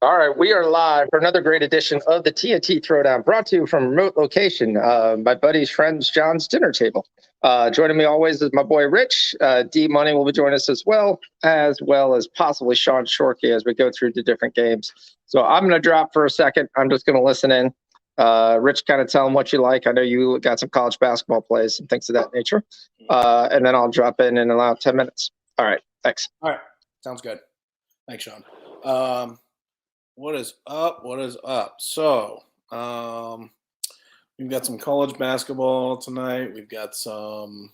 All right, we are live for another great edition of the TNT Throwdown, brought to you from a remote location. My buddy's friend's John's dinner table. Joining me always is my boy Rich. D Money will be joining us as well as possibly Sean Shorkey as we go through the different games. So I'm going to drop for a second. I'm just going to listen in. Rich, kind of tell him what you like. I know you got some college basketball plays and things of that nature. And then I'll drop in about 10 minutes. All right, thanks. All right, sounds good. Thanks, Sean. What is up? What is up? So, we've got some college basketball tonight. We've got some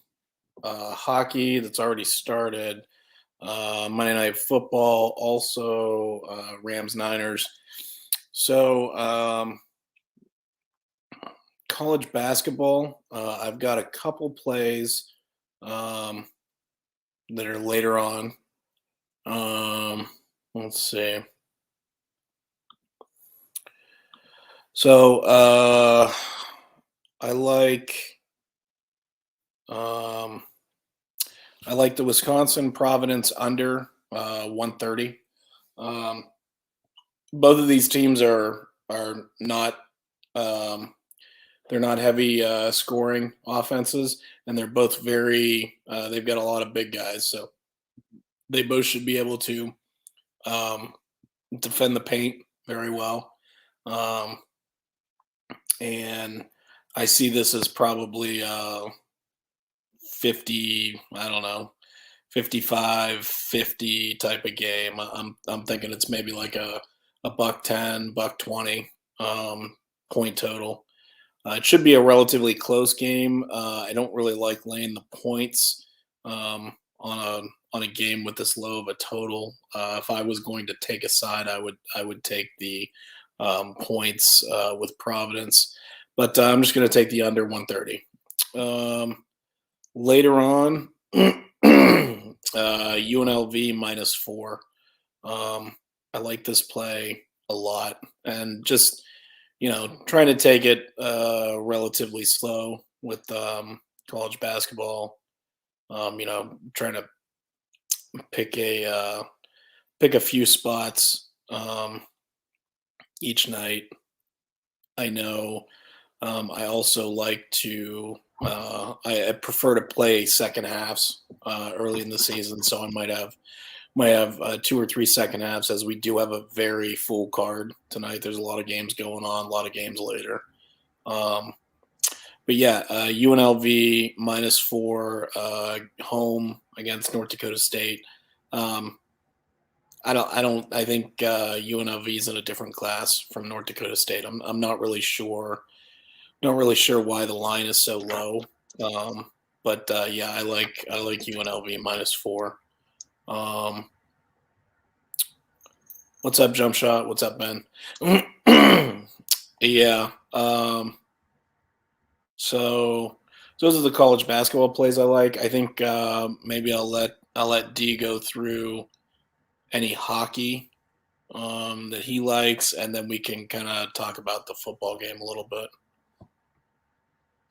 hockey that's already started. Monday Night Football, also Rams Niners. So, college basketball, I've got a couple plays that are later on. Let's see. So I like the Wisconsin Providence under 130. Both of these teams are not they're not heavy scoring offenses, and they're both very they've got a lot of big guys, so they both should be able to defend the paint very well. And I see this as probably 50, I don't know, 55-50 type of game. I'm thinking it's maybe like a $110, $120 point total. It should be a relatively close game. I don't really like laying the points on a game with this low of a total. If I was going to take a side, I would take the points with Providence, but I'm just going to take the under 130. Later on, UNLV -4. I like this play a lot, and just trying to take it relatively slow with college basketball. Trying to pick a few spots each night. I know I also like to I prefer to play second halves early in the season, so I might have 2 or 3 second halves, as we do have a very full card tonight. There's a lot of games going on, a lot of games later. But yeah, UNLV -4 home against North Dakota State. I think UNLV is in a different class from North Dakota State. I'm not really sure. Not really sure why the line is so low. But yeah, I like UNLV -4. What's up, Jump Shot? What's up, Ben? Yeah. So those are the college basketball plays I like. I think maybe I'll let D go through any hockey that he likes, and then we can kind of talk about the football game a little bit.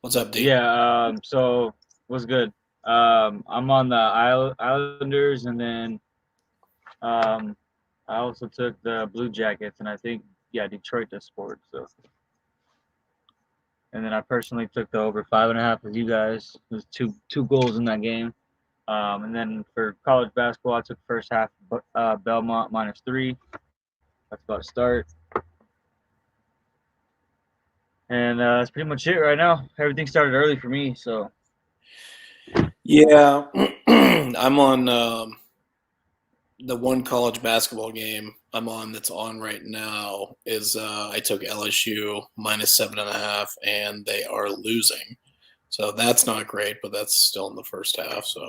What's up, D? Yeah, so what's good? I'm on the Islanders, and then I also took the Blue Jackets, and I think Detroit does sport. So, and then I personally took the over 5.5 with you guys. There's two goals in that game. And then for college basketball, I took first half Belmont -3. That's about to start. And that's pretty much it right now. Everything started early for me, so. Yeah, I'm on the one college basketball game I'm on that's on right now is I took LSU -7.5, and they are losing. So that's not great, but that's still in the first half. So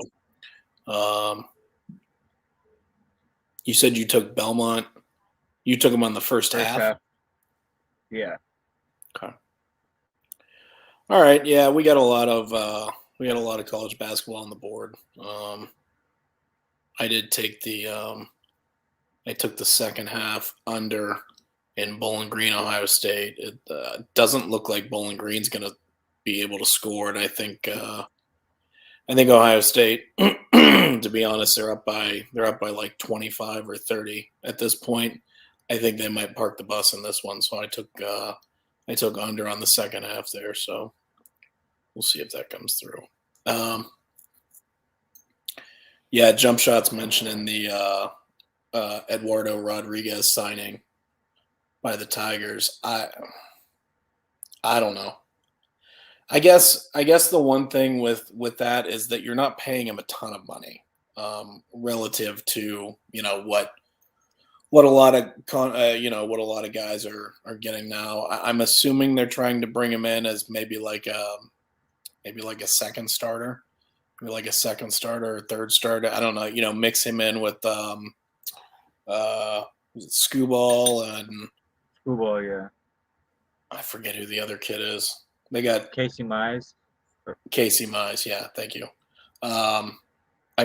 you said you took Belmont. You took them on the first half? Yeah. Okay. All right. Yeah, we got a lot of college basketball on the board. I did take I took the second half under in Bowling Green, Ohio State. It doesn't look like Bowling Green's going to be able to score, and I think Ohio State, to be honest, they're up by like 25 or 30 at this point. I think they might park the bus in this one. So I took under on the second half there. So we'll see if that comes through. Yeah, jump shots mentioning the Eduardo Rodriguez signing by the Tigers. I don't know. I guess the one thing with that is that you're not paying him a ton of money relative to what a lot of what a lot of guys are getting now. I'm assuming they're trying to bring him in as maybe like a second starter, maybe like a second starter or third starter. I don't know. Mix him in with Scooball and Football, yeah. I forget who the other kid is. They got Casey Mize. Casey Mize. Yeah, thank you. I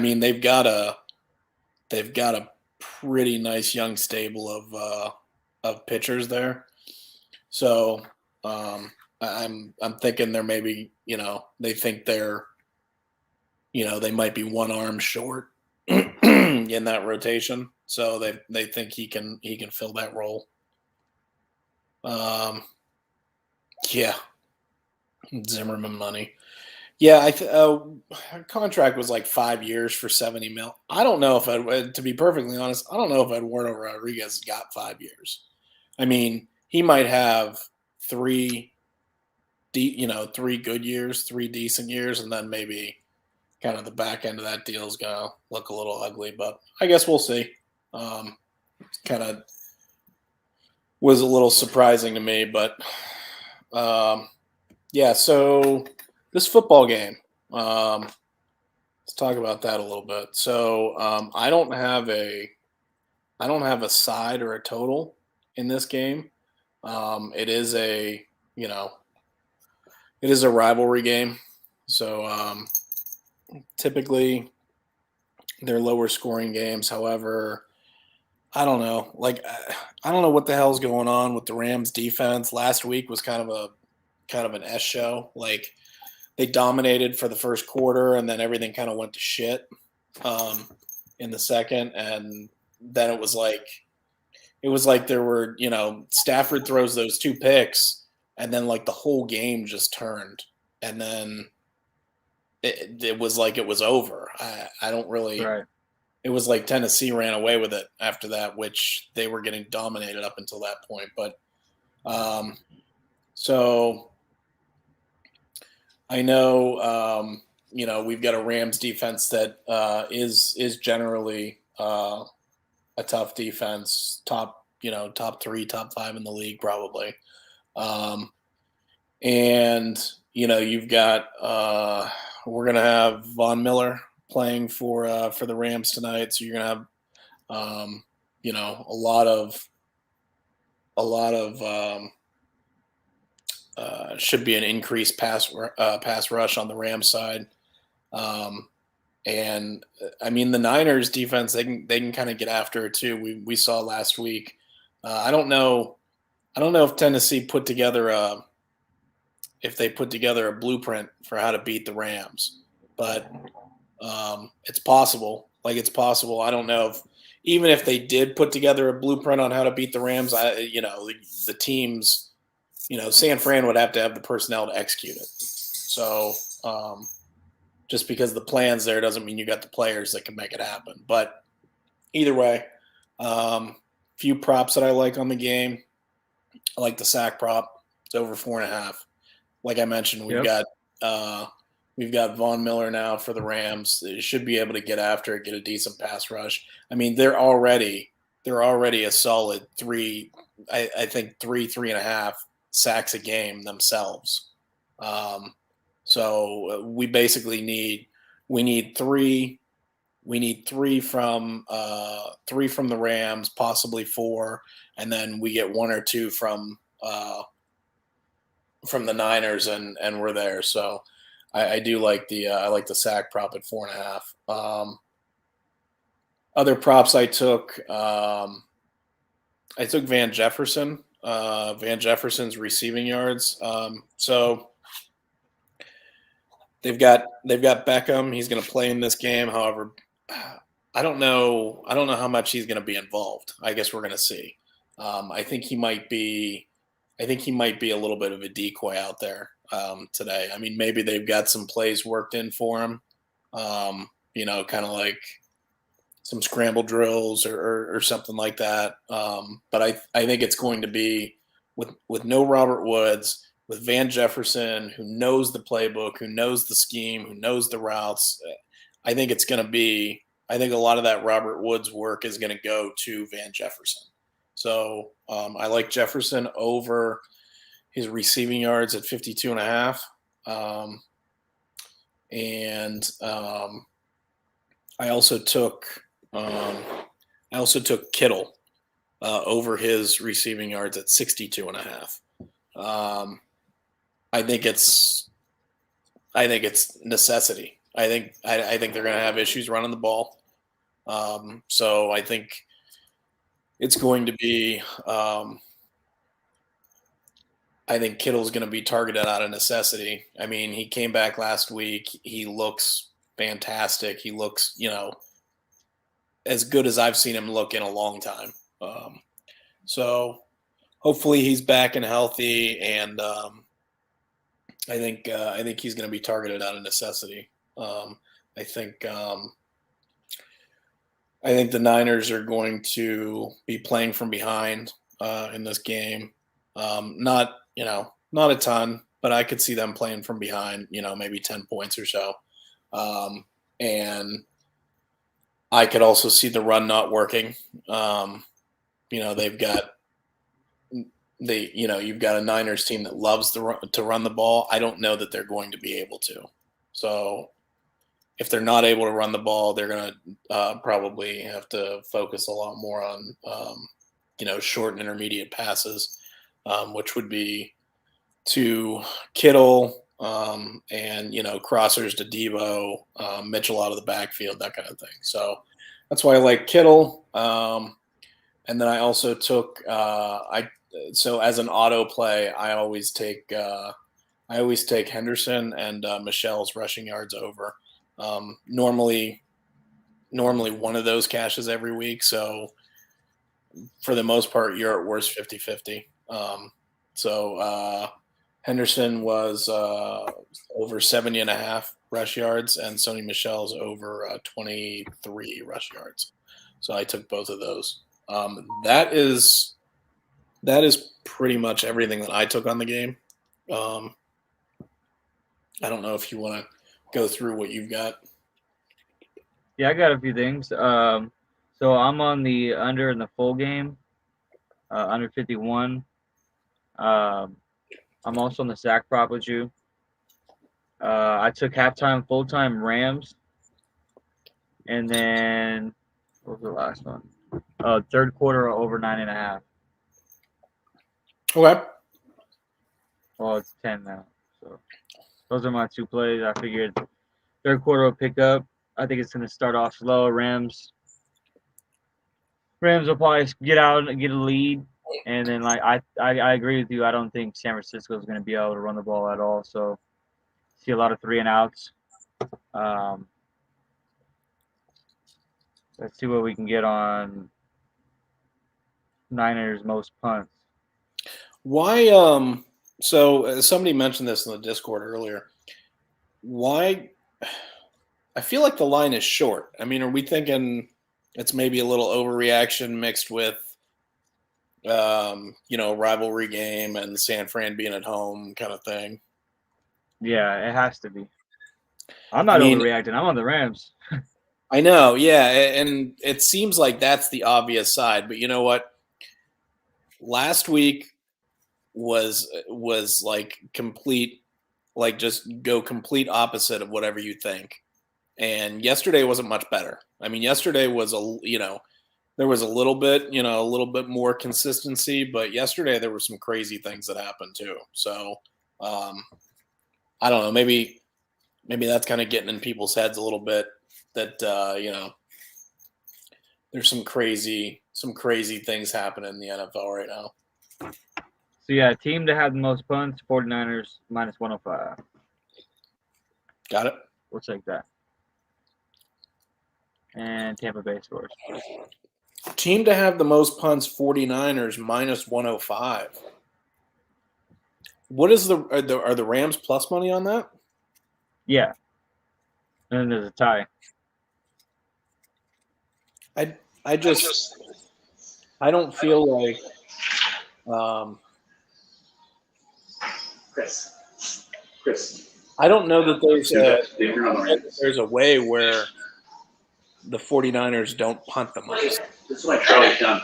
mean, they've got a pretty nice young stable of pitchers there. So I'm thinking they're maybe they think they're they might be one arm short in that rotation. So they think he can fill that role. Yeah, Zimmerman money. Yeah, contract was like 5 years for $70 million. I don't know if to be perfectly honest, I don't know if Eduardo Rodriguez got 5 years. I mean, he might have three good years, 3 decent years, and then maybe kind of the back end of that deal is gonna look a little ugly. But I guess we'll see. Kind of was a little surprising to me, but yeah. So this football game. Let's talk about that a little bit. So I don't have a side or a total in this game. It is a rivalry game. So typically they're lower scoring games. However, I don't know. Like I don't know what the hell's going on with the Rams defense. Last week was kind of an S show. Like they dominated for the first quarter, and then everything kind of went to shit in the second. And then it was like there were Stafford throws those 2 picks, and then like the whole game just turned, and then it was like it was over. I don't really. Right. It was like Tennessee ran away with it after that, which they were getting dominated up until that point. But so I know, we've got a Rams defense that is generally a tough defense, top 3, top 5 in the league probably. And you've got we're gonna have Von Miller playing for the Rams tonight, so you're gonna have a lot of should be an increased pass rush on the Rams side. And I mean the Niners defense, they can kind of get after it too. We saw last week. I don't know if Tennessee put together a blueprint for how to beat the Rams, but it's possible. Like it's possible. I don't know even if they did put together a blueprint on how to beat the Rams, the teams, San Fran would have to have the personnel to execute it. So just because the plan's there doesn't mean you got the players that can make it happen. But either way, few props that I like on the game. I like the sack prop. It's over 4.5. Like I mentioned, we've got Von Miller now for the Rams. They should be able to get after it, get a decent pass rush. I mean, they're already a solid 3, I think 3.5 sacks a game themselves. So we basically need 3. We need 3 from the Rams, possibly 4, and then we get 1 or 2 from the Niners, and we're there. So I do like the sack prop at 4.5. Other props I took Van Jefferson. Van Jefferson's receiving yards. So they've got Beckham. He's going to play in this game. However, I don't know how much he's going to be involved. I guess we're going to see. I think he might be. I think he might be a little bit of a decoy out there today. I mean, maybe they've got some plays worked in for him. Kind of like some scramble drills or something like that. But I think it's going to be with no Robert Woods, with Van Jefferson, who knows the playbook, who knows the scheme, who knows the routes. I think it's going to be. I think a lot of that Robert Woods work is going to go to Van Jefferson. So I like Jefferson over his receiving yards at 52.5. I also took Kittle over his receiving yards at 62.5. I think it's necessity. I think they're going to have issues running the ball. So I think it's going to be. I think Kittle's going to be targeted out of necessity. I mean, he came back last week. He looks fantastic. He looks, as good as I've seen him look in a long time. So hopefully he's back and healthy, and I think he's going to be targeted out of necessity. I think the Niners are going to be playing from behind in this game. Not a ton, but I could see them playing from behind, maybe 10 points or so. And I could also see the run not working. They've got you've got a Niners team that loves to run the ball. I don't know that they're going to be able to. So if they're not able to run the ball, they're going to probably have to focus a lot more on, short and intermediate passes, which would be to Kittle and, crossers to Devo, Mitchell out of the backfield, that kind of thing. So that's why I like Kittle. And then I also took so as an auto play, I always take Henderson and Michelle's rushing yards over. Normally one of those cashes every week. So for the most part, you're at worst 50-50. So Henderson was over 70.5 rush yards, and Sony Michelle's over 23 rush yards. So I took both of those. That is pretty much everything that I took on the game. I don't know if you want to go through what you've got. Yeah, I got a few things. So I'm on the under in the full game, under 51. I'm also on the sack prop with you. I took halftime, full-time Rams. And then, what was the last one? Third quarter over 9.5. Okay. Well, it's 10 now. So those are my two plays. I figured third quarter will pick up. I think it's going to start off slow. Rams will probably get out and get a lead. And then, I agree with you. I don't think San Francisco is going to be able to run the ball at all. So see a lot of 3-and-outs. Let's see what we can get on Niners most punts. Why? So somebody mentioned this in the Discord earlier. Why? I feel like the line is short. I mean, are we thinking it's maybe a little overreaction mixed with, rivalry game and San Fran being at home kind of thing? Yeah, it has to be. I'm not overreacting. I'm on the Rams. I know, yeah, and it seems like that's the obvious side. But you know what? Last week was like complete, like just go complete opposite of whatever you think. And yesterday wasn't much better. I mean, yesterday was there was a little bit more consistency, but yesterday there were some crazy things that happened too. So I don't know, maybe that's kind of getting in people's heads a little bit that there's some crazy things happening in the NFL right now. So yeah, team to have the most punts, 49ers minus 105. Got it. We'll take that. And Tampa Bay scores. Team to have the most punts, 49ers, minus 105. What is are the Rams plus money on that? Yeah. And then there's a tie. I don't feel like Chris. I don't know that there's a way where the 49ers don't punt the most. This is like Charlie done.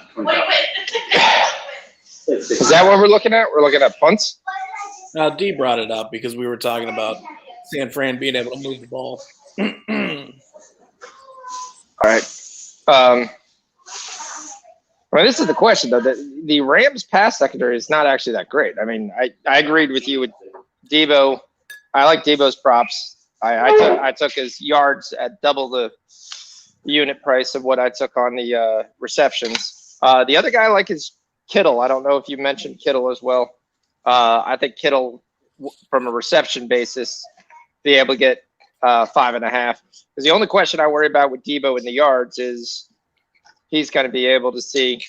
Is that what we're looking at? We're looking at punts? Now, D brought it up because we were talking about San Fran being able to move the ball. All right. Well, this is the question, though. The Rams' pass secondary is not actually that great. I mean, I agreed with you with Debo. I like Debo's props. I took his yards at double the unit price of what I took on the receptions. The other guy I like is Kittle. I don't know if you mentioned Kittle as well. I think Kittle, from a reception basis, be able to get 5.5. Because the only question I worry about with Debo in the yards is he's going to be able to see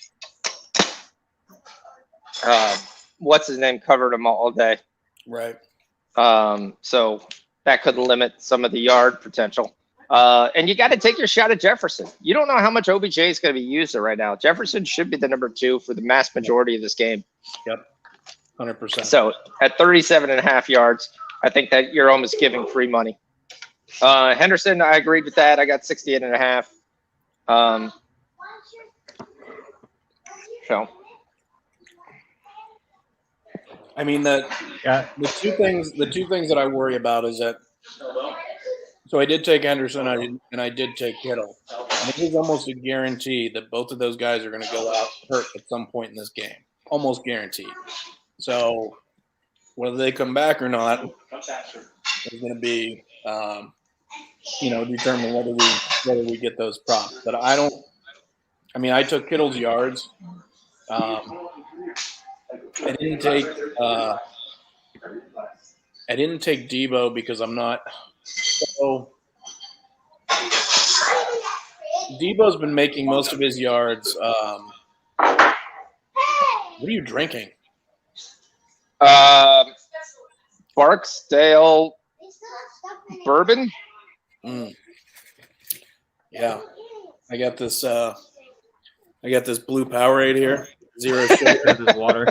what's his name covered him all day. Right. So that could limit some of the yard potential. And you got to take your shot at Jefferson. You don't know how much OBJ is going to be used right now. Jefferson should be the number 2 for the mass majority of this game. Yep. 100%. So at 37.5 yards, I think that you're almost giving free money. Henderson, I agreed with that. I got 68.5. So. I mean, the two things that I worry about is that. So I did take Henderson, and I did take Kittle. And it is almost a guarantee that both of those guys are going to go out hurt at some point in this game. Almost guaranteed. So whether they come back or not is going to be, determine whether we get those props. But I took Kittle's yards. I didn't take Debo because I'm not. So Debo's been making most of his yards. What are you drinking? Barksdale bourbon. Yeah, I got this blue Powerade here. Zero sugar. This is water.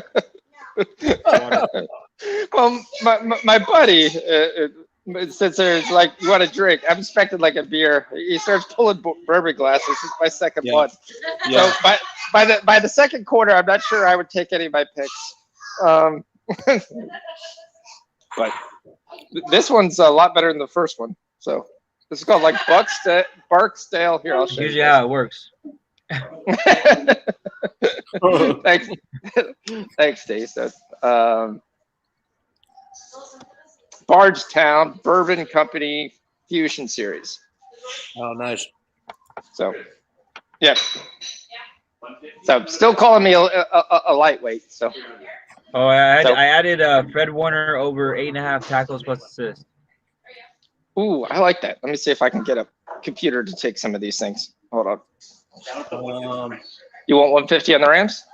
Well, my buddy, since there's like, you want to drink, I'm expecting like a beer. He starts pulling bourbon glasses. This is my second one. Yeah. So by the second quarter, I'm not sure I would take any of my picks. But this one's a lot better than the first one. So this is called like Barksdale. Here, I'll show Usually you. how it works. Thanks, Steve. So, Bardstown Bourbon Company Fusion Series. Oh, nice. So, yeah. So, still calling me a lightweight. So. Oh, I added Fred Warner over 8.5 tackles plus assists. Ooh, I like that. Let me see if I can get a computer to take some of these things. Hold on. You want 150 on the Rams?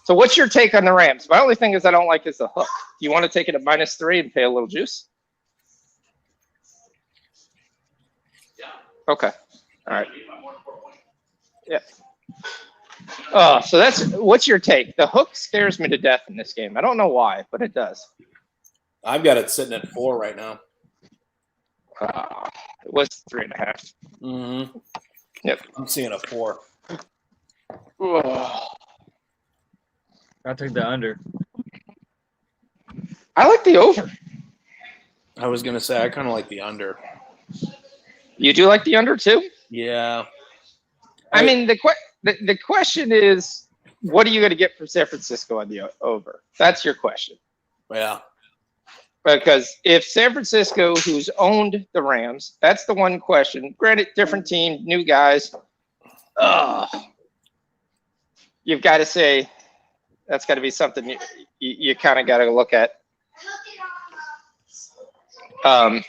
So what's your take on the Rams? My only thing is I don't like is the hook. Do you want to take it at -3 and pay a little juice? Okay. All right. Yeah. Oh, so what's your take? The hook scares me to death in this game. I don't know why, but it does. I've got it sitting at 4 right now. It was 3.5. Mm-hmm. Yep. I'm seeing a 4. Oh. I took the under. I like the over. I was going to say I kind of like the under. You do like the under too? Yeah. I mean, the question is, what are you going to get from San Francisco on the over? That's your question. Yeah. Because if San Francisco, who's owned the Rams, that's the one question. Granted, different team, new guys. You've got to say that's got to be something you kind of got to look at. Let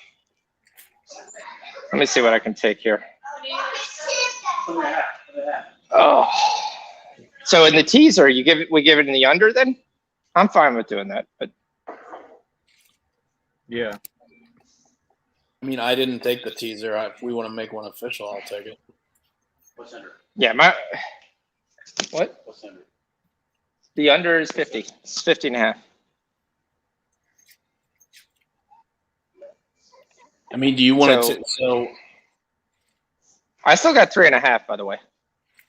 me see what I can take here. Oh. So in the teaser, we give it in the under then? I'm fine with doing that, but Yeah. I mean, I didn't take the teaser. If we want to make one official, I'll take it. What's under? yeah, what? What's under? The under is 50. It's 50 and a half. I mean, do you want to? So I still got 3.5, by the way.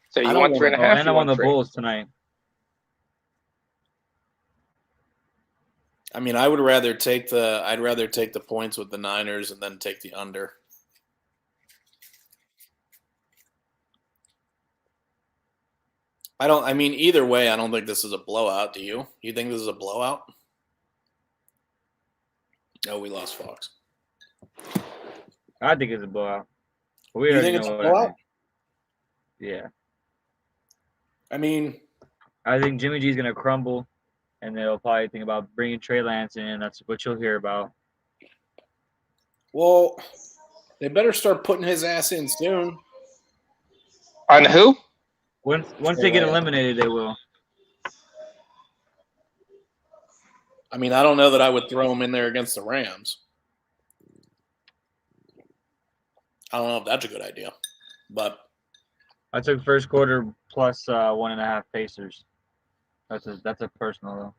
So you I don't want want- 3.5? And you I'm on want the 3? Bulls tonight. I mean, I'd rather take the points with the Niners and then take the under. I mean, either way, I don't think this is a blowout. Do you? You think this is a blowout? No, we lost Fox. I think it's a blowout. We You already think it's know a what I blowout? think. Yeah. I mean, I think Jimmy G's going to crumble, and they'll probably think about bringing Trey Lance in. That's what you'll hear about. well, they better start putting his ass in soon. On who? Once Trey they get Lance. eliminated, they will. I mean, I don't know that I would throw him in there against the Rams. I don't know if that's a good idea, but I took first quarter plus 1.5 Pacers. That's a personal though.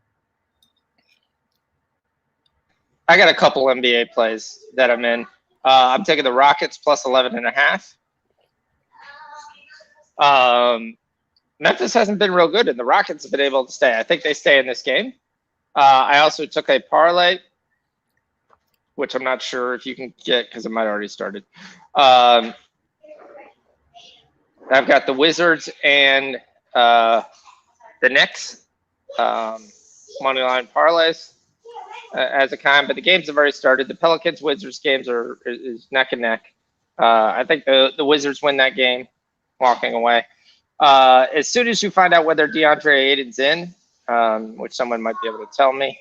I got a couple NBA plays that I'm in. I'm taking the Rockets plus 11.5. Memphis hasn't been real good, and the Rockets have been able to stay. I think they stay in this game. I also took a parlay, which I'm not sure if you can get because it might already started. I've got the Wizards and the Knicks money line parlays as a kind, but the games have already started. The Pelicans Wizards games is neck and neck. I think the Wizards win that game, walking away. As soon as you find out whether DeAndre Ayton's in, which someone might be able to tell me.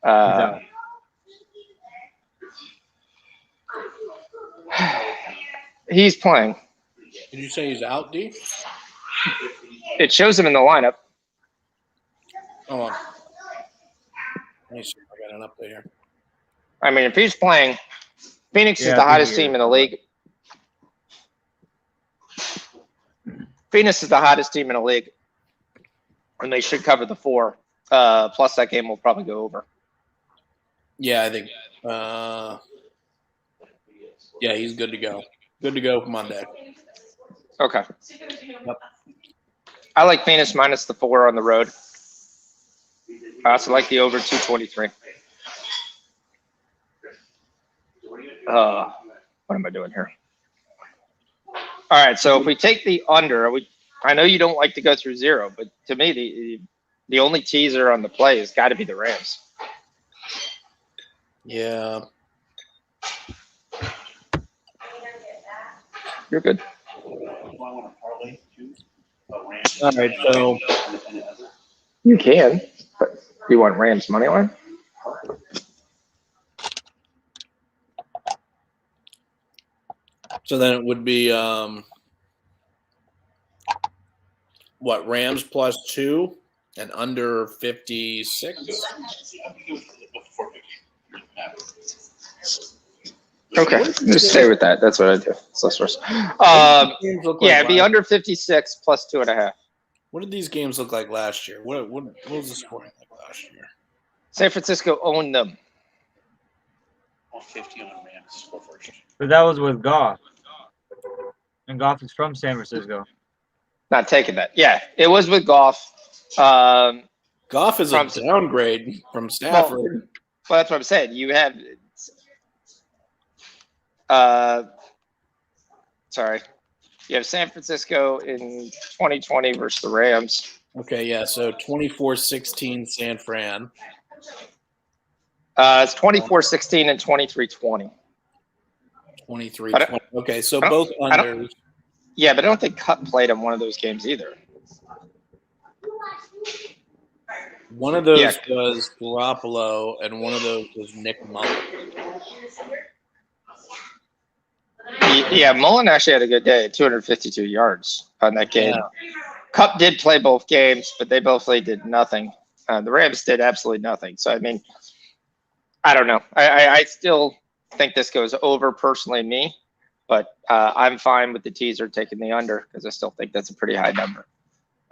He's out. He's playing. did you say he's out, D? It shows him in the lineup. Hold on. Let me see if I got an update here. I mean, if he's playing, Phoenix is Yeah, the I think hottest he team is. in the league. Phoenix is the hottest team in the league, and they should cover the 4. Plus, that game will probably go over. Yeah, I think. Yeah, he's good to go. Good to go for Monday. Okay. Yep. I like Phoenix minus the 4 on the road. I also like the over 223. What am I doing here? All right, so if we take the under, I know you don't like to go through 0, but to me, the only teaser on the play has got to be the Rams. Yeah. You're good. All right, so You can, but you want Rams money line? then it would be what, Rams plus 2 and under 56? Okay, just stay with that. That's what I do. It's less worse. Yeah, it'd be under 56 plus 2.5. What did these games look like last year? What was the scoring like last year? San Francisco owned them. 50 on Rams for first. But that was with Goff. And Goff is from San Francisco. Not taking that. Yeah, it was with Goff. Goff is a downgrade from Stafford. Well, that's what I'm saying. You have, you have San Francisco in 2020 versus the Rams. Okay, yeah, so 24-16 San Fran. It's 24-16 and 23-20. 23-20. Okay, so both unders. Yeah, but I don't think Cup played in one of those games either. One of those was Garoppolo, and one of those was Nick Mullen. Yeah, Mullen actually had a good day, 252 yards on that game. Yeah. Cup did play both games, but they both did nothing. The Rams did absolutely nothing. So, I mean, I don't know. I still think this goes over, personally, me. But I'm fine with the teaser taking the under because I still think that's a pretty high number.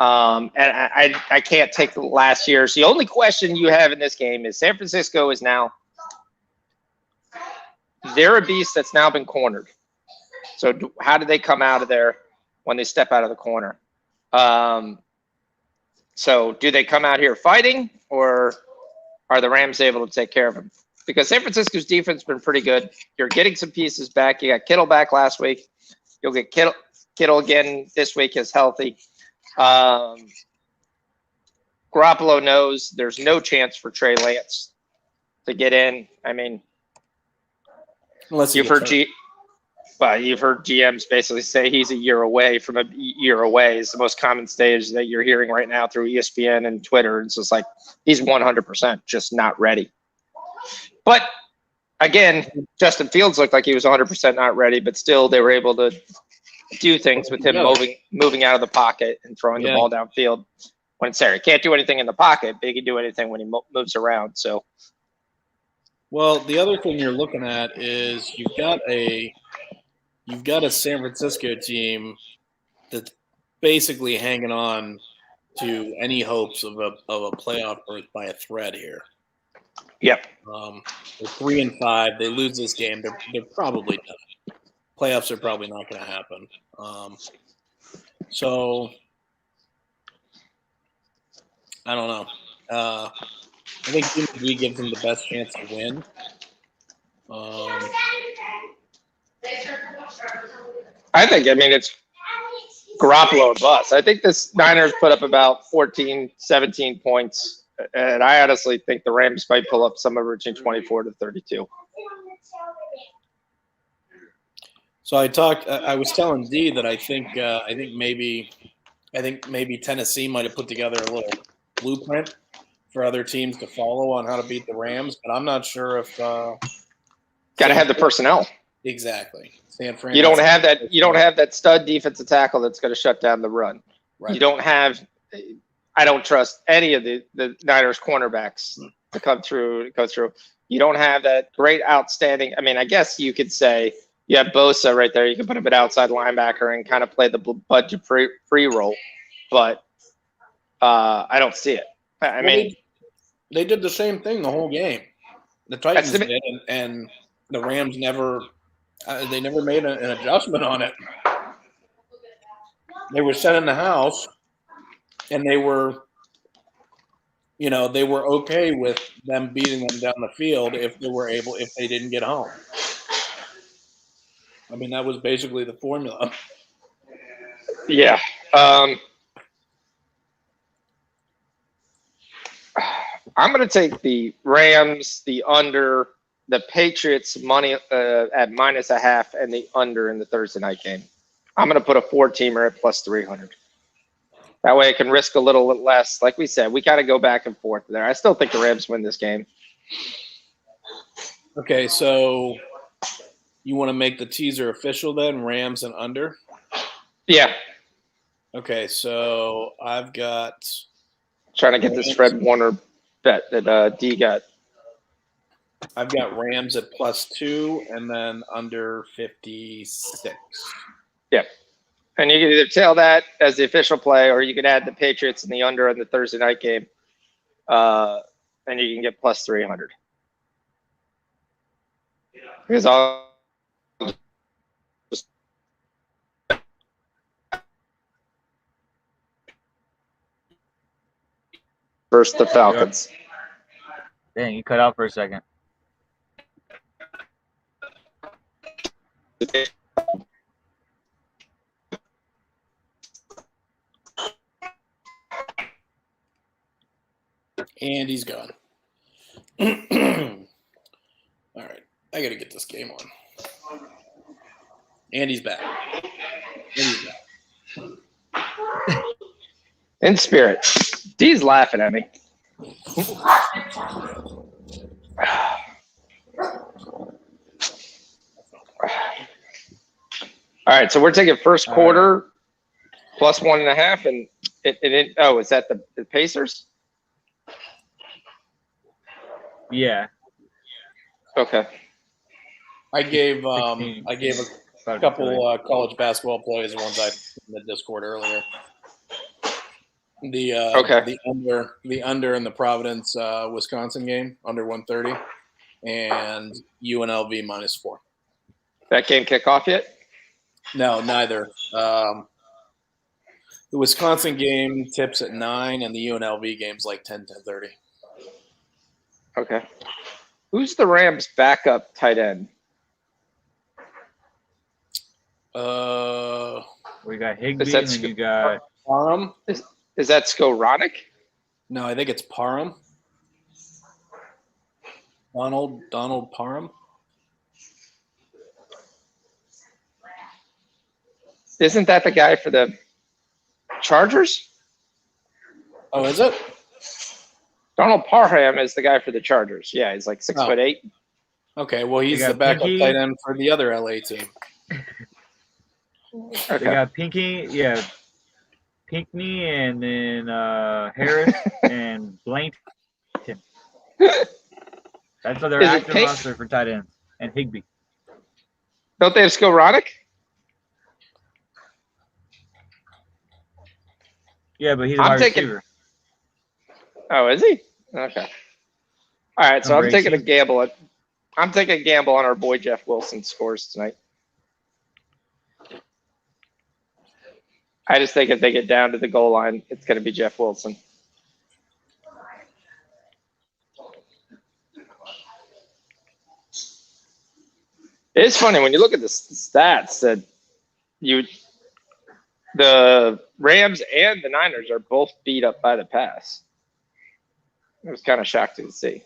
And I can't take the last year's. The only question you have in this game is San Francisco is now – they're a beast that's now been cornered. So how do they come out of there when they step out of the corner? So do they come out here fighting, or are the Rams able to take care of them? Because San Francisco's defense has been pretty good. You're getting some pieces back. You got Kittle back last week. You'll get Kittle again this week as healthy. Garoppolo knows there's no chance for Trey Lance to get in. I mean, Unless you've heard GMs basically say he's a year away from a year away is the most common stage that you're hearing right now through ESPN and Twitter. It's just like he's 100% just not ready. But again, Justin Fields looked like he was 100% not ready, but still they were able to do things with him moving out of the pocket and throwing the ball downfield when it's there. He can't do anything in the pocket, but he can do anything when he moves around. So, well, the other thing you're looking at is you've got a San Francisco team that's basically hanging on to any hopes of a playoff berth by a thread here. yep. They're 3-5. They lose this game, they're probably done. Playoffs are probably not going to happen. So I don't know. I think TNT gives them the best chance to win. I mean, it's Garoppolo or bust. I think this Niners put up about 14, 17 points. And I honestly think the Rams might pull up somewhere between 24 to 32. So I was telling D that I think maybe Tennessee might have put together a little blueprint for other teams to follow on how to beat the Rams, but I'm not sure if got to have the personnel. Exactly. San Fran. You don't have that. You don't have that stud defensive tackle that's going to shut down the run. Right. You don't have. I don't trust any of the Niners cornerbacks to come through. You don't have that great, outstanding. I mean, I guess you could say you have Bosa right there. You can put him at outside linebacker and kind of play the Bud Dupree free role, but I don't see it. I mean, they did the same thing the whole game. The Titans did, and the Rams never made an adjustment on it. They were set in the house, and they were okay with them beating them down the field if they didn't get home. I mean, that was basically the formula. Yeah. I'm going to take the Rams, the under, the Patriots money at -0.5, and the under in the Thursday night game. I'm going to put a 4-teamer at +300. That way I can risk a little less. Like we said, we got to go back and forth there. I still think the Rams win this game. Okay, so you want to make the teaser official then, Rams and under? Yeah. Okay, so I've got trying to get this Fred Warner bet that D got. I've got Rams at +2 and then under 56. Yeah. And you can either tail that as the official play, or you can add the Patriots and the under in the Thursday night game. And you can get +300. Because I'll versus the Falcons. Dang, you cut out for a second. And he's gone. All right. I got to get this game on. And he's back. In spirit. D's laughing at me. All right, so we're taking first All quarter plus 1.5, and is that the Pacers? Yeah. Okay. I gave 16, I gave a about to couple tell you. college basketball plays ones I in the Discord earlier. The Okay. the under in the Providence Wisconsin game under 130 and UNLV -4. That game kick off yet? No, neither. The Wisconsin game tips at 9, and the UNLV game's like 10:30. Okay. Who's the Rams' backup tight end? We got Higbee, that and then you got Parham? Is that Skoranek? No, I think it's Parham. Donald Parham. Isn't that the guy for the Chargers? Oh, is it? Donald Parham is the guy for the Chargers. Yeah, he's like 6'8". Okay, well, he's They got the backup Pinky. tight end for the other LA team. they got Pinkney, and then Harris and Blankton. That's their Is it active Pink? roster for tight ends, and Higbee. Don't they have Skoranek? Yeah, but he's a I'm wide taking- receiver. Oh, is he? Okay. All right, so Number I'm taking a 18. gamble. I'm taking a gamble on our boy Jeff Wilson scores tonight. I just think if they get down to the goal line, it's going to be Jeff Wilson. It's funny when you look at the stats that the Rams and the Niners are both beat up by the pass. It was kind of shocking to see.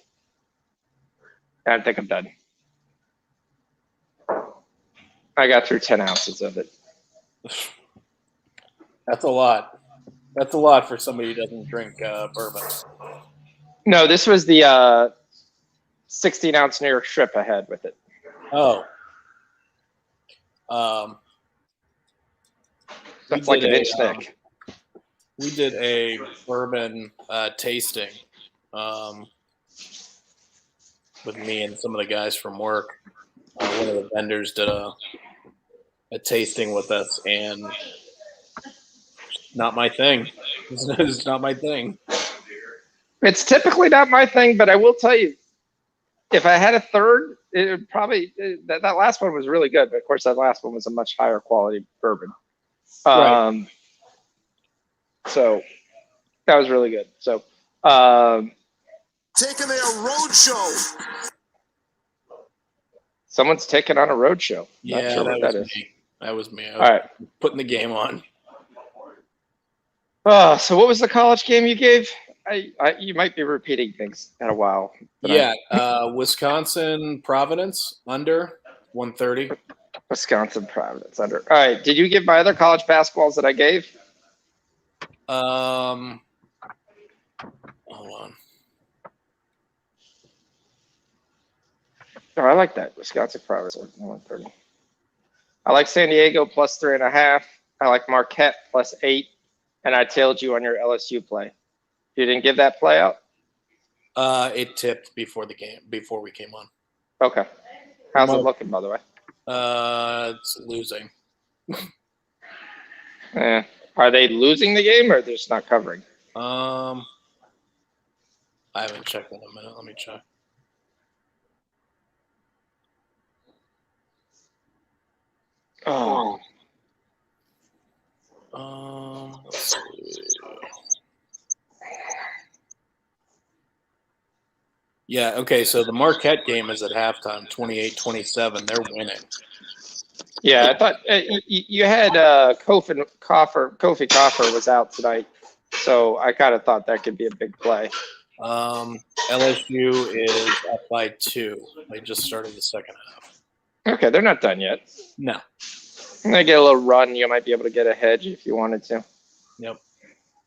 I think I'm done. I got through 10 ounces of it. That's a lot. That's a lot for somebody who doesn't drink bourbon. No, this was the 16-ounce New York strip I had with it. Oh. That's like an inch thick. We did a bourbon tasting with me and some of the guys from work. One of the vendors did a tasting with us, and not my thing. It's not my thing. It's typically not my thing, but I will tell you, if I had a third, it would probably that last one was really good. But of course, that last one was a much higher quality bourbon. Right. So that was really good. So taking their road show. Someone's taking on a road show. Yeah, Not sure what that is. me. That was me. I All was right. putting the game on. So what was the college game you gave? You might be repeating things in a while. Yeah, Wisconsin Providence under 130. Wisconsin Providence under. All right. Did you give my other college basketballs that I gave? Hold on. Oh, I like that. Wisconsin Providence 130. I like San Diego plus 3.5. I like Marquette plus 8. And I tailed you on your LSU play. You didn't give that play out? It tipped before the game, before we came on. Okay. How's it looking, by the way? It's losing. Are they losing the game or they're just not covering? I haven't checked in a minute. Let me check. Oh. Let's see. Yeah, okay, so the Marquette game is at halftime, 28-27. They're winning. Yeah, I thought you had Kofi Coffer was out tonight, so I kind of thought that could be a big play. LSU is up by 2. They just started the second half. Okay, they're not done yet. No. They get a little run. You might be able to get a hedge if you wanted to. Yep.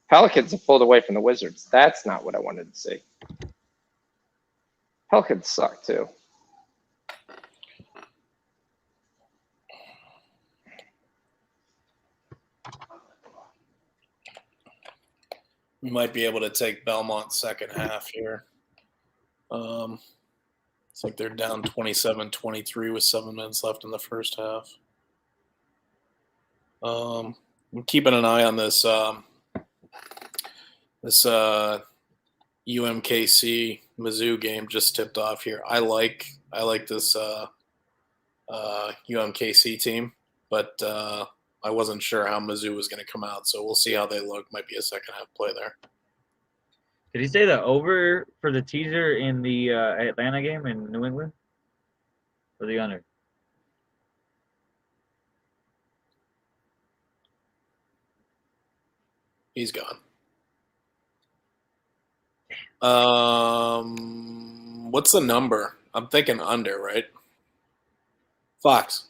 Pelicans have pulled away from the Wizards. That's not what I wanted to see. Pelicans suck too. We might be able to take Belmont second half here. It's like they're down 27-23 with 7 minutes left in the first half. I'm keeping an eye on this UMKC Mizzou game just tipped off here. I like this UMKC team, but I wasn't sure how Mizzou was going to come out, so we'll see how they look. Might be a second half play there. Did he say the over for the teaser in the Atlanta game in New England? Or the under? He's gone. What's the number? I'm thinking under, right? Fox.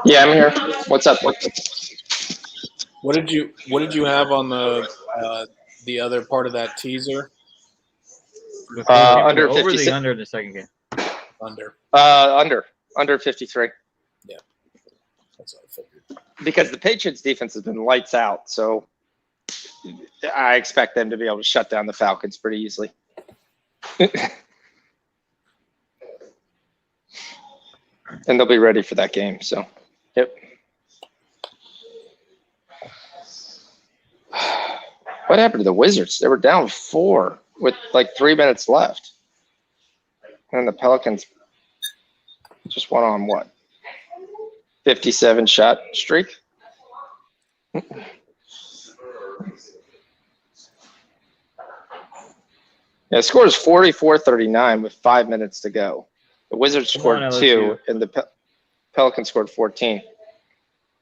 Yeah, I'm here. What's up? What did you have on the other part of that teaser? Under over 56. the under in the second game. Under 53. Yeah, that's what I figured. Because the Patriots defense has been lights out, so I expect them to be able to shut down the Falcons pretty easily. And they'll be ready for that game. So, yep. What happened to the Wizards? They were down 4 with like 3 minutes left. And the Pelicans just went on what? 57 shot streak? Yeah, the score is 44-39 with 5 minutes to go. The Wizards scored 2, and the Pelicans scored 14.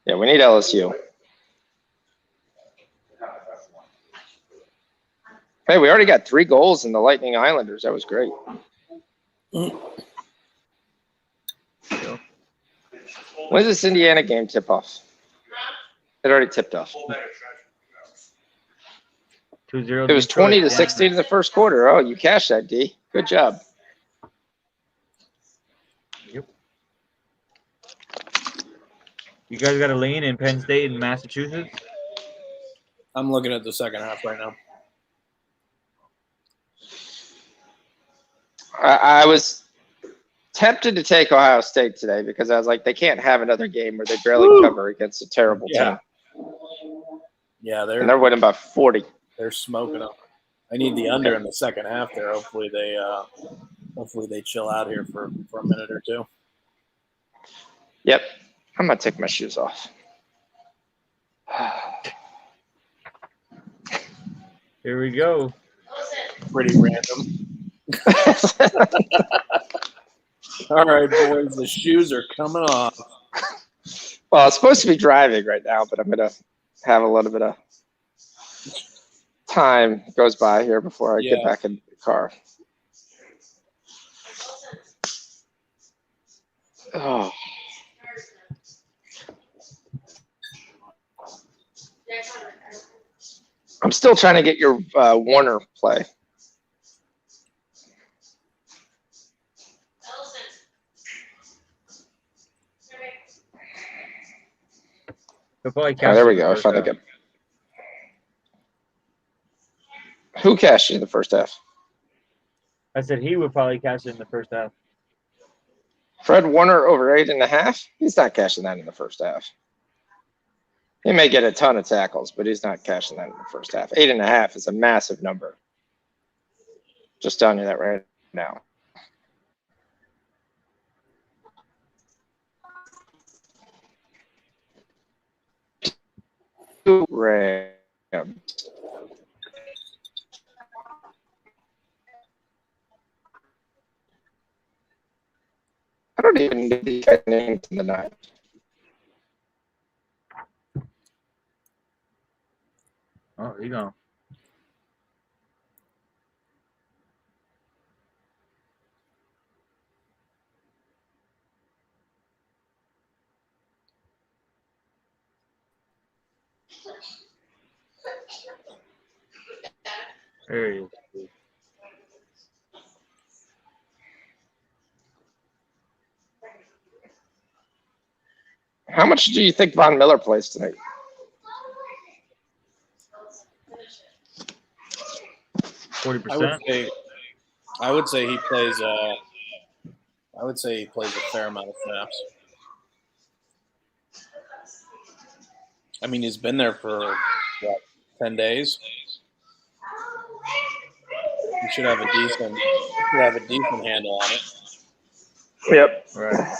Yeah, we need LSU. Hey, we already got 3 goals in the Lightning Islanders. That was great. When's this Indiana game tip off? It already tipped off. 2-0. It was 20-16 in the first quarter. Oh, you cashed that, D. Good job. Yep. You guys got a lean in Penn State and Massachusetts? I'm looking at the second half right now. I was tempted to take Ohio State today because I was like, they can't have another game where they barely cover against a terrible team. Yeah, And they're winning by 40. They're smoking them. I need the under in the second half there. Hopefully they chill out here for a minute or two. Yep. I'm going to take my shoes off. Here we go. Pretty random. All right, boys. The shoes are coming off. Well, it's supposed to be driving right now, but I'm going to have a little bit of time goes by here before I get back in the car. Oh. I'm still trying to get your Warner play. Oh, there we go. I found it. Who cashed in the first half? I said he would probably cash it in the first half. Fred Warner over 8.5. He's not cashing that in the first half. He may get a ton of tackles, but he's not cashing that in the first half. 8.5 is a massive number. Just telling you that right now. Rams. I don't even know these guys' names in the night. Oh, there you go. There he is. How much do you think Von Miller plays tonight? 40%. I would say he plays. I would say he plays a fair amount of snaps. I mean, he's been there for what, 10 days. He should have a decent handle on it. Yep. Right.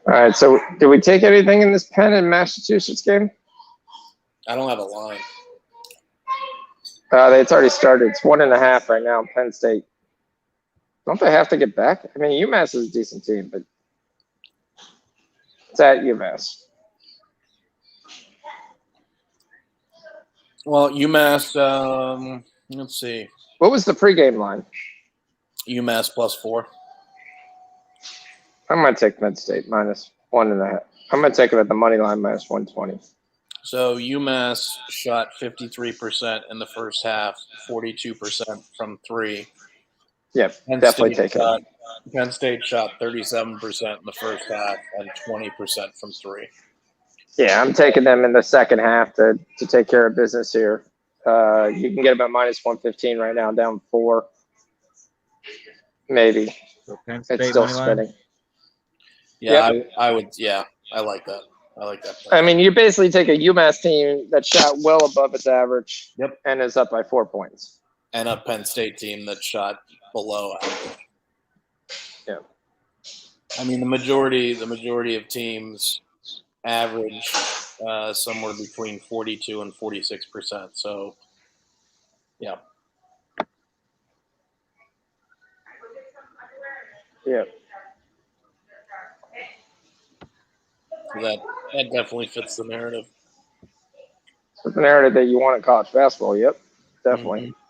All right. So, did we take anything in this Penn and Massachusetts game? I don't have a line. It's already started. It's 1.5 right now. Penn State. Don't they have to get back? I mean, UMass is a decent team, but it's at UMass. Well, UMass. Let's see. What was the pregame line? UMass +4. I'm gonna take Penn State -1.5. I'm gonna take it at the money line -120. So UMass shot 53% in the first half, 42% from 3. Yep, Penn definitely State take it. Penn State shot 37% in the first half and 20% from 3. Yeah, I'm taking them in the second half to take care of business here. You can get about -115 right now, down 4. Maybe. So Penn State It's still money line. spinning. Yeah, Yep. I would. Yeah, I like that. I like that. I mean, you basically take a UMass team that shot well above its average. Yep. And is up by 4 points. And a Penn State team that shot below average. Yeah. I mean, the majority of teams average somewhere between 42 and 46%. So, yeah. Yeah. So that definitely fits the narrative. So the narrative that you want in college basketball. Yep, definitely. Mm-hmm.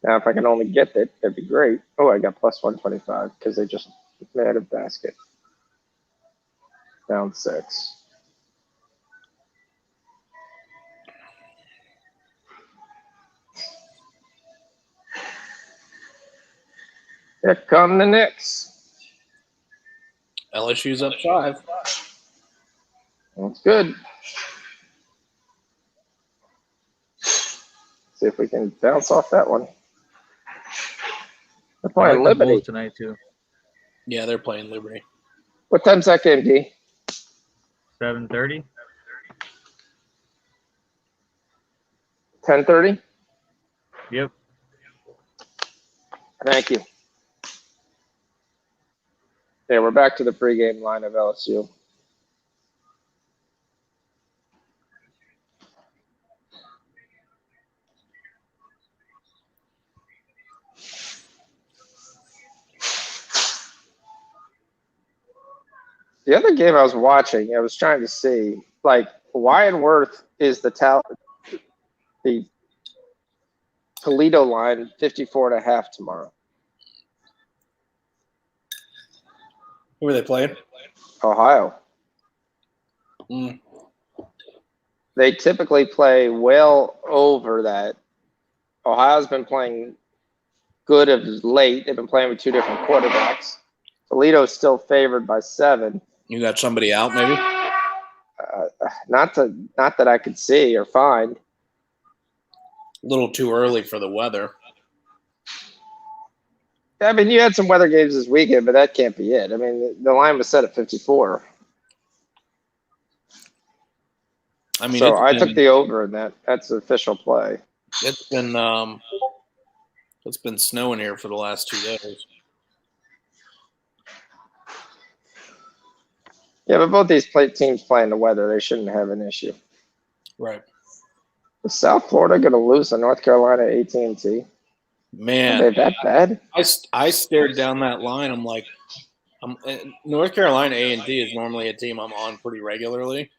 Now, if I can only get it, that'd be great. Oh, I got +125 because they just made a basket. Down 6. Here come the Knicks. LSU's up 5. That's good. See if we can bounce off that one. They're I playing like the Bulls Liberty. tonight too. Yeah, they're playing Liberty. What time's that game, D? 7:30. 10:30? Yep. Thank you. Yeah, we're back to the pregame line of LSU. The other game I was watching, I was trying to see, like, Wyatt Worth is the Toledo line 54.5 tomorrow. Who are they playing? Ohio. Mm. They typically play well over that. Ohio's been playing good of late. They've been playing with 2 different quarterbacks. Toledo's still favored by 7. You got somebody out, maybe? Not that I could see or find. A little too early for the weather. I mean, you had some weather games this weekend, but that can't be it. I mean, the line was set at 54. I mean, so I took the over in that. That's the official play. It's been snowing here for the last 2 days. Yeah, but both these teams play in the weather. They shouldn't have an issue. Right. Is South Florida going to lose to North Carolina AT&T? Man, are they that bad? I stared down that line. I'm like, North Carolina A&T is normally a team I'm on pretty regularly,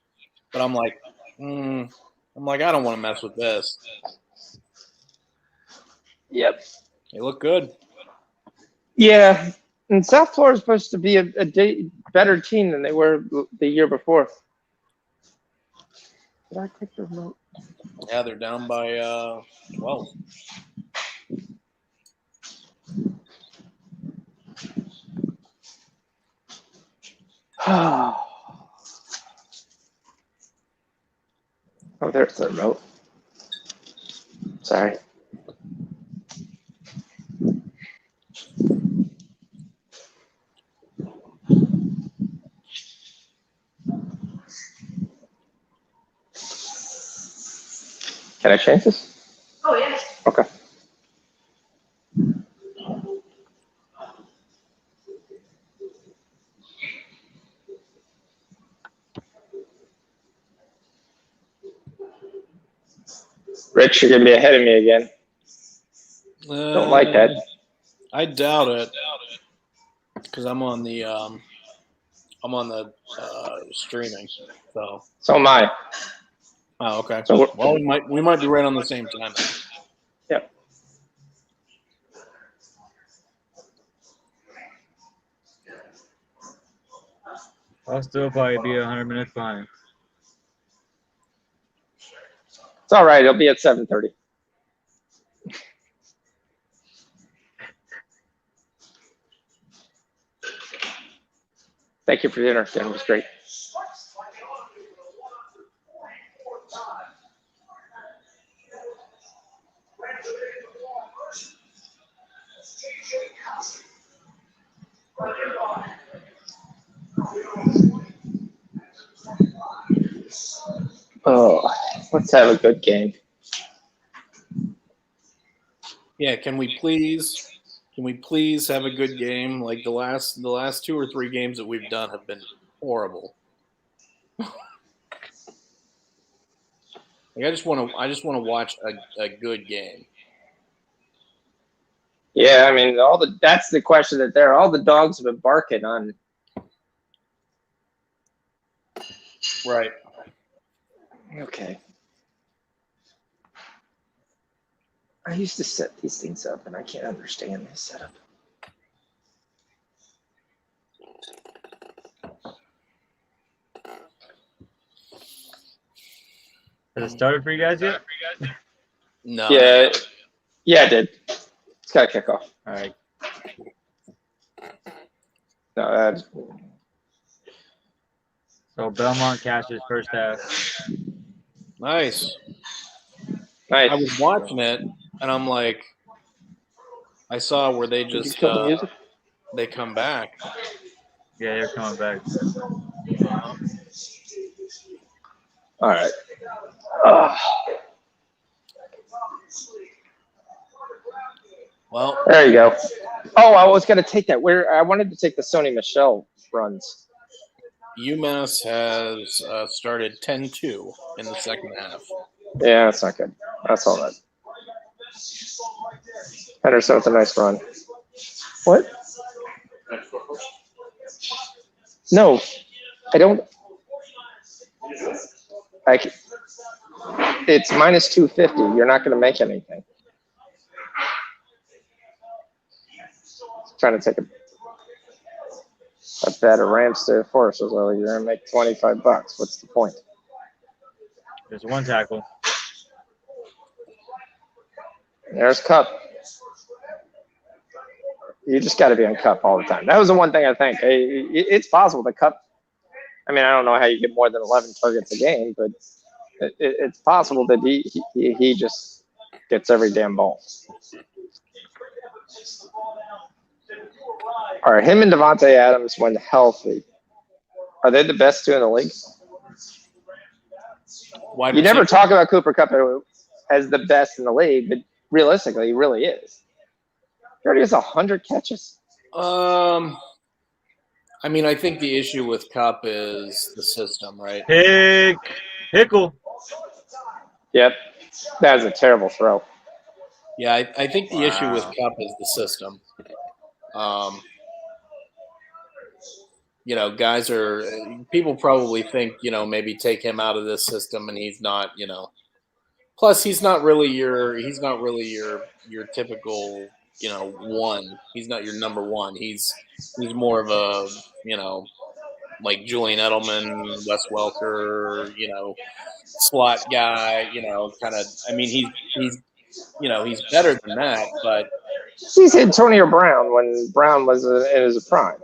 but I'm like, I don't want to mess with this. Yep. They look good. Yeah, and South Florida is supposed to be a better team than they were the year before. Did I click the remote? Yeah, they're down by 12. Oh, there's the remote. Sorry. Can I change this? Oh, yeah. Okay. Rich, you're gonna be ahead of me again. Don't like that. I doubt it, because I'm on the streaming. So. So am I. Oh, okay. So Well, we might be right on the same time. Yep. I'll still probably be 100 minutes behind. It's all right. It'll be at 7:30. Thank you for dinner. Dinner was great. Oh, let's have a good game. Yeah, can we please have a good game? Like the last 2 or 3 games that we've done have been horrible. Like I just want to watch a good game. Yeah, I mean, that's the question that all the dogs have been barking on. Right. Okay. I used to set these things up, and I can't understand this setup. Has it started for you guys yet? No. Yeah, I did. It's got to kick off. All right. No, that's So Belmont cashes first half. Nice. nice. I was watching it, and I'm like, I saw where they Did you just kill the music? they come back. Yeah, they're coming back. All right. Ugh. Well, There you go. Oh, I was going to take that. I wanted to take the Sony Michel runs. UMass has started 10-2 in the second half. Yeah, that's not good. That's all right. Henderson with a nice run. What? No, I don't. It's minus 250. You're not going to make anything. Trying to take a bet of Rams to Force. Well, you're going to make $25. What's the point? There's one tackle. There's Cup. You just got to be on Cup all the time. That was the one thing I think. It's possible that Cup. I mean, I don't know how you get more than 11 targets a game, but it's possible that he just gets every damn ball. All right, him and Devontae Adams, when healthy, are they the best 2 in the league? You never talk about Cooper Kupp as the best in the league, but realistically, he really is. He already has 100 catches. I mean, I think the issue with Cup is the system, right? Hickle. Yep, that was a terrible throw. Yeah, I think the issue with Cup is the system. You know, people probably think, you know, maybe take him out of this system and he's not, you know. Plus, he's not really your typical, you know, one. He's not your number one. He's more of a, you know, like Julian Edelman, Wes Welker, you know, slot guy, you know, kind of. I mean, he's you know, he's better than that, but He's Antonio Brown when Brown was in his prime.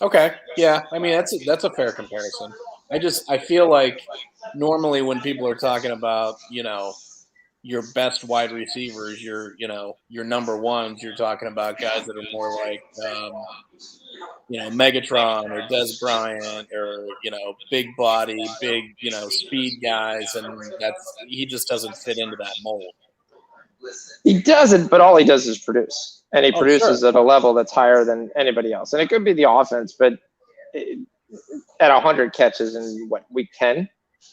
okay, yeah. I mean, that's a fair comparison. I feel like normally when people are talking about, your best wide receivers, your number ones, you're talking about guys that are more like, Megatron or Des Bryant or, big body, big, speed guys. And he just doesn't fit into that mold. He doesn't, but all he does is produce. And he Oh, produces sure. at a level that's higher than anybody else. And it could be the offense, but at 100 catches in week 10,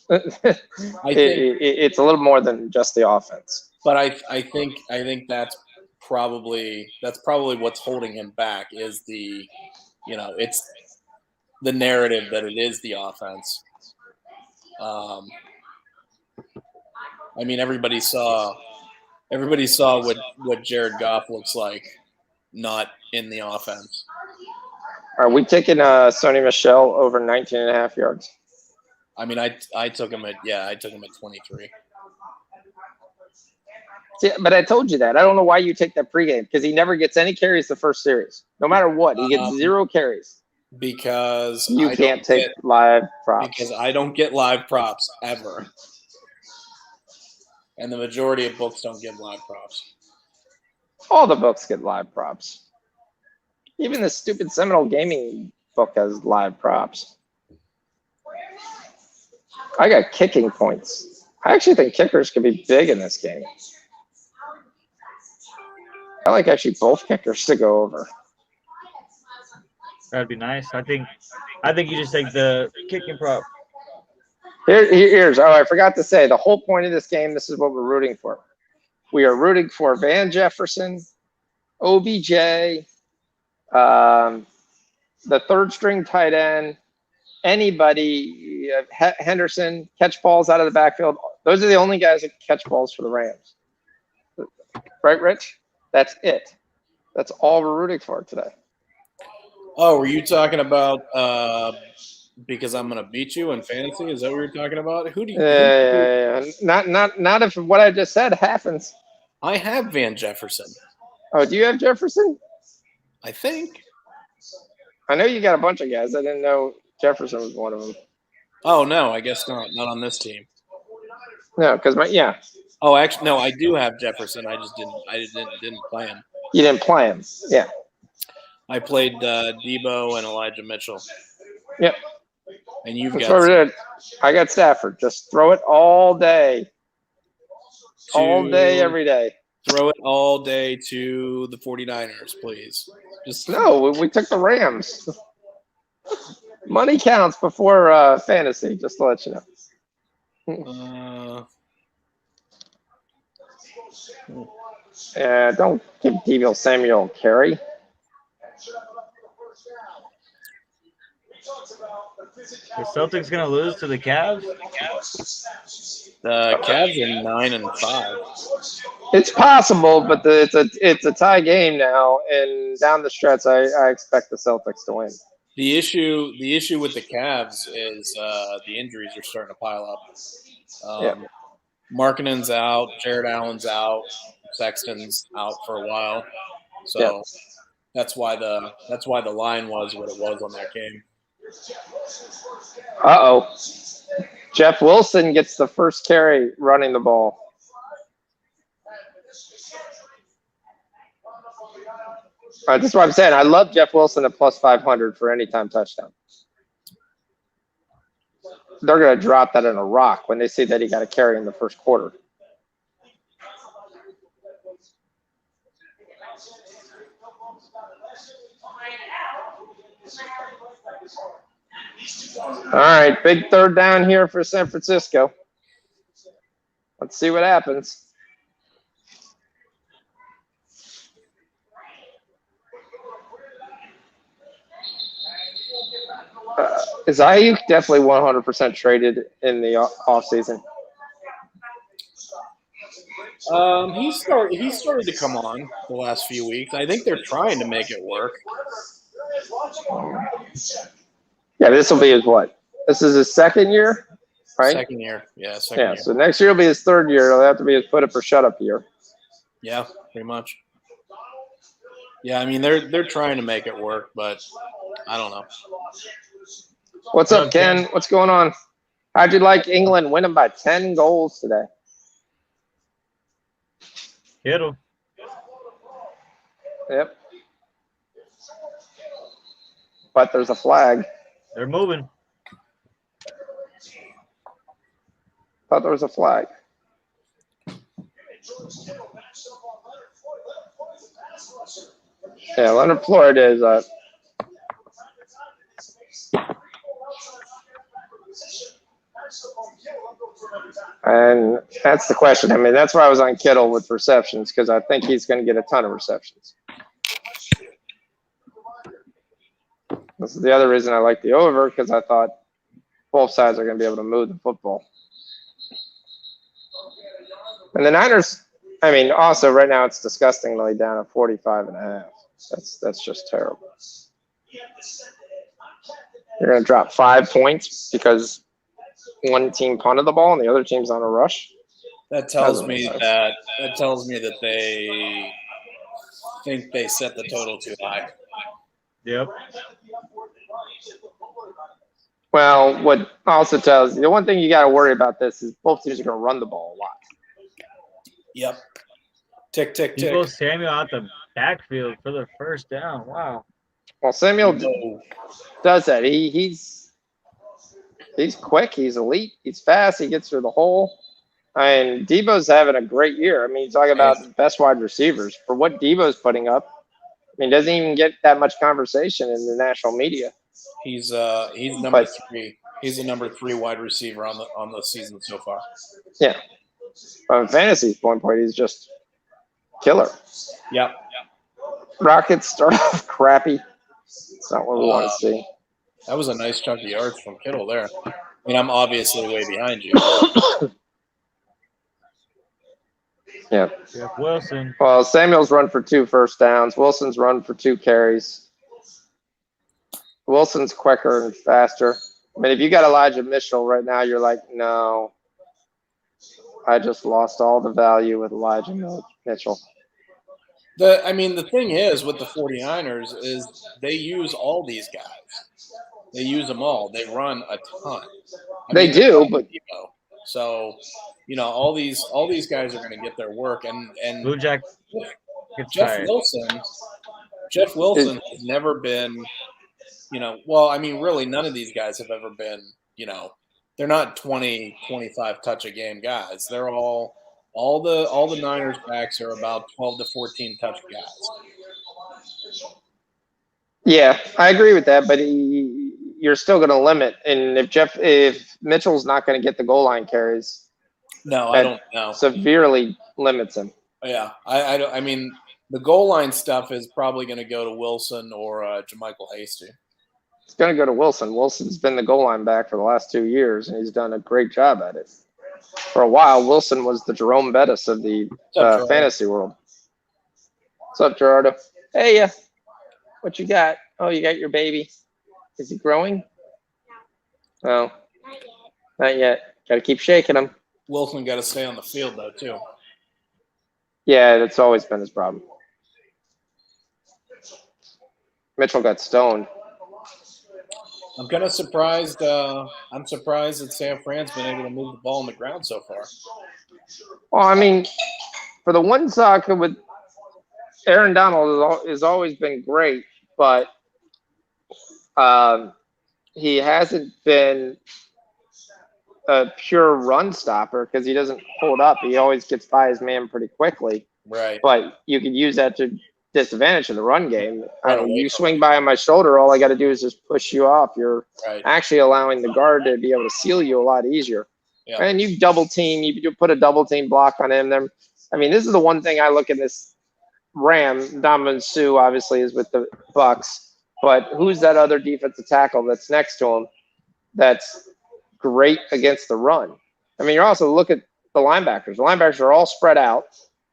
it's a little more than just the offense. But I think that's probably what's holding him back is it's the narrative that it is the offense. I mean, everybody saw what Jared Goff looks like not in the offense. Are we taking Sony Michel over 19.5 yards? I mean, I took him at 23. See, but I told you that. I don't know why you take that pregame because he never gets any carries the first series. No matter what, he gets 0 carries. Because you can't take live props. Because I don't get live props ever. And the majority of books don't get live props. All the books get live props. Even the stupid Seminole Gaming book has live props. I got kicking points. I actually think kickers could be big in this game. I like actually both kickers to go over. That'd be nice. I think you just take the kicking prop. Here's I forgot to say the whole point of this game. This is what we're rooting for. We are rooting for Van Jefferson, OBJ, the third string tight end, anybody, Henderson, catch balls out of the backfield. Those are the only guys that catch balls for the Rams. Right, Rich? That's it. That's all we're rooting for today. Oh, were you talking about because I'm going to beat you in fantasy? Is that what you're talking about? Who do you? Yeah. Not if what I just said happens. I have Van Jefferson. Oh, do you have Jefferson? I think. I know you got a bunch of guys. I didn't know Jefferson was one of them. Oh no, I guess not. Not on this team. No, because Oh, actually, no, I do have Jefferson. I just didn't play him. You didn't play him. Yeah. I played Debo and Elijah Mitchell. Yep. And you've That's got. what we did. I got Stafford. Just throw it all day. All day, every day. Throw it all day to the 49ers, please. No, we took the Rams. Money counts before fantasy, just to let you know. Don't give Devo Samuel a carry. The Celtics gonna lose to the Cavs? The Cavs are 9-5. It's possible, but it's a tie game now, and down the stretch, I expect the Celtics to win. The issue with the Cavs is the injuries are starting to pile up. Markkanen's out, Jared Allen's out, Sexton's out for a while, so that's why the line was what it was on that game. Jeff Wilson gets the first carry running the ball. That's what I'm saying. I love Jeff Wilson at plus 500 for anytime touchdown. They're going to drop that in a rock when they see that he got a carry in the first quarter. All right, big third down here for San Francisco. Let's see what happens. Is Ayuk definitely 100% traded in the offseason? He started to come on the last few weeks. I think they're trying to make it work. Yeah, this will be his what? This is his second year, right? Second year, yeah. Second year. So next year will be his third year. It'll have to be his put up or shut up year. Yeah, pretty much. Yeah, I mean they're trying to make it work, but I don't know. What's up, Ken? What's going on? How'd you like England winning by 10 goals today? Kittle. Yep. But there's a flag. They're moving. Thought there was a flag. Yeah, Leonard Floyd is and that's the question. I mean, that's why I was on Kittle with receptions, because I think he's going to get a ton of receptions. This is the other reason I like the over, because I thought both sides are going to be able to move the football. And the Niners, I mean, also right now it's disgustingly down at 45.5. That's just terrible. You're going to drop 5 points because one team punted the ball and the other team's on a rush. That tells me that they think they set the total too high. Yep. Well, what also tells you, the one thing you got to worry about this is both teams are going to run the ball a lot. Yep. Tick, tick, tick. Debo Samuel out the backfield for the first down. Wow. Well, Samuel does that. He's quick. He's elite. He's fast. He gets through the hole. And Debo's having a great year. I mean, you talk about the best wide receivers. For what Debo's putting up, I mean, doesn't even get that much conversation in the national media. He's number 3. He's the number 3 wide receiver on the season so far. Yeah. From fantasy point, he's just killer. Yep. Rockets start off crappy. It's not what we want to see. That was a nice chunk of yards from Kittle there. I mean, I'm obviously way behind you. Yeah. Wilson. Well, Samuel's run for 2 first downs. Wilson's run for 2 carries. Wilson's quicker and faster. I mean, if you got Elijah Mitchell right now, you're like, no. I just lost all the value with Elijah Mitchell. The thing is with the 49ers is they use all these guys. They use them all. They run a ton. They do, but so all these guys are going to get their work. And Blue Jack. Jeff Wilson has never been, really none of these guys have ever been, they're not 20, 25 touch a game guys. They're all the Niners backs are about 12 to 14 touch guys. Yeah, I agree with that, but you're still going to limit. And if Mitchell's not going to get the goal line carries, no, I don't know. Severely limits him. Yeah, I mean, the goal line stuff is probably going to go to Wilson or Jermichael Hasty. It's going to go to Wilson. Wilson's been the goal line back for the last 2 years, and he's done a great job at it. For a while, Wilson was the Jerome Bettis of the fantasy world. What's up, Gerardo? Hey, what you got? Oh, you got your baby. Is he growing? No. Not yet. Got to keep shaking him. Wilson got to stay on the field, though, too. Yeah, that's always been his problem. Mitchell got stoned. I'm kind of surprised. I'm surprised that San Fran's been able to move the ball on the ground so far. Well, I mean, for the one soccer with Aaron Donald has always been great, but he hasn't been a pure run stopper because he doesn't hold up. He always gets by his man pretty quickly. Right. But you can use that to disadvantage in the run game. You swing by on my shoulder, all I got to do is just push you off. You're actually allowing the guard to be able to seal you a lot easier. Yeah. And you double team, you put a double team block on him. I mean, this is the one thing I look at this Ram. Ndamukong Suh obviously is with the Bucks, but who's that other defensive tackle that's next to him that's great against the run? I mean, you're also look at the linebackers. The linebackers are all spread out.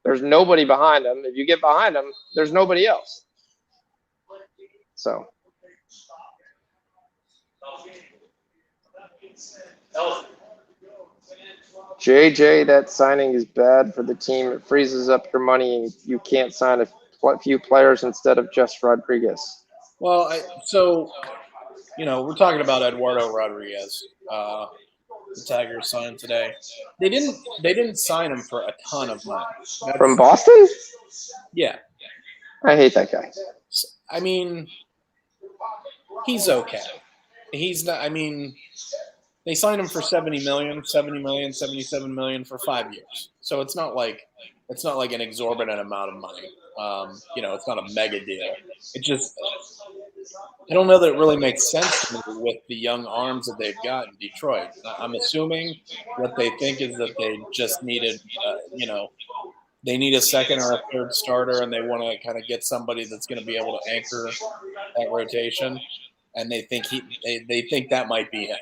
There's nobody behind them. If you get behind them, there's nobody else. So. JJ, that signing is bad for the team. It freezes up your money and you can't sign a few players instead of just Rodriguez. Well, we're talking about Eduardo Rodriguez. The Tigers signed today. They didn't sign him for a ton of money. From Boston? Yeah. I hate that guy. I mean, he's okay. He's not. I mean, they signed him for 70 million, 77 million for 5 years. So it's not like an exorbitant amount of money. It's not a mega deal. It just, I don't know that it really makes sense to me with the young arms that they've got in Detroit. I'm assuming what they think is that they just needed, they need a second or a third starter, and they want to kind of get somebody that's going to be able to anchor that rotation. And they think they think that might be him.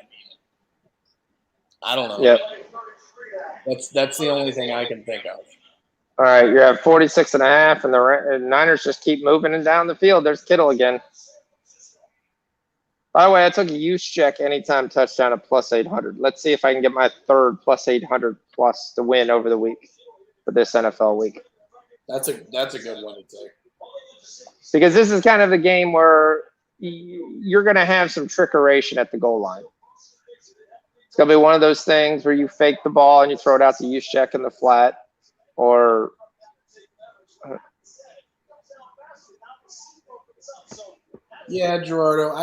I don't know. Yep. That's the only thing I can think of. All right, you're at 46.5, and the Niners just keep moving and down the field. There's Kittle again. By the way, I took a use check anytime touchdown at plus 800. Let's see if I can get my third plus 800 plus to win over the week for this NFL week. That's a good one to take. Because this is kind of the game where you're going to have some trickeration at the goal line. It's going to be one of those things where you fake the ball and you throw it out to use check in the flat, or yeah, Gerardo.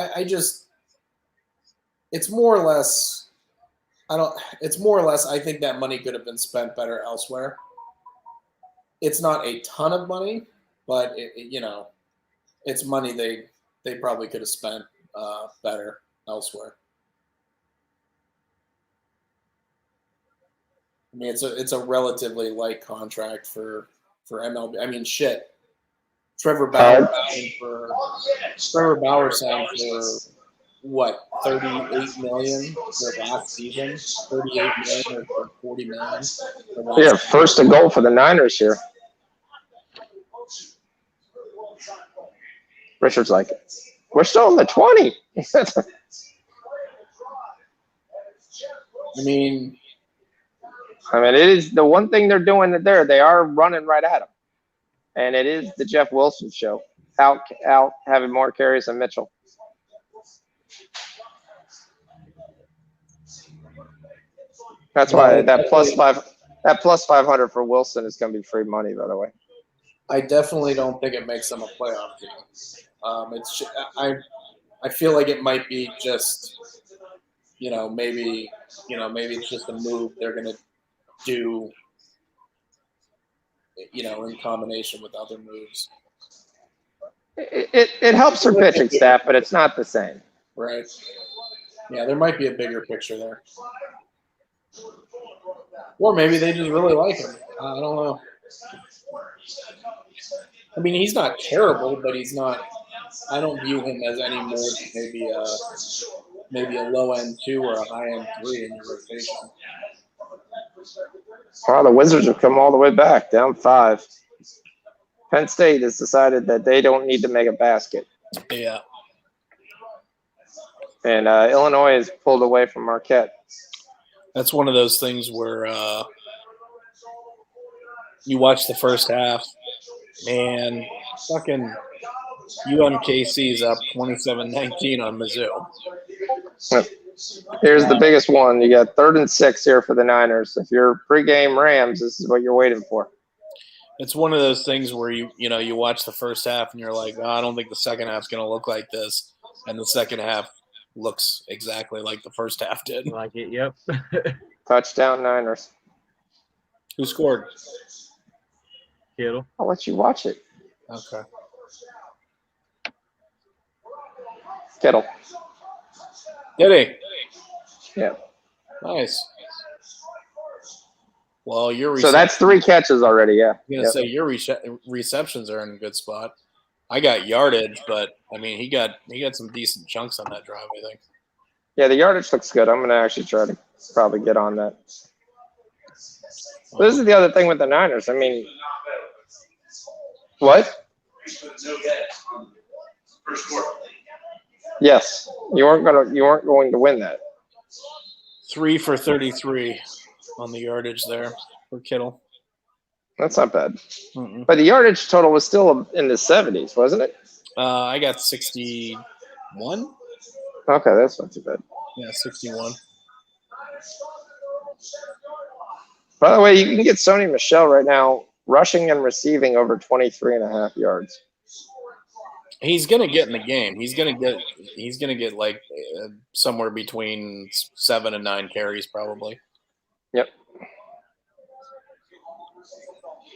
It's more or less. It's more or less. I think that money could have been spent better elsewhere. It's not a ton of money, but it's money they probably could have spent better elsewhere. I mean, it's a relatively light contract for MLB. I mean, shit. Trevor Bauer signed for what, 38 million for last season, 38 million or 40 million. Yeah, first and goal for the Niners here. Richard's like, we're still in the 20. I mean, it is the one thing they're doing that they are running right at him. And it is the Jeff Wilson show. Out having more carries than Mitchell. That's why that plus 500 for Wilson is going to be free money, by the way. I definitely don't think it makes them a playoff team. I feel like it might be just, maybe it's just a move they're going to do, in combination with other moves. It helps their pitching staff, but it's not the same. Right. Yeah, there might be a bigger picture there. Or maybe they just really like him. I don't know. I mean, he's not terrible, but he's not. I don't view him as any more maybe a low end 2 or a high end 3 in your rotation. Wow, the Wizards have come all the way back, down 5. Penn State has decided that they don't need to make a basket. Yeah. And Illinois is pulled away from Marquette. That's one of those things where you watch the first half, and fucking UMKC's up 27-19 on Mizzou. Here's the biggest one. You got 3rd and 6 here for the Niners. If you're pregame Rams, this is what you're waiting for. It's one of those things where you watch the first half and you're like, oh, I don't think the second half's going to look like this, and the second half looks exactly like the first half did. Like it, yep. Touchdown Niners. Who scored? Kittle. I'll let you watch it. Okay. Kittle. Did he? Yeah. Nice. Well, so that's 3 catches already, yeah. I'm going to say your receptions are in a good spot. I got yardage, but, I mean, he got some decent chunks on that drive, I think. Yeah, the yardage looks good. I'm going to actually try to probably get on that. This is the other thing with the Niners. I mean, what? Yes, you weren't going to win that. 3 for 33 on the yardage there for Kittle. That's not bad. Mm-mm. But the yardage total was still in the 70s, wasn't it? I got 61. Okay, that's not too bad. Yeah, 61. By the way, you can get Sony Michel right now rushing and receiving over 23.5 yards. He's gonna get in the game. He's gonna get like somewhere between 7 and 9 carries probably. Yep.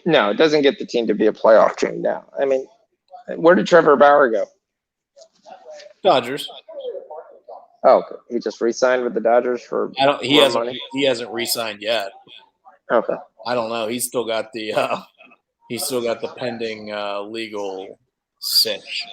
No, it doesn't get the team to be a playoff team now. I mean, where did Trevor Bauer go? Dodgers. Oh, he just re-signed with the Dodgers for He more hasn't money. he hasn't re-signed yet. Okay. I don't know. He's still got the pending legal sitch.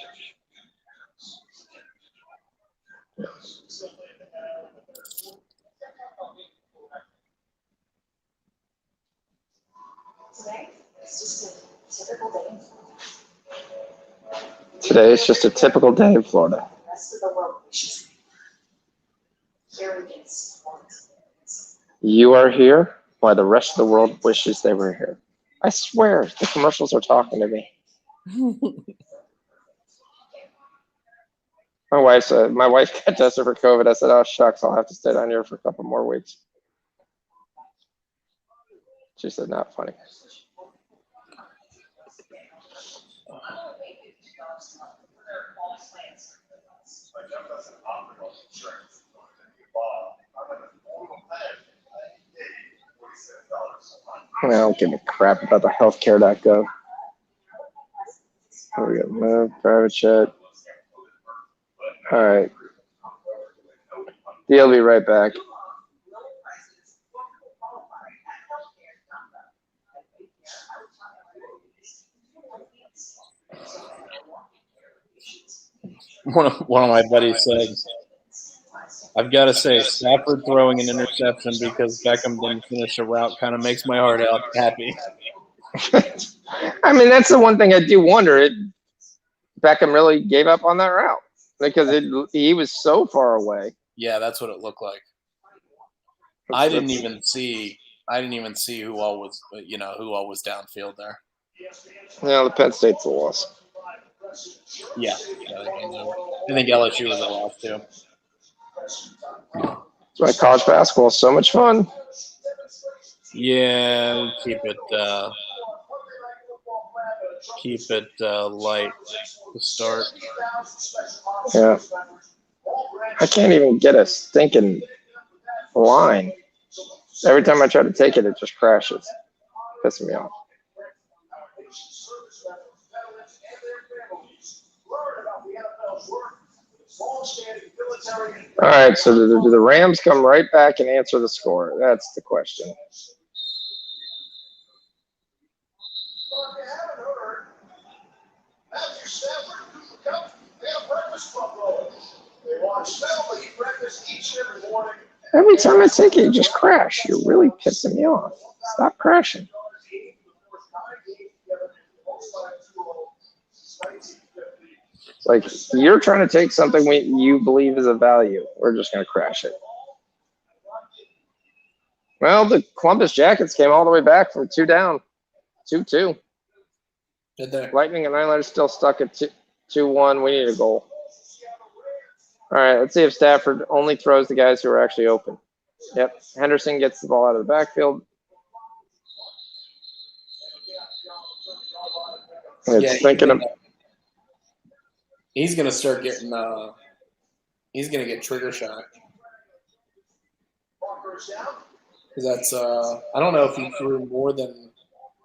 Today is just a typical day in Florida. You are here while the rest of the world wishes they were here. I swear, the commercials are talking to me. My wife got tested for COVID. I said, "Oh shucks, I'll have to stay down here for a couple more weeks." She said, "Not funny." I don't give a crap about the healthcare.gov. Here we go. Move, private chat. All right. I'll be right back. One of my buddies said, "I've got to say, Stafford throwing an interception because Beckham didn't finish a route kind of makes my heart out happy." I mean, that's the one thing I do wonder. Beckham really gave up on that route because he was so far away. Yeah, that's what it looked like. I didn't even see who all was downfield there. Yeah, the Penn State's a loss. Yeah, I think LSU was a loss too. That's why college basketball is so much fun. Yeah, we keep it light to start. Yeah. I can't even get a stinking line. Every time I try to take it, it just crashes. Pissing me off. All right, so do the Rams come right back and answer the score? That's the question. Every time I take it, you just crash. You're really pissing me off. Stop crashing. It's like you're trying to take something you believe is a value. We're just going to crash it. Well, the Columbus Jackets came all the way back from 2 down, 2-2. Did they? Lightning and Islanders still stuck at 2-1. We need a goal. All right, let's see if Stafford only throws the guys who are actually open. Yep, Henderson gets the ball out of the backfield. He's gonna start getting. He's gonna get trigger shocked. Because that's. I don't know if he threw more than.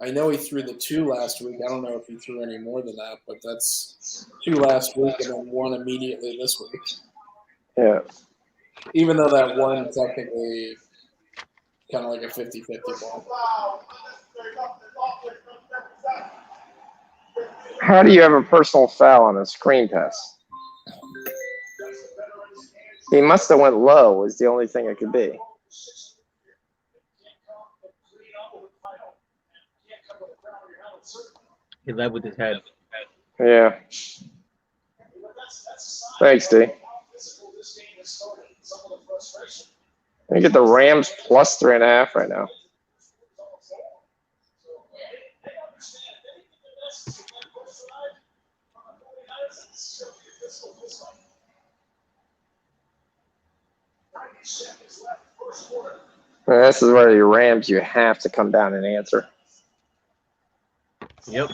I know he threw the 2 last week. I don't know if he threw any more than that, but that's 2 last week and then 1 immediately this week. Yeah. Even though that one technically kind of like a 50-50 ball. How do you have a personal foul on a screen pass? He must have went low is the only thing it could be. He led with his head. Yeah. Thanks, D. You get the Rams plus 3.5 right now. And this is where your Rams, you have to come down and answer. Yep.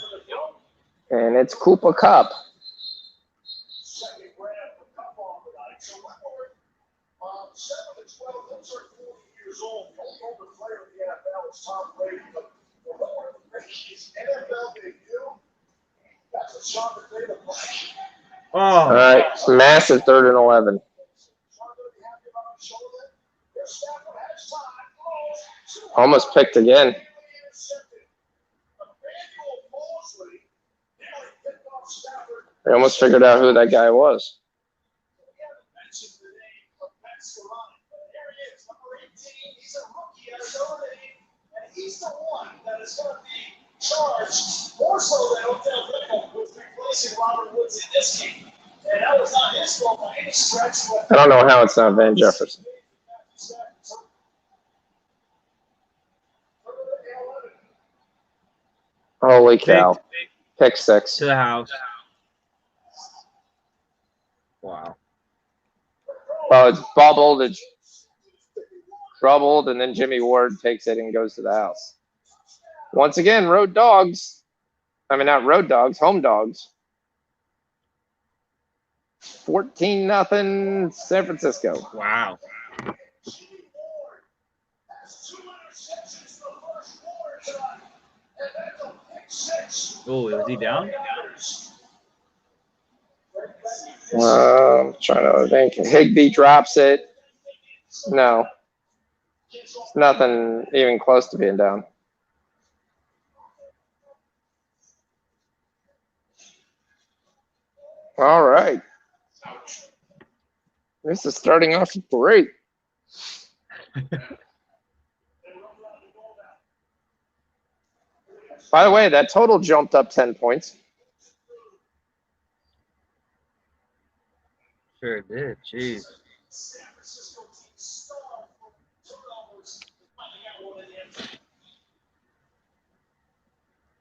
And it's Cooper Cup. Oh. All right, massive 3rd and 11. Almost picked again. They almost figured out who that guy was. He's the one that is going to be charged more so than Odell Beckham with replacing Robert Woods in this game. And that was not his fault by any stretch. I don't know how it's not Van Jefferson. Holy cow. Pick 6. To the house. Wow. Well, it's bubbled, it's troubled, and then Jimmy Ward takes it and goes to the house. Once again, road dogs. I mean, not road dogs, home dogs. 14-0 San Francisco. Wow. Oh, was he down? Trying to think. Higbee drops it. No. Nothing even close to being down. All right. This is starting off great. By the way, that total jumped up 10 points. Sure did. Jeez.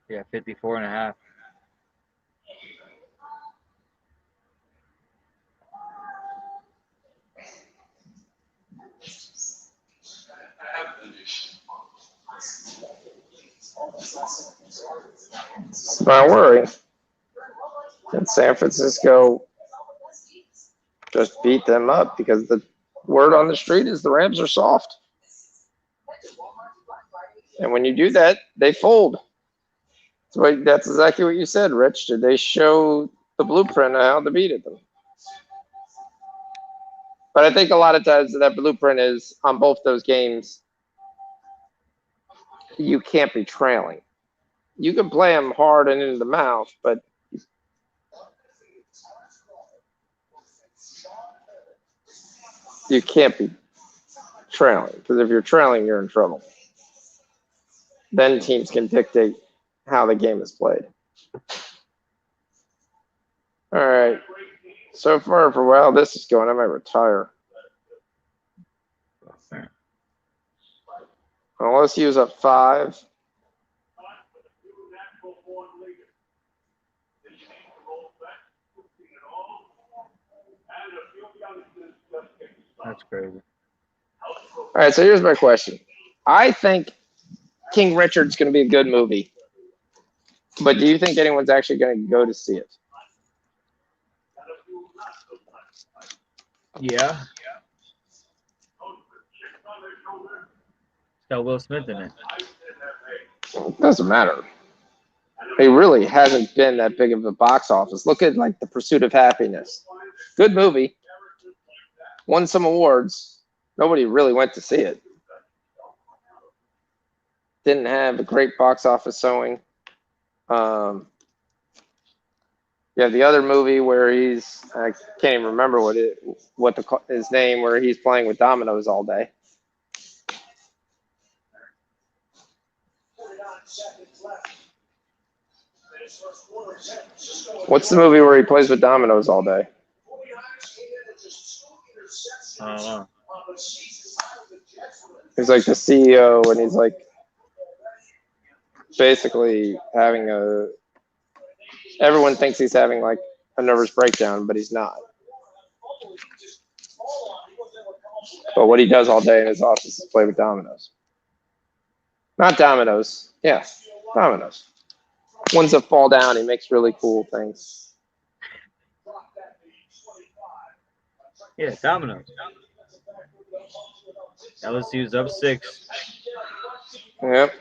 Yeah, 54.5. It's my worry. And San Francisco just beat them up because the word on the street is the Rams are soft. And when you do that, they fold. That's exactly what you said, Rich. Did they show the blueprint of how to beat them? But I think a lot of times that blueprint is on both those games, you can't be trailing. You can play them hard and into the mouth, but you can't be trailing, because if you're trailing, you're in trouble. Then teams can dictate how the game is played. All right. So far, for a while, this is going. I might retire. LSU's up 5. That's crazy. All right, so here's my question. I think King Richard's going to be a good movie. But do you think anyone's actually going to go to see it? Yeah. It's got Will Smith in it. It doesn't matter. He really hasn't been that big of a box office. Look at like The Pursuit of Happiness. Good movie. Won some awards. Nobody really went to see it. Didn't have a great box office showing. Yeah, the other movie where I can't even remember his name, where he's playing with dominoes all day. What's the movie where he plays with dominoes all day? I don't know. He's like the CEO, and he's like basically having everyone thinks he's having like a nervous breakdown, but he's not. But what he does all day in his office is play with dominoes. Not dominoes. Yeah, dominoes. Ones that fall down, he makes really cool things. Yeah, dominoes. LSU's up 6. Yep.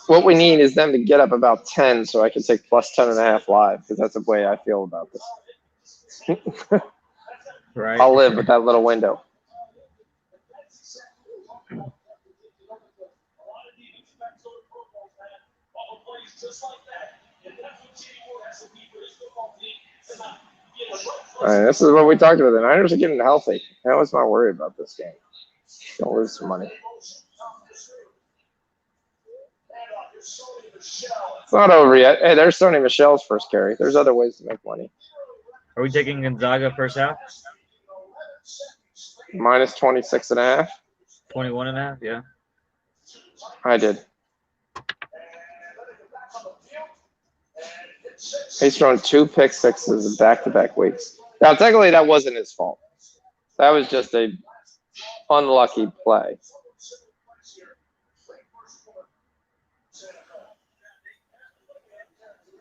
What we need is them to get up about 10 so I can take plus 10.5 live, because that's the way I feel about this. Right. I'll live with that little window. All right, this is what we talked about. The Niners are getting healthy. I was not worried about this game. Don't lose some money. It's not over yet. Hey, there's Sony Michel's first carry. There's other ways to make money. Are we taking Gonzaga first half? Minus 26.5. 21.5, yeah. I did. He's thrown 2 pick sixes in back-to-back weeks. Now, technically, that wasn't his fault. That was just a unlucky play.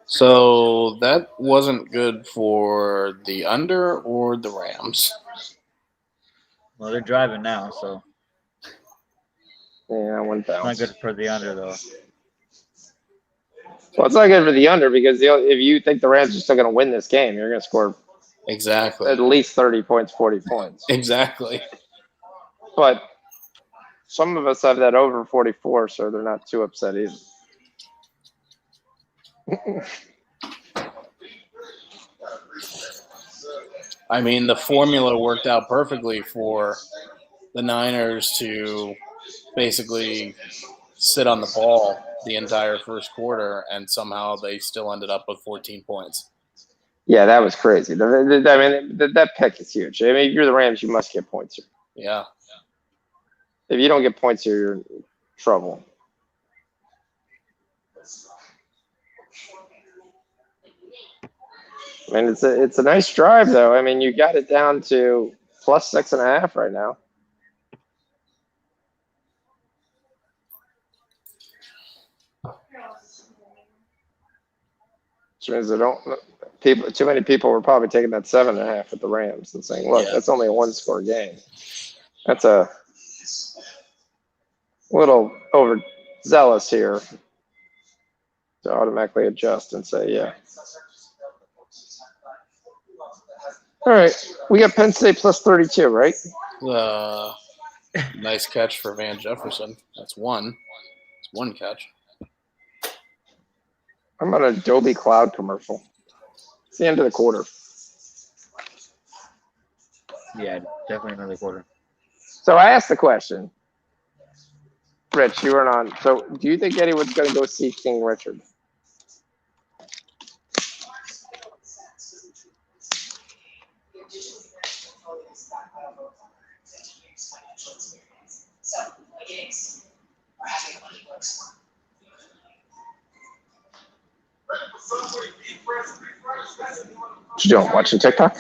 So that wasn't good for the under or the Rams. Well, they're driving now, so Yeah, one it's not bounce. good for the under, though. Well, it's not good for the under because if you think the Rams are still going to win this game, you're going to score Exactly. at least 30 points, 40 points. Exactly. But some of us have that over 44, so they're not too upset either. I mean, the formula worked out perfectly for the Niners to basically sit on the ball the entire first quarter, and somehow they still ended up with 14 points. Yeah, that was crazy. I mean, that pick is huge. I mean, if you're the Rams, you must get points here. Yeah. If you don't get points here, you're in trouble. I mean, it's a nice drive, though. I mean, you got it down to plus 6.5 right now. Which means too many people were probably taking that 7.5 at the Rams and saying, "Look, that's only a 1-score game." That's a little overzealous here to automatically adjust and say, "Yeah." All right, we got Penn State plus 32, right? Nice catch for Van Jefferson. That's one. It's one catch. I'm on an Adobe Cloud commercial. It's the end of the quarter. Yeah, definitely another quarter. So I asked the question. Rich, you weren't on. So do you think anyone's going to go see King Richard? What you doing? Watching TikTok?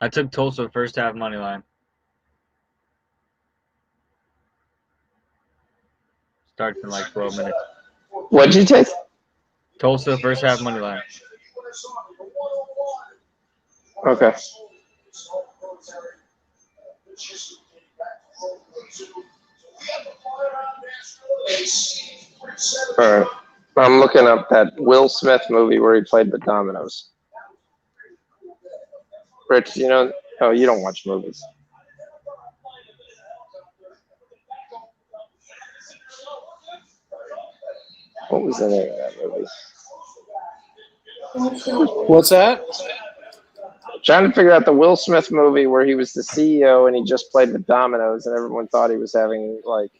I took Tulsa first half money line. Starts in like 12 minutes. What'd you take? Tulsa first half money line. Okay. All right. I'm looking up that Will Smith movie where he played with dominoes. Rich, you know, oh, you don't watch movies. What was the name of that movie? What's that? Trying to figure out the Will Smith movie where he was the CEO and he just played with dominoes and everyone thought he was having like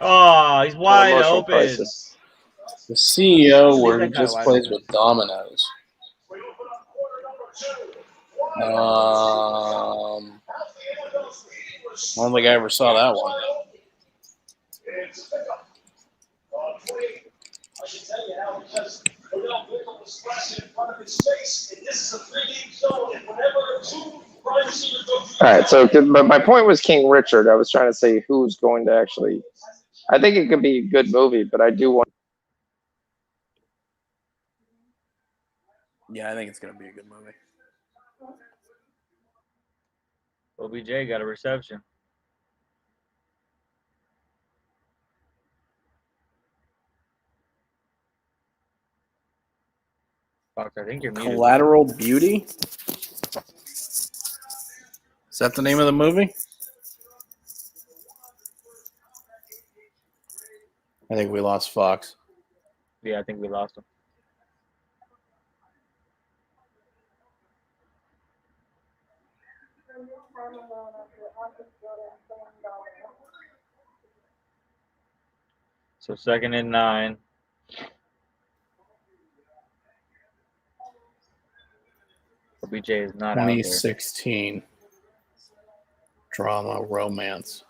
Oh, he's an wide emotional open. crisis. The CEO Leave where that he guy just wide plays open. with dominoes. I don't think I ever saw that one. All right, so but my point was King Richard. I was trying to say who's going to actually. I think it could be a good movie, but I do want. Yeah, I think it's gonna be a good movie. OBJ got a reception. Fox, I think you're muted. Collateral Beauty? Is that the name of the movie? I think we lost Fox. Yeah, I think we lost him. So 2nd and 9. OBJ is not out there. 2016. Drama, romance.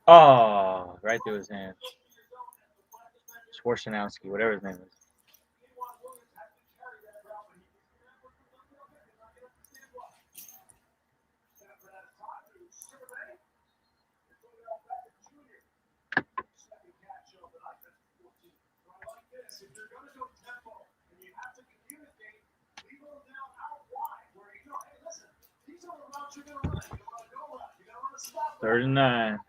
Oh, right through his hand. Schwarzenowski, whatever his name is. Third and 9.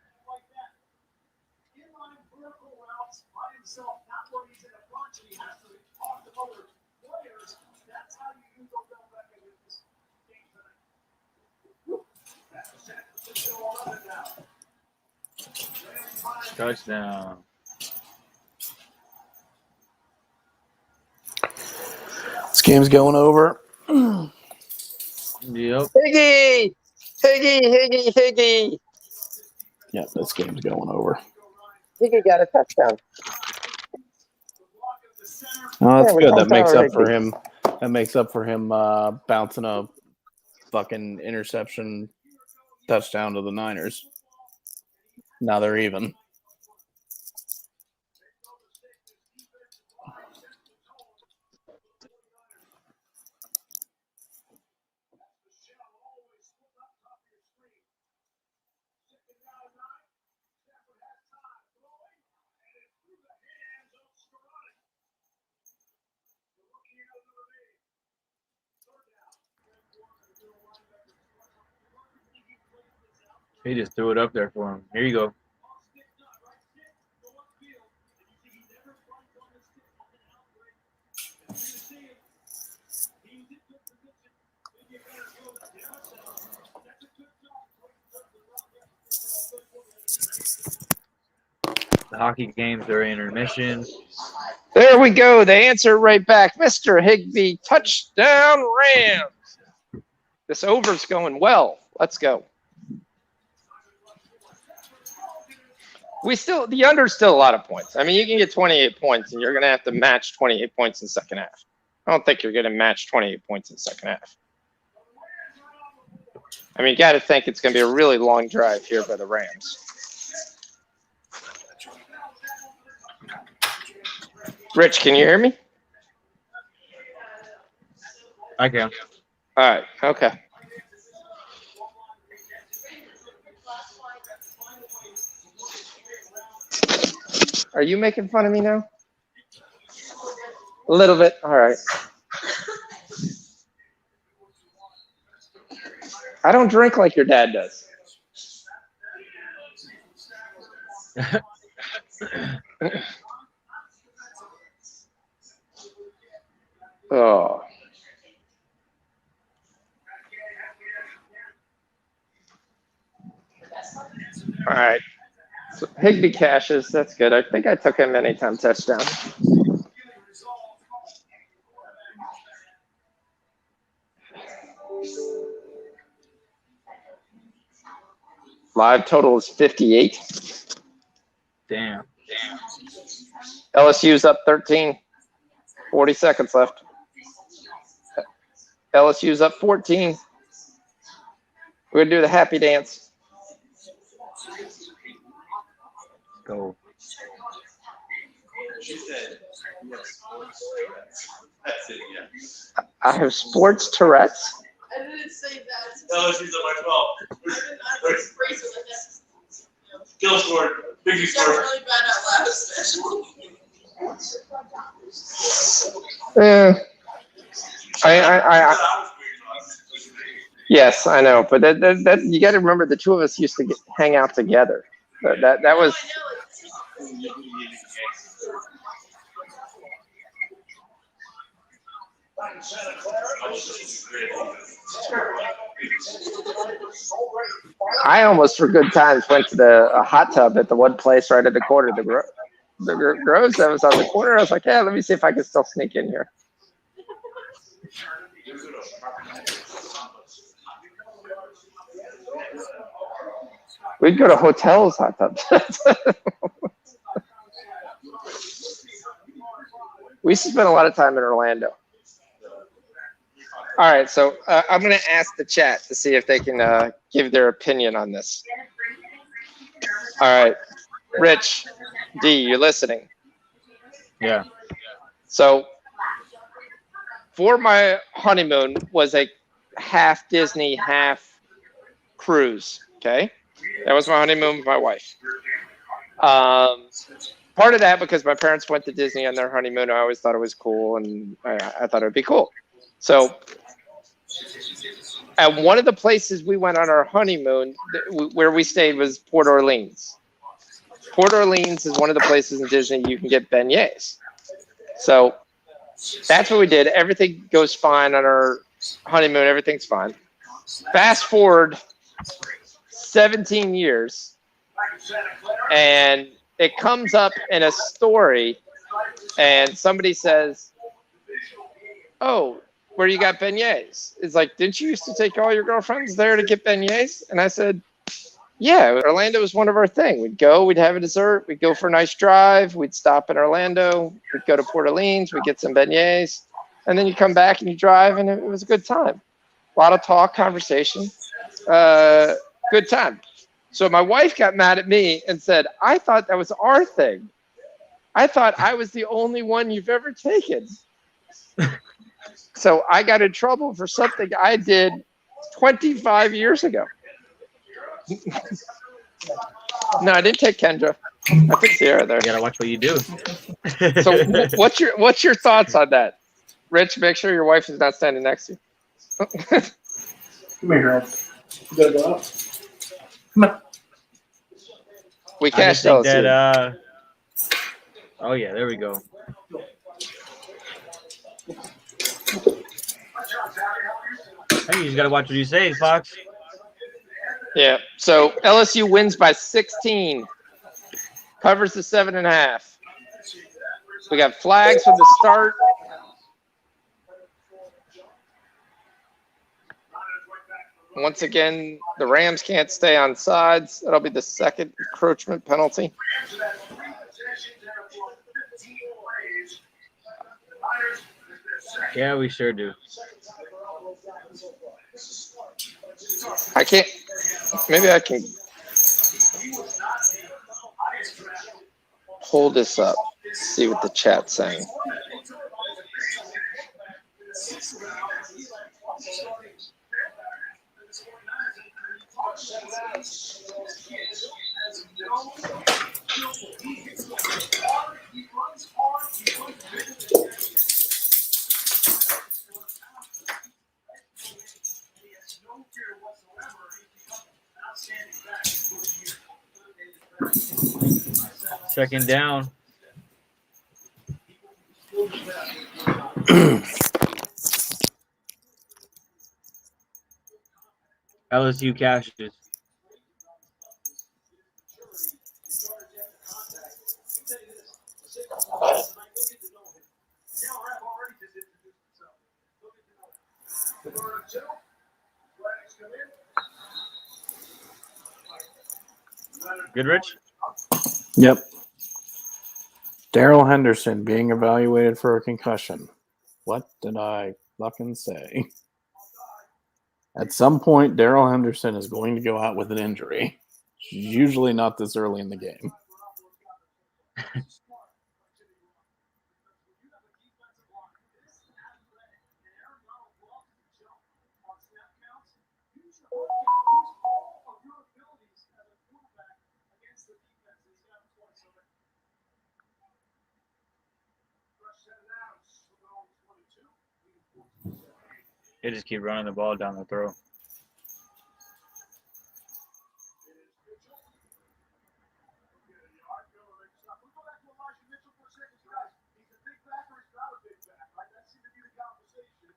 Touchdown. This game's going over. Yep. Higgy, Higgy. Yeah, this game's going over. Higgy got a touchdown. Oh, that's Yeah, good. we're That makes talking up for Higgy. him. That makes up for him bouncing a fucking interception touchdown to the Niners. Now they're even. He just threw it up there for him. Here you go. The hockey games are intermission. There we go. They answer right back. Mr. Higbee, touchdown Rams. This over's going well. Let's go. The under's still a lot of points. I mean, you can get 28 points, and you're going to have to match 28 points in the second half. I don't think you're going to match 28 points in the second half. I mean, you got to think it's going to be a really long drive here by the Rams. Rich, can you hear me? I can. All right. Okay. Are you making fun of me now? A little bit. All right. I don't drink like your dad does. Oh. All right. So Higbee cashes. That's good. I think I took him anytime touchdown. Live total is 58. Damn. LSU's up 13. 40 seconds left. LSU's up 14. We're going to do the happy dance. Go. That's it, yeah. I have sports Tourette's. I didn't say that. LSU's up by 12. I didn't phrase it like that. Gill scored. Biggie You got scored. really bad out loud, especially. Yeah. Yes, I know, but that you got to remember the two of us used to hang out together. That was. I almost, for good times, went to the hot tub at the one place right at the corner of the Groves that was on the corner. I was like, yeah, let me see if I can still sneak in here. We'd go to hotels, hot tubs. We used to spend a lot of time in Orlando. All right, so I'm going to ask the chat to see if they can give their opinion on this. All right, Rich, D, you're listening. Yeah. So for my honeymoon was a half Disney, half cruise. Okay, that was my honeymoon with my wife. Part of that because my parents went to Disney on their honeymoon. I always thought it was cool, and I thought it would be cool. So at one of the places we went on our honeymoon, where we stayed was Port Orleans. Port Orleans is one of the places in Disney you can get beignets. So that's what we did. Everything goes fine on our honeymoon. Everything's fine. Fast forward 17 years, and it comes up in a story, and somebody says, oh, where you got beignets? It's like, didn't you used to take all your girlfriends there to get beignets? And I said, yeah, Orlando was one of our thing. We'd go, we'd have a dessert, we'd go for a nice drive, we'd stop in Orlando, we'd go to Port Orleans, we'd get some beignets, and then you come back and you drive, and it was a good time. A lot of talk, conversation, good time. So my wife got mad at me and said, I thought that was our thing. I thought I was the only one you've ever taken. So I got in trouble for something I did 25 years ago. No, I didn't take Kendra. I took Sierra there. You gotta watch what you do. So what's your thoughts on that? Rich, make sure your wife is not standing next to you. Come here, Grant. You gotta go out. Come on. We I can't just think tell that, oh yeah, there we go. Hey, you just gotta watch what you say, Fox. Yeah. So LSU wins by 16. Covers the 7.5. We got flags from the start. Once again, the Rams can't stay on sides. That'll be the second encroachment penalty. Yeah, we sure do. I can't. Maybe I can pull this up. See what the chat's saying. Second down. LSU cashes. Good, Rich? Yep. Daryl Henderson being evaluated for a concussion. What did I fucking say? At some point, Daryl Henderson is going to go out with an injury. Usually not this early in the game. They just keep running the ball down the throw.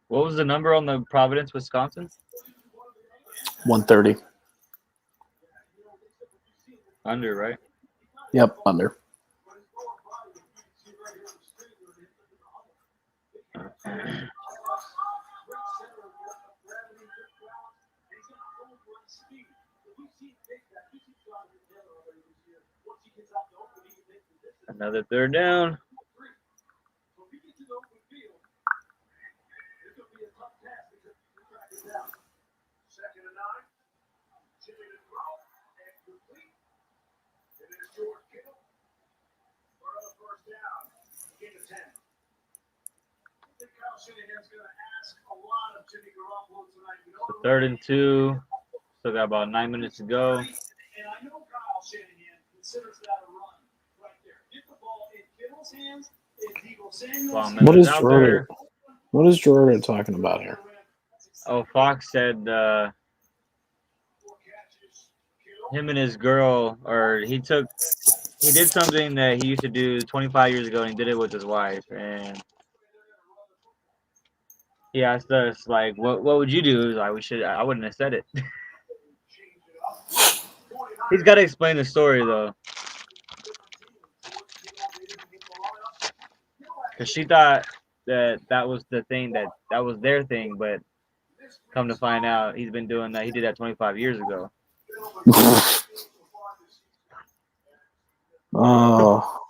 What was the number on the Providence, Wisconsin? 130. Under, right? Yep, under. Another third down. So 3rd and 2. Still got about 9 minutes to go. What is Jordan talking about here? Oh, Fox said him and his girl, or he did something that he used to do 25 years ago, and he did it with his wife. And he asked us, like, what would you do? He was like, I wouldn't have said it. He's got to explain the story, though. Because she thought that was the thing, that was their thing, but come to find out, he's been doing that. He did that 25 years ago. Oh.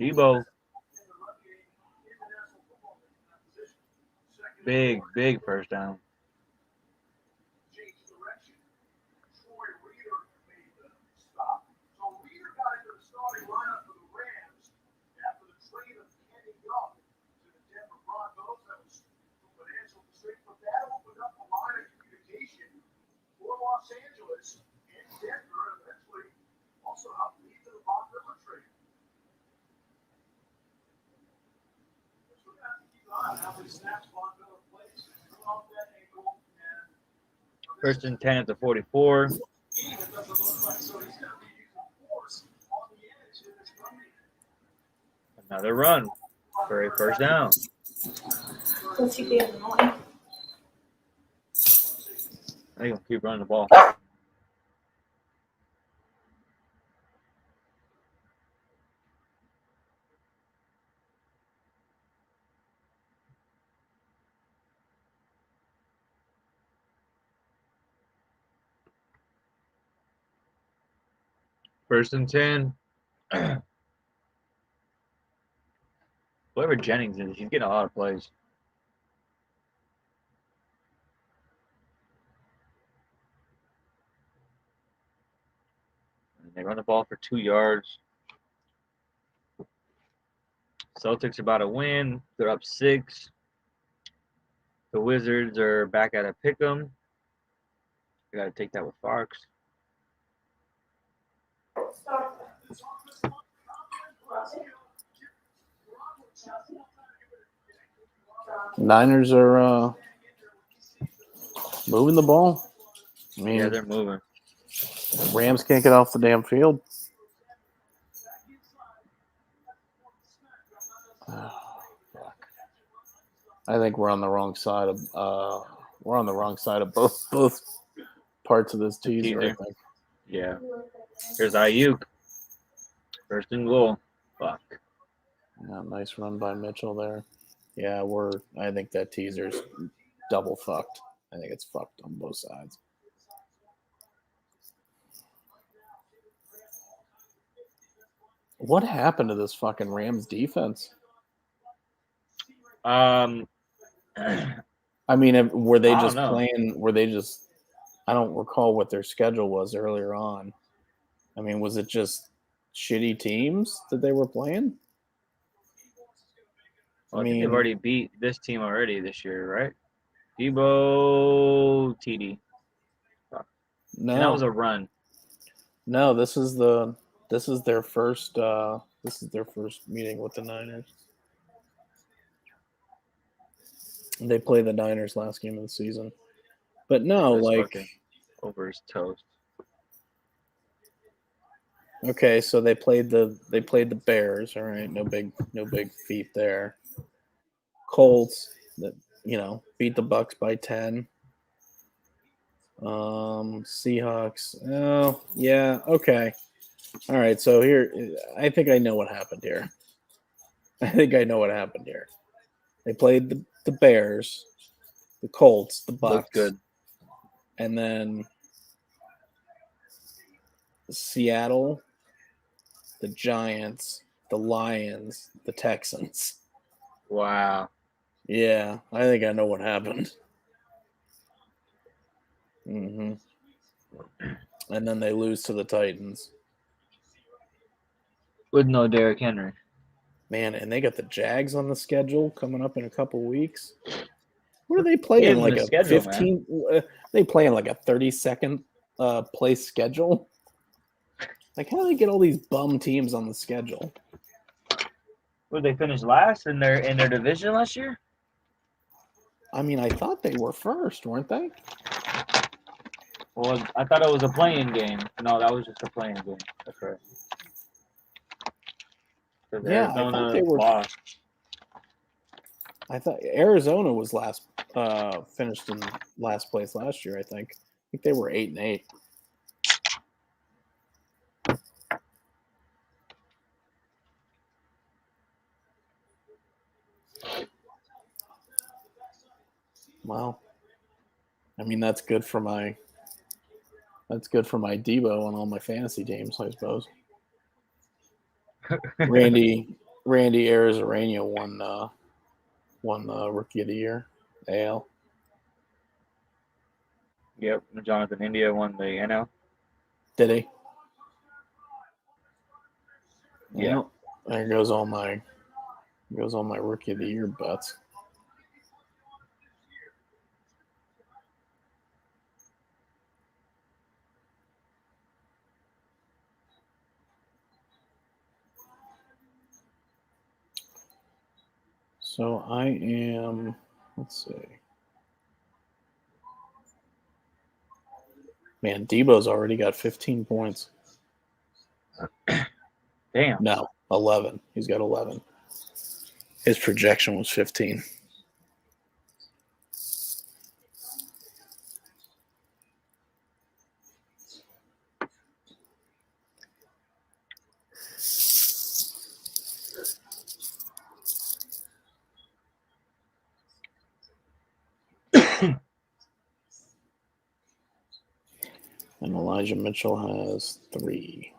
Debo. Big first down. First and 10 at the 44. Another run for a first down. What's he doing? They're going to keep running the ball. First and 10. Whoever Jennings is, he's getting a lot of plays. And they run the ball for 2 yards. Celtics are about to win. They're up 6. The Wizards are back at a pick 'em. I got to take that with Farks. Niners are moving the ball. I mean, Yeah, they're moving. Rams can't get off the damn field. I think we're on the wrong side of both parts of this teaser. I think. Yeah. Here's Ayuk. First and goal. Fuck. Yeah, nice run by Mitchell there. Yeah, I think that teaser's double fucked I think it's fucked on both sides. What happened to this fucking Rams defense? I I mean, were they I don't just know. playing? Were they just? I don't recall what their schedule was earlier on. I mean, was it just shitty teams that they were playing? I think they've already beat this team already this year, right? Debo TD. And that was No, a run. no. This is their first. This is their first meeting with the Niners. They play the Niners last game of the season, but no, That's like. fucking over his toast. Okay, so they played the Bears. All right, no big feat there. Colts that beat the Bucks by 10. Seahawks. Oh yeah, okay. All right, so here I think I know what happened here. They played the Bears, the Colts, the Bucks, Looked good. and then Seattle, the Giants, the Lions, the Texans. Wow. Yeah, I think I know what happened. And then they lose to the Titans. With no Derrick Henry. Man, and they got the Jags on the schedule coming up in a couple weeks. What are they playing? Give them Like the a schedule, 15? They playing like a 32nd place schedule? Like, how do they get all these bum teams on the schedule? Would they finish last in their division last year? I mean, I thought they were first, weren't they? Well, I thought it was a playing game. No, that was just a playing game. That's right. Yeah, I thought they were. Lost. I thought Arizona was finished in last place last year. I think they were 8-8. Wow. I mean, that's good for my Debo on all my fantasy teams, I suppose. Randy Arozarena won Rookie of the Year, AL. Yep, Jonathan India won the NL. Did he? Yeah. Well, there goes all my Rookie of the Year bets. So I am, let's see. Man, Debo's already got 15 points. Damn. No, 11. He's got 11. His projection was 15. And Elijah Mitchell has 3.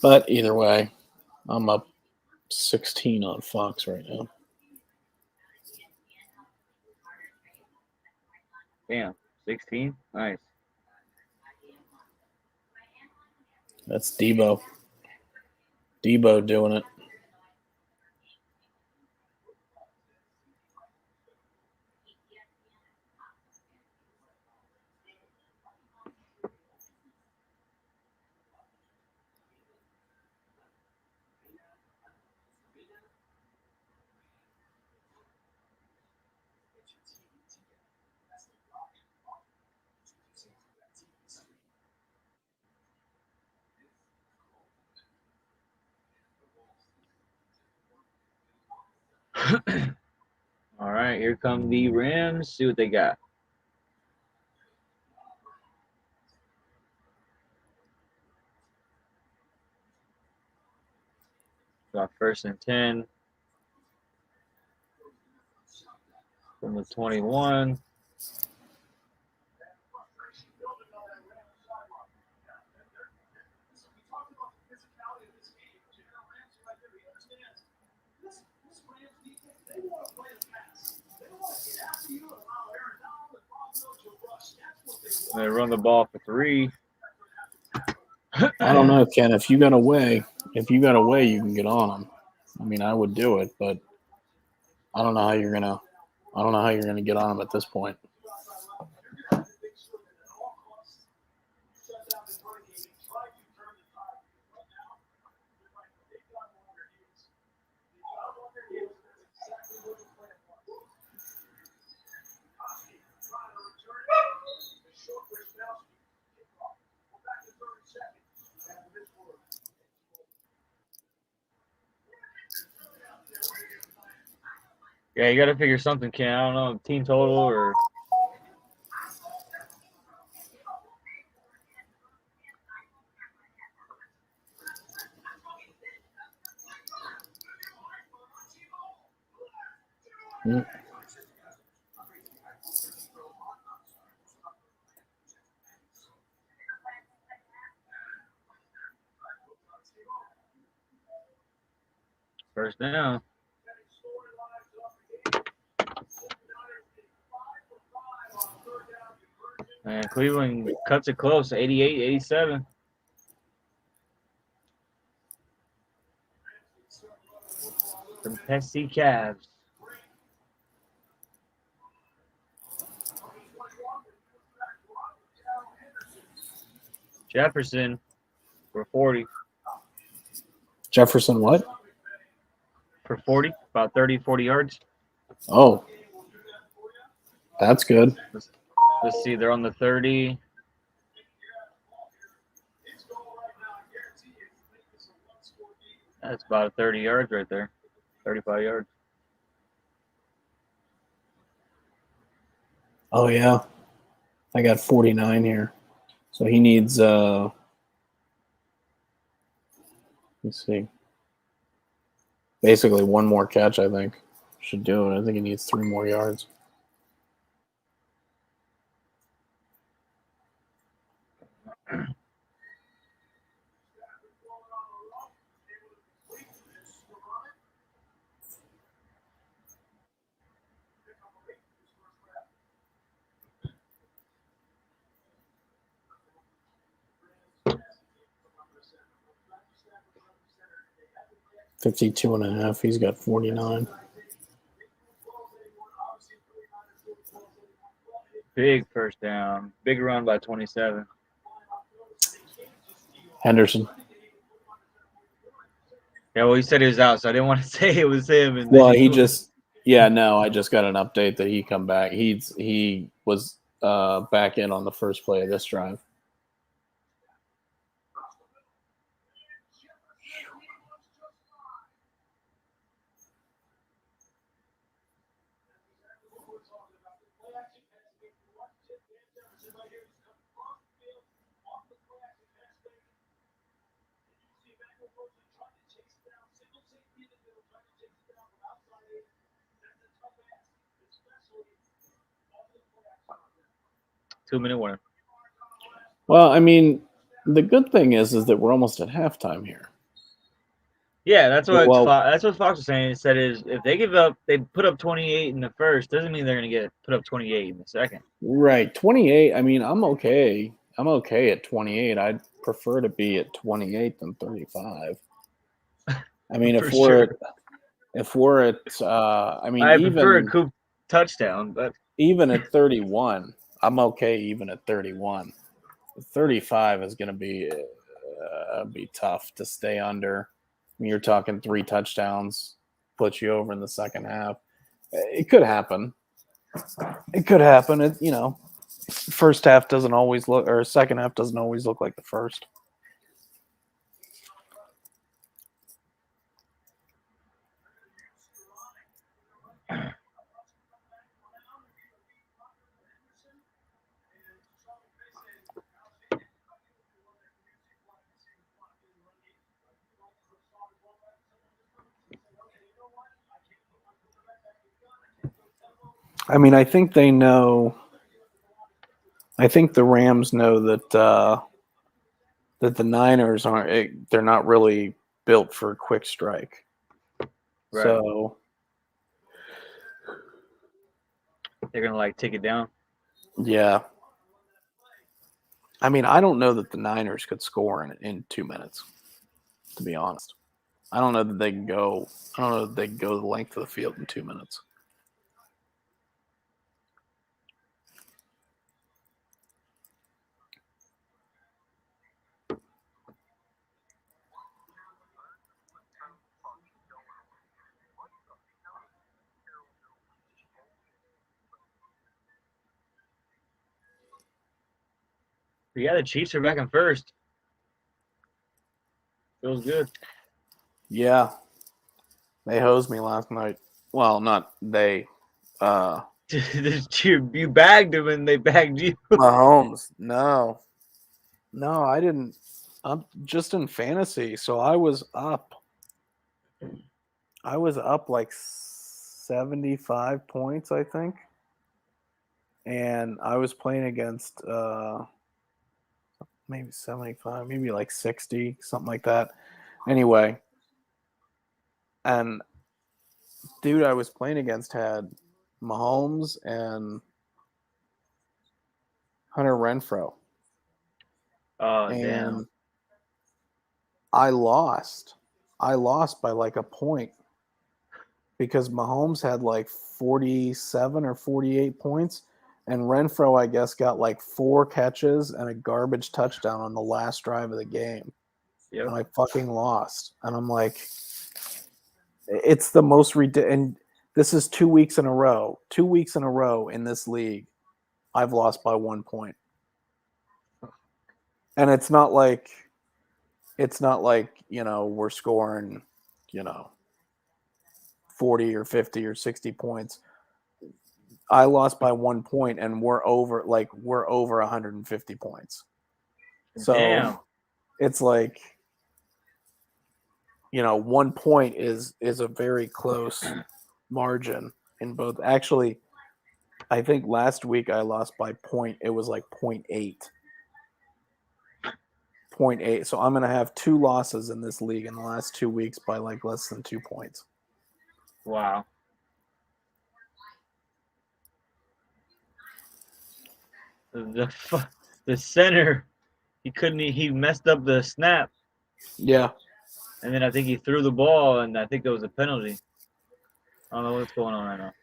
But either way, I'm up 16 on Fox right now. Damn. 16? Nice. That's Debo. Debo doing it. All right, here come the Rams. See what they got. Got 1st and 10 from the 21. They run the ball for 3. I don't know, Ken. If you got a way, you can get on them. I mean, I would do it, but I don't know how you're gonna. I don't know how you're gonna get on them at this point. Yeah, you got to figure something, Ken. I don't know, team total or. Mm. First down. And Cleveland cuts it close, 88-87. Some pesky Cavs. Jefferson for 40. Jefferson, what? For 40, about 30, 40 yards. Oh, that's good. Let's see, they're on the 30. That's about 30 yards right there. 35 yards. Oh yeah, I got 49 here, so he needs. Let's see. Basically, one more catch. I think should do it. I think he needs 3 more yards. $52.5. He's got 49. Big first down. Big run by 27. Henderson. Yeah, well, he said he was out, so I didn't want to say it was him. And Well, he just. Yeah, no, I just got an update that he come back. He was back in on the first play of this drive. Two-minute warning. Well, I mean, the good thing is that we're almost at halftime here. Yeah, that's what Well- that's what Fox was saying. He said is if they give up, they put up 28 in the first, doesn't mean they're going to put up 28 in the second. Right, 28. I mean, I'm okay. I'm okay at 28. I'd prefer to be at 28 than 35. I mean, For sure. if we're at, I mean, I prefer a even Coop touchdown, but even at 31, I'm okay. Even at 31, 35 is going to be tough to stay under. I mean, you're talking 3 touchdowns, put you over in the second half. It could happen. It could happen. First half doesn't always look, or second half doesn't always look like the first. I mean, I think they know I think the Rams know that that the Niners aren't. They're not really built for a quick strike. Right. So They're gonna like take it down. yeah. I mean, I don't know that the Niners could score in 2 minutes. To be honest, I don't know that they can go. I don't know that they can go the length of the field in 2 minutes. But yeah, the Chiefs are back in first. Feels good. Yeah, they hosed me last night. Well, not they. You bagged them and they bagged you. Mahomes. No, I didn't. I'm just in fantasy, so I was up. I was up like 75 points, I think, and I was playing against maybe 75, maybe like 60, something like that. Anyway, and dude I was playing against had Mahomes and Hunter Renfrow. Oh, And damn. I lost. I lost by like a point because Mahomes had like 47 or 48 points, and Renfrow, I guess, got like 4 catches and a garbage touchdown on the last drive of the game. Yep. And I fucking lost. And I'm like, it's the most ridiculous. And this is 2 weeks in a row. 2 weeks in a row in this league, I've lost by 1 point. And it's not like, we're scoring, 40 or 50 or 60 points. I lost by 1 point and we're over 150 points. So Damn. it's like, 1 point is a very close margin in both. Actually, I think last week I lost by point. It was like 0.8. 0.8. So I'm going to have 2 losses in this league in the last 2 weeks by like less than 2 points. Wow. The center, he messed up the snap, Yeah. and then I think he threw the ball, and I think there was a penalty. I don't know what's going on right now.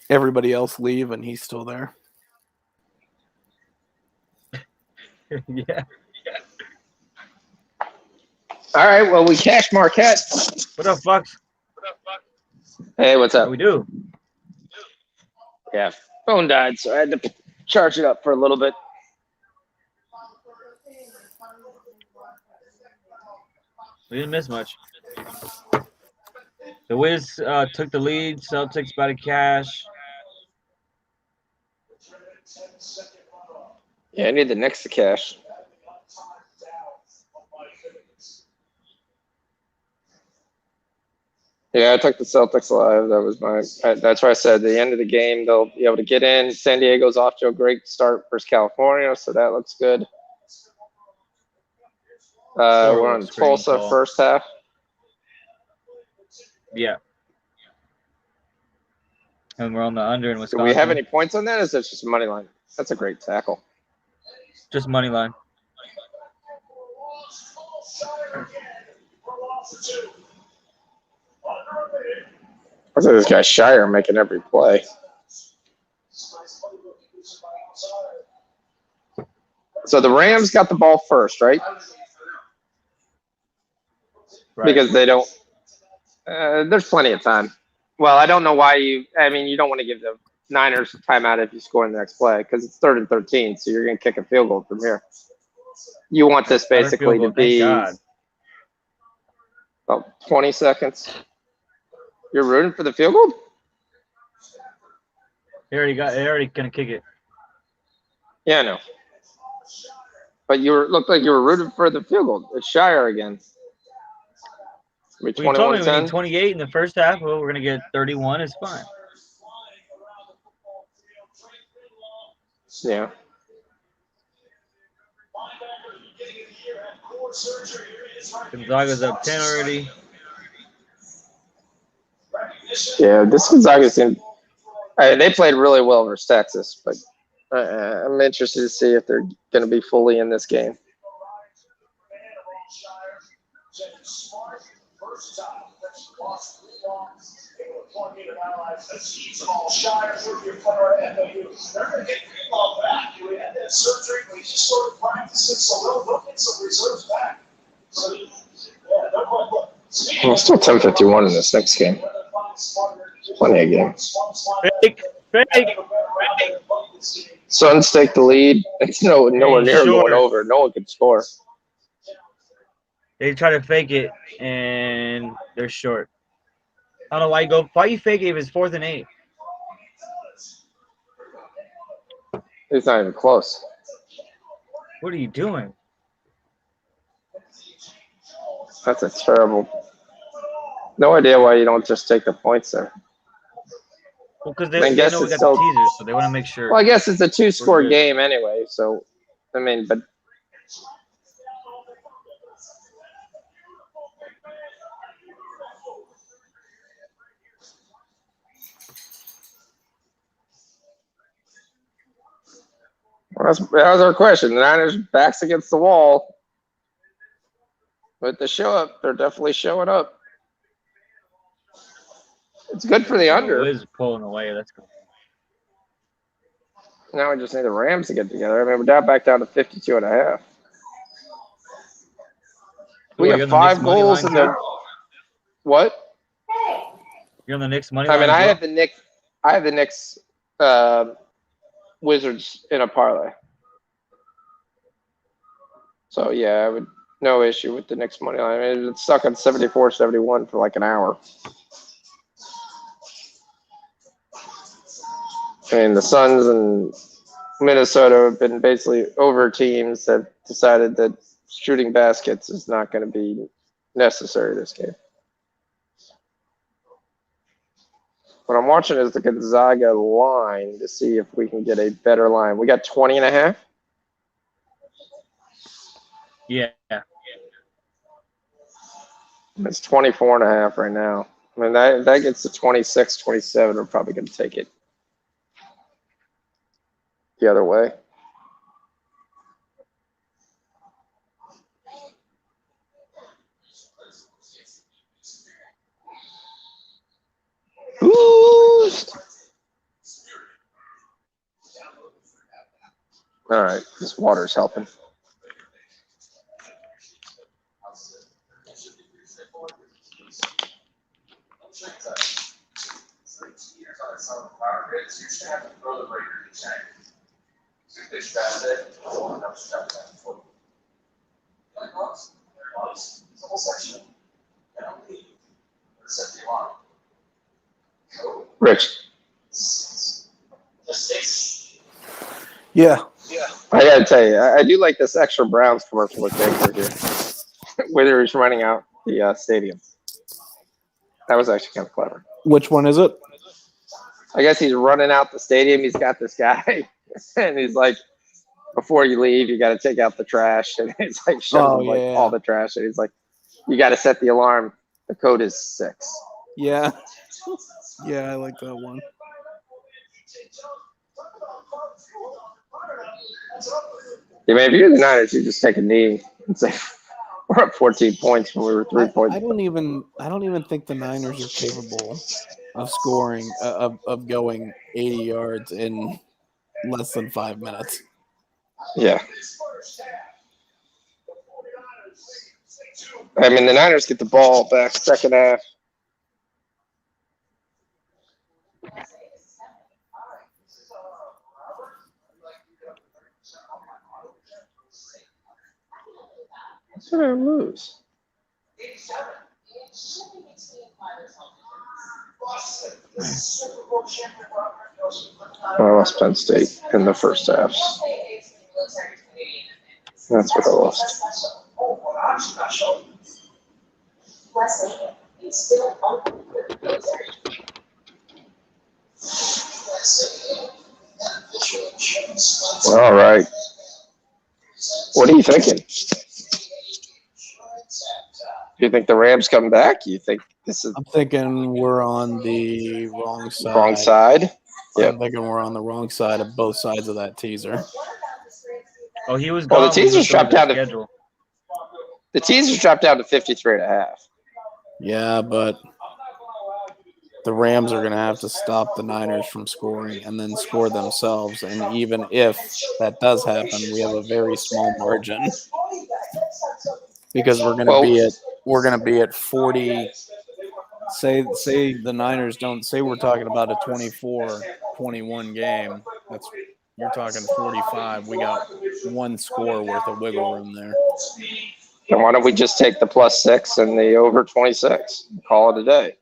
Everybody else leave and he's still there. Yeah. All right. Well, we cashed Marquette. What up, Fox? Hey, what's What up? we do? Yeah, phone died, so I had to charge it up for a little bit. We didn't miss much. The Wiz took the lead. Celtics by the cash. Yeah, I need the Knicks to cash. Yeah, I took the Celtics live. That was that's why I said the end of the game, they'll be able to get in. San Diego's off to a great start versus California, so that looks good. We're on Tulsa first half. Yeah. And we're on the under in Do Wisconsin. we have any points on that? Or is that just a money line? That's a great tackle. Just money line. I think this guy Shire making every play. So the Rams got the ball first, right? Because they don't. There's plenty of time. Well, I don't know why you don't want to give the Niners timeout if you score in the next play because it's 3rd and 13, so you're going to kick a field goal from here. You want this basically to be about 20 seconds. You're rooting for the field goal? They already going to kick it. Yeah, I know. But looked like you were rooting for the field goal. It's Shire again. Well, you told me we need 28 in the first half. Well, we're going to get 31. It's fine. Yeah. Gonzaga's up 10 already. Yeah, this Gonzaga's team, they played really well versus Texas, but I'm interested to see if they're going to be fully in this game. Well, still 10:51 in this next game. Plenty of games. Fake. Suns take the lead. It's nowhere near short. going over. No one can score. They try to fake it, and they're short. I don't know why you fake it if it's 4th and 8? It's not even close. What are you doing? That's a terrible. No idea why you don't just take the points there. Well, because I they guess know we it's got still- the teasers, so they want to make sure. Well, I guess it's a 2-score We're good. game anyway. So, I mean, but that was our question. The Niners backs against the wall. With the show up, they're definitely showing up. It's good for the under. Liz pulling away. That's good. Now we just need the Rams to get together. I mean, we're back down to 52.5. We You're got on the 5 Knicks money goals line, in the too? what? You're on the Knicks money I line. mean, as I well? have the Knicks Wizards in a parlay. So yeah, I would no issue with the Knicks money line. I mean, it's stuck on 74-71 for like an hour. I mean, the Suns and Minnesota have been basically over teams that decided that shooting baskets is not going to be necessary this game. What I'm watching is the Gonzaga line to see if we can get a better line. We got 20.5. Yeah. It's 24.5 right now. I mean, that gets to 26, 27. We're probably going to take it the other way. Boost. All right, this water's helping. Rich, Yeah. I gotta tell you, I do like this extra Browns commercial with Baker here, where he's running out the stadium. That was actually kind of clever. Which one is it? I guess he's running out the stadium. He's got this guy, and he's like, "Before you leave, you got to take out the trash." And he's like, showing him, like yeah. all the trash, and he's like, "You got to set the alarm. The code is 6." Yeah. Yeah, I like that one. Yeah, man, if you're the Niners, you just take a knee and say, "We're up 14 points when we were 3 points." I don't even think the Niners are capable of scoring of going 80 yards in less than 5 minutes. Yeah. I mean, the Niners get the ball back second half. What did I lose? I lost Penn State in the first half. That's what I lost. All right. What are you thinking? Do you think the Rams come back? You think this is I'm thinking we're on the wrong side. wrong side? I'm thinking we're on the wrong side of both sides of that teaser. Oh, he was Well, gone. the when we teaser's looked over dropped the down to schedule. the teaser's dropped down to 53.5. Yeah, but the Rams are going to have to stop the Niners from scoring and then score themselves. And even if that does happen, we have a very small margin because we're going to be at 40. Say the Niners don't say we're talking about a 24-21 game. You're talking 45. We got one score worth of wiggle room there. Then why don't we just take the +6 and the over 26 and call it a day?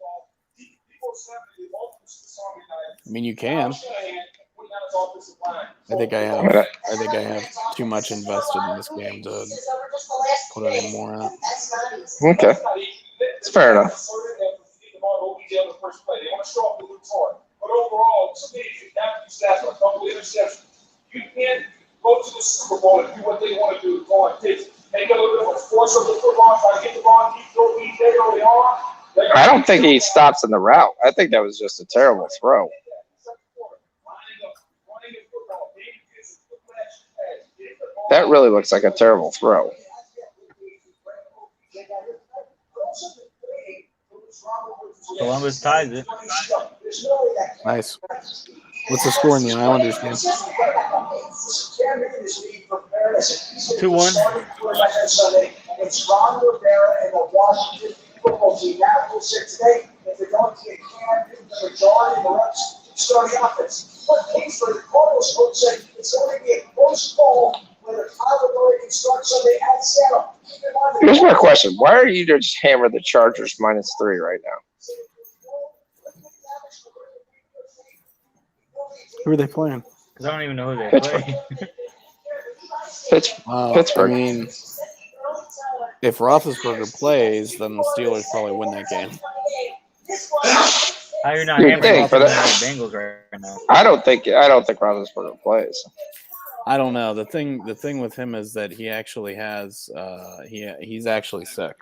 I mean, you can. I think I have too much invested in this game to put any more out. Okay, it's fair enough. You can't go to the Super Bowl and do what they want to do, go on this. Make a little bit of a force of the football, try to get the ball, keep going, they early on. I don't think he stops in the route. I think that was just a terrible throw. That really looks like a terrible throw. Columbus ties it. Nice. What's the score in the Islanders game? 2-1. It's Ron Rivera and the Washington football team. Now we'll sit today. If they're going to get Cam, the majority of the reps start the offense. But Kingsbury, the Cardinals coach said it's going to be a close call whether Kyler Murray can start Sunday at Seattle. Here's my question. Why are you just hammer the Chargers -3 right now? Who are they playing? Because I don't even know who they Pittsburgh. play. Pittsburgh. I mean, if Roethlisberger plays, then the Steelers probably win that game. How you're not You'd hammering think, off but the Bengals right now? I don't think Roethlisberger plays. I don't know. The thing with him is that he actually has he's actually sick.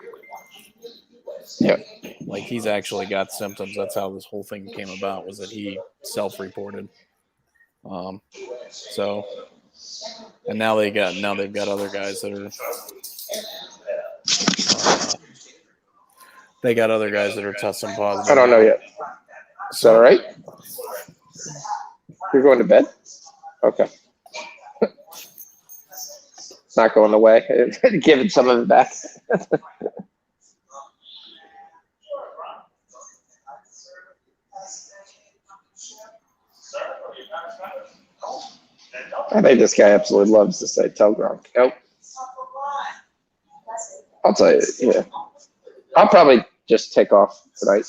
Yeah. Like he's actually got symptoms. That's how this whole thing came about, was that he self-reported. So and now they've got other guys that are they got other guys that are testing positive. I don't know yet. Is that all right? You're going to bed? Okay. It's not going away. Giving some of it back. I think this guy absolutely loves to say tell Gronk. Nope. I'll tell you, yeah. I'll probably just take off tonight.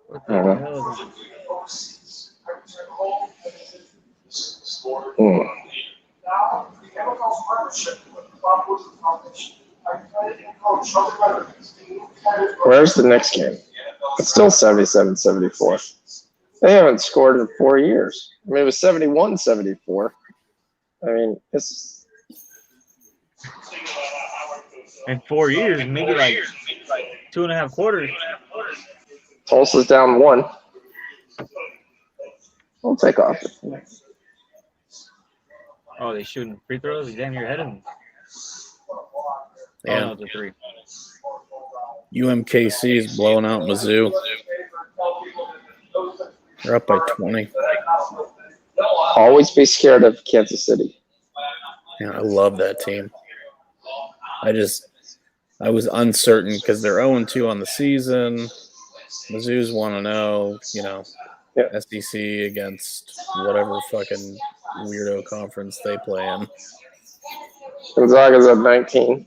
What the hell Where's the next game? It's still 77-74. They haven't scored in 4 years. I mean, it was 71-74. I mean, it's in 4 years, maybe like 2.5 quarters. Tulsa's down 1. I'll take off. Oh, they shooting free throws? Damn, you're ahead of them. Yeah. Oh, no, it's a 3. UMKC is blowing out Mizzou. They're up by 20. Always be scared of Kansas City. Yeah, I love that team. I was uncertain because they're 0-2 on the season. Mizzou's 1-0, Yeah. SEC against whatever fucking weirdo conference they play in. Gonzaga's at 19.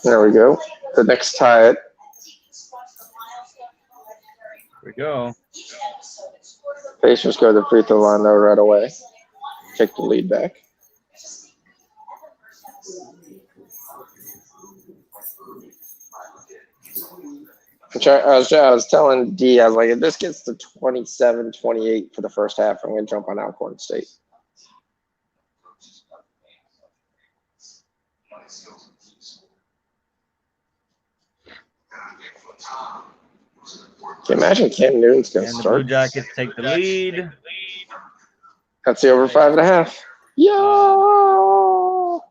There we go. The next tie it. Here we go. Pacers go to the free throw line though right away. Take the lead back. I was telling D, I was like, if this gets to 27-28 for the first half, I'm going to jump on Alcorn State. Can you imagine Cam Newton's going to And the Blue start? Jackets take the lead. That's the over 5.5. Yo!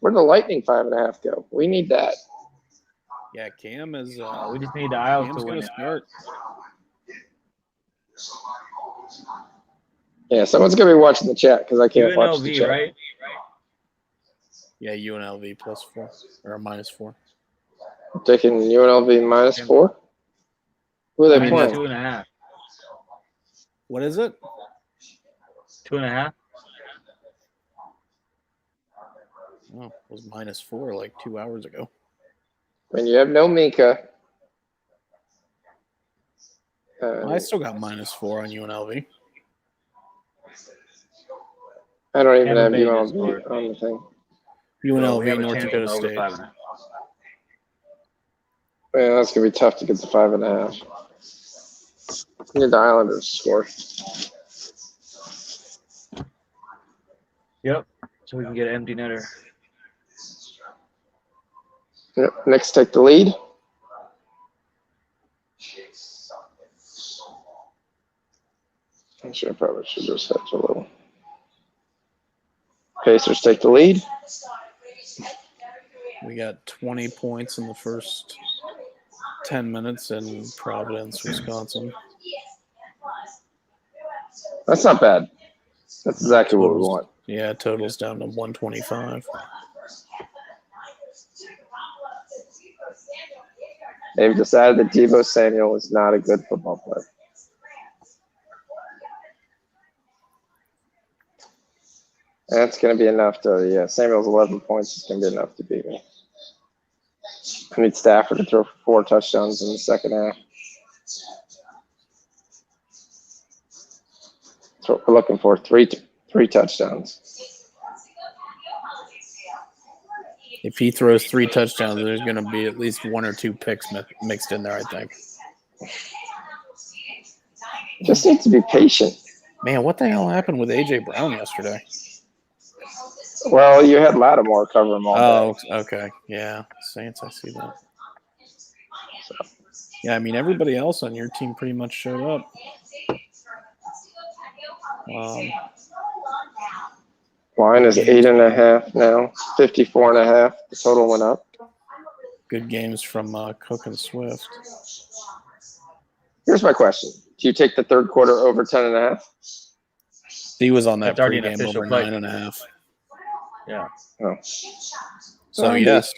Where'd the Lightning 5.5 go? We need that. Yeah, Cam is. We just need the Isles Cam's to win gonna it. start. Yeah, someone's going to be watching the chat because I can't watch the UNLV, chat. right? Yeah, UNLV +4 or -4. I'm taking UNLV -4. Who are they mean, playing? 2.5. What is it? 2.5. Oh, it was -4 like 2 hours ago. I mean, you have no Mika. I still got -4 on UNLV. I don't even Tampa have Bay just UNLV scored. on the thing. UNLV, we have a North chance Dakota of over State. 5.5. Man, that's going to be tough to get to 5.5. Need the Islanders to score. Yep. So we can get an empty netter. Yep. Knicks take the lead. Actually, I probably should just hedge a little. Pacers take the lead. We got 20 points in the first 10 minutes in Providence, Wisconsin. That's not bad. That's exactly what we want. Yeah, totals down to 125. They've decided that Deebo Samuel is not a good football player. That's going to be enough to, yeah, Samuel's 11 points is going to be enough to beat me. I need Stafford to throw for 4 touchdowns in the second half. That's what we're looking for, three touchdowns. If he throws 3 touchdowns, there's going to be at least 1 or 2 picks mixed in there, I think. Just needs to be patient. Man, what the hell happened with A.J. Brown yesterday? Well, you had Lattimore cover him all day. Oh, okay. Yeah, Saints, I see that. Yeah, I mean, everybody else on your team pretty much showed up. Line is 8.5 now, 54.5. The total went up. Good games from Cook and Swift. Here's my question. Do you take the third quarter over 10.5? He was on that That's already an pregame official over play. 9.5. Yeah. Oh. So, yes.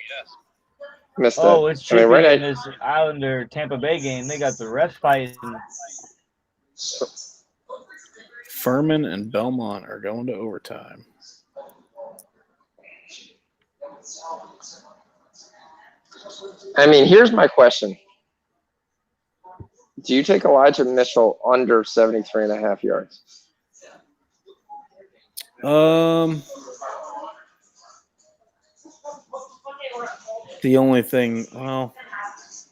Missed that. Oh, it's tricky right in this Islander Tampa Bay game. They got the refs fighting. Furman and Belmont are going to overtime. I mean, here's my question. Do you take Elijah Mitchell under 73.5 yards? The only thing, well,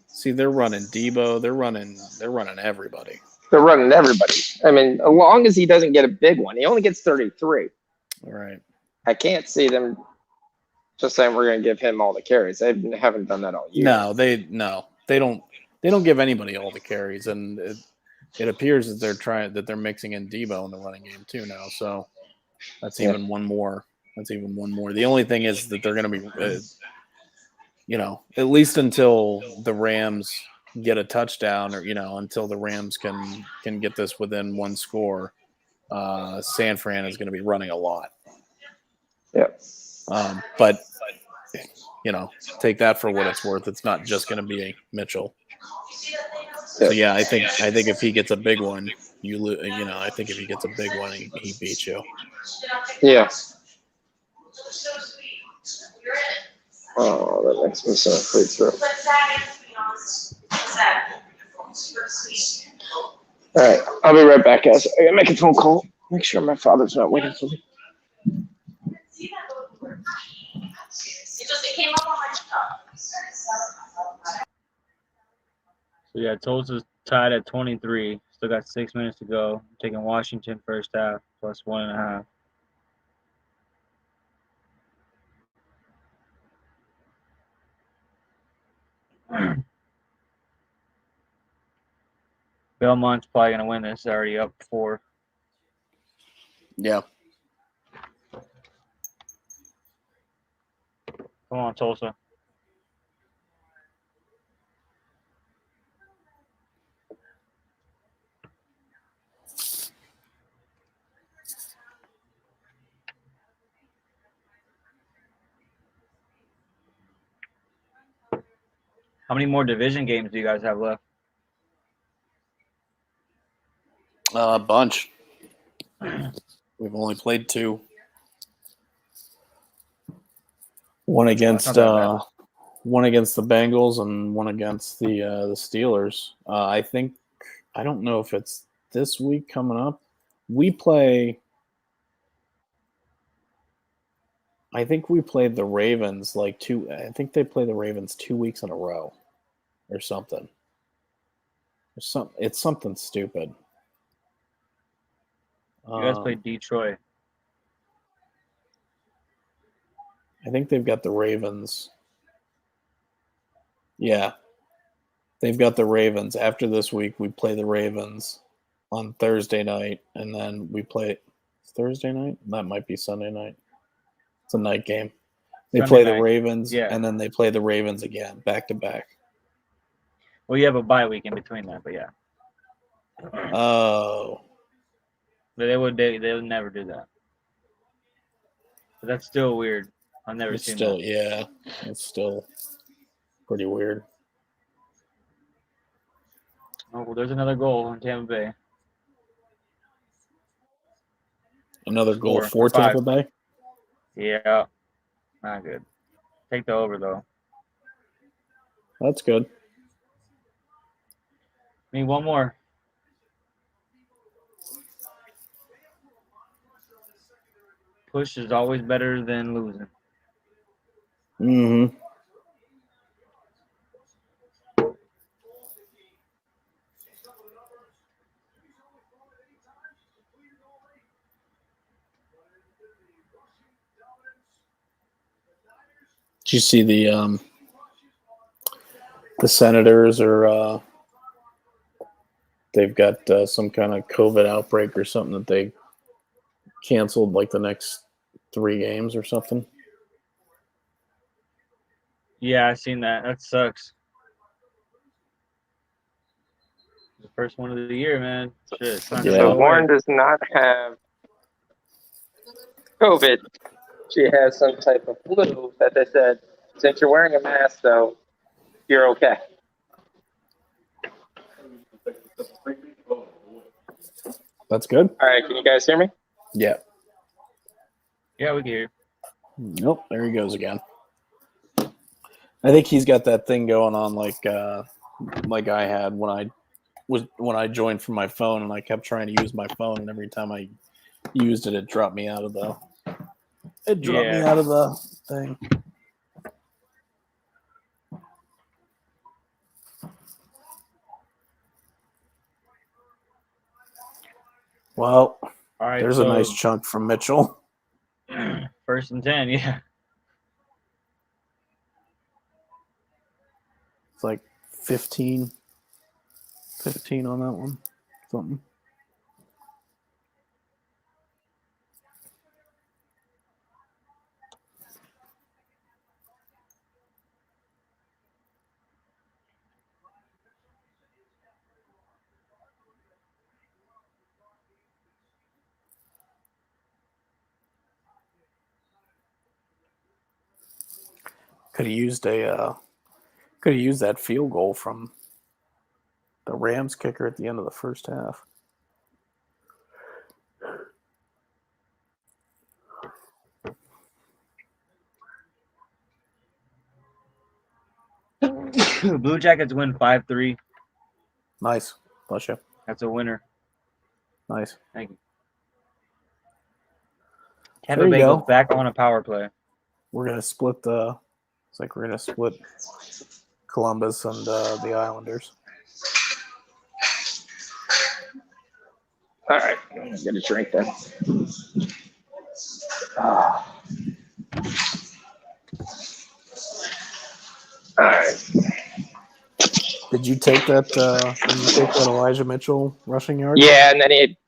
see, they're running Debo. They're running everybody. They're running everybody. I mean, as long as he doesn't get a big one, he only gets 33. All right. I can't see them just saying we're going to give him all the carries. They haven't done that all year. No, they don't give anybody all the carries, and it appears that they're mixing in Debo in the running game too now. So that's even one more. The only thing is that they're going to be, at least until the Rams get a touchdown, or until the Rams can get this within one score. San Fran is going to be running a lot. Yep. But take that for what it's worth. It's not just going to be a Mitchell. So yeah, I think if he gets a big one, you lose. I think if he gets a big one, he beats you. Yeah. Oh, that makes me so free throw. All right, I'll be right back, guys. I gotta make a phone call. Make sure my father's not waiting for me. So yeah, Tulsa's tied at 23. Still got 6 minutes to go. I'm taking Washington first half plus 1.5. Belmont's probably gonna win this. Already up 4. Yeah. Come on, Tulsa. How many more division games do you guys have left? A bunch. We've only played 2. One against not that bad. one against the Bengals and one against the Steelers. I don't know if it's this week coming up. We play. I think we played the Ravens I think they play the Ravens 2 weeks in a row, or something. It's something stupid. You guys played Detroit. I think they've got the Ravens. Yeah. They've got the Ravens. After this week, we play the Ravens on Thursday night, and then we play Thursday night? That might be Sunday night. It's a night game. They Sunday play the night. Ravens, Yeah. and then they play the Ravens again, back to back. Well, you have a bye week in between that, but yeah. Oh. But they would never do that. But that's still weird. I've never It's seen still, that. yeah. It's still pretty weird. Oh, well, there's another goal in Tampa Bay. Another goal Score. for Tampa Bay? Yeah. Not good. Take the over, though. That's good. Need one more. Push is always better than losing. Mm-hmm. Did you see the Senators are they've got some kind of COVID outbreak or something that they canceled like the next 3 games or something? Yeah, I seen that. That sucks. The first one of the year, man. Shit, it's not gonna Yeah. go So Warren away. does not have COVID. She has some type of flu that they said, since you're wearing a mask, though, you're okay. That's good. All right, can you guys hear me? Yeah. Yeah, we can hear. Nope, there he goes again. I think he's got that thing going on like I had when I joined from my phone and I kept trying to use my phone, and every time I used it, it dropped me out of the thing. Well, All right, there's a nice chunk from Mitchell. First and 10, yeah. It's like 15 on that one. Something. Could have used that field goal from the Rams kicker at the end of the first half. Blue Jackets win 5-3. Nice. Bless you. That's a winner. Nice. Thank you. Tampa There you Bay go. goes back on a power play. We're gonna split we're gonna split Columbus and the Islanders. All right, get a drink then. All right. Did you take that? Did you take that Elijah Mitchell rushing yard? Yeah, and then he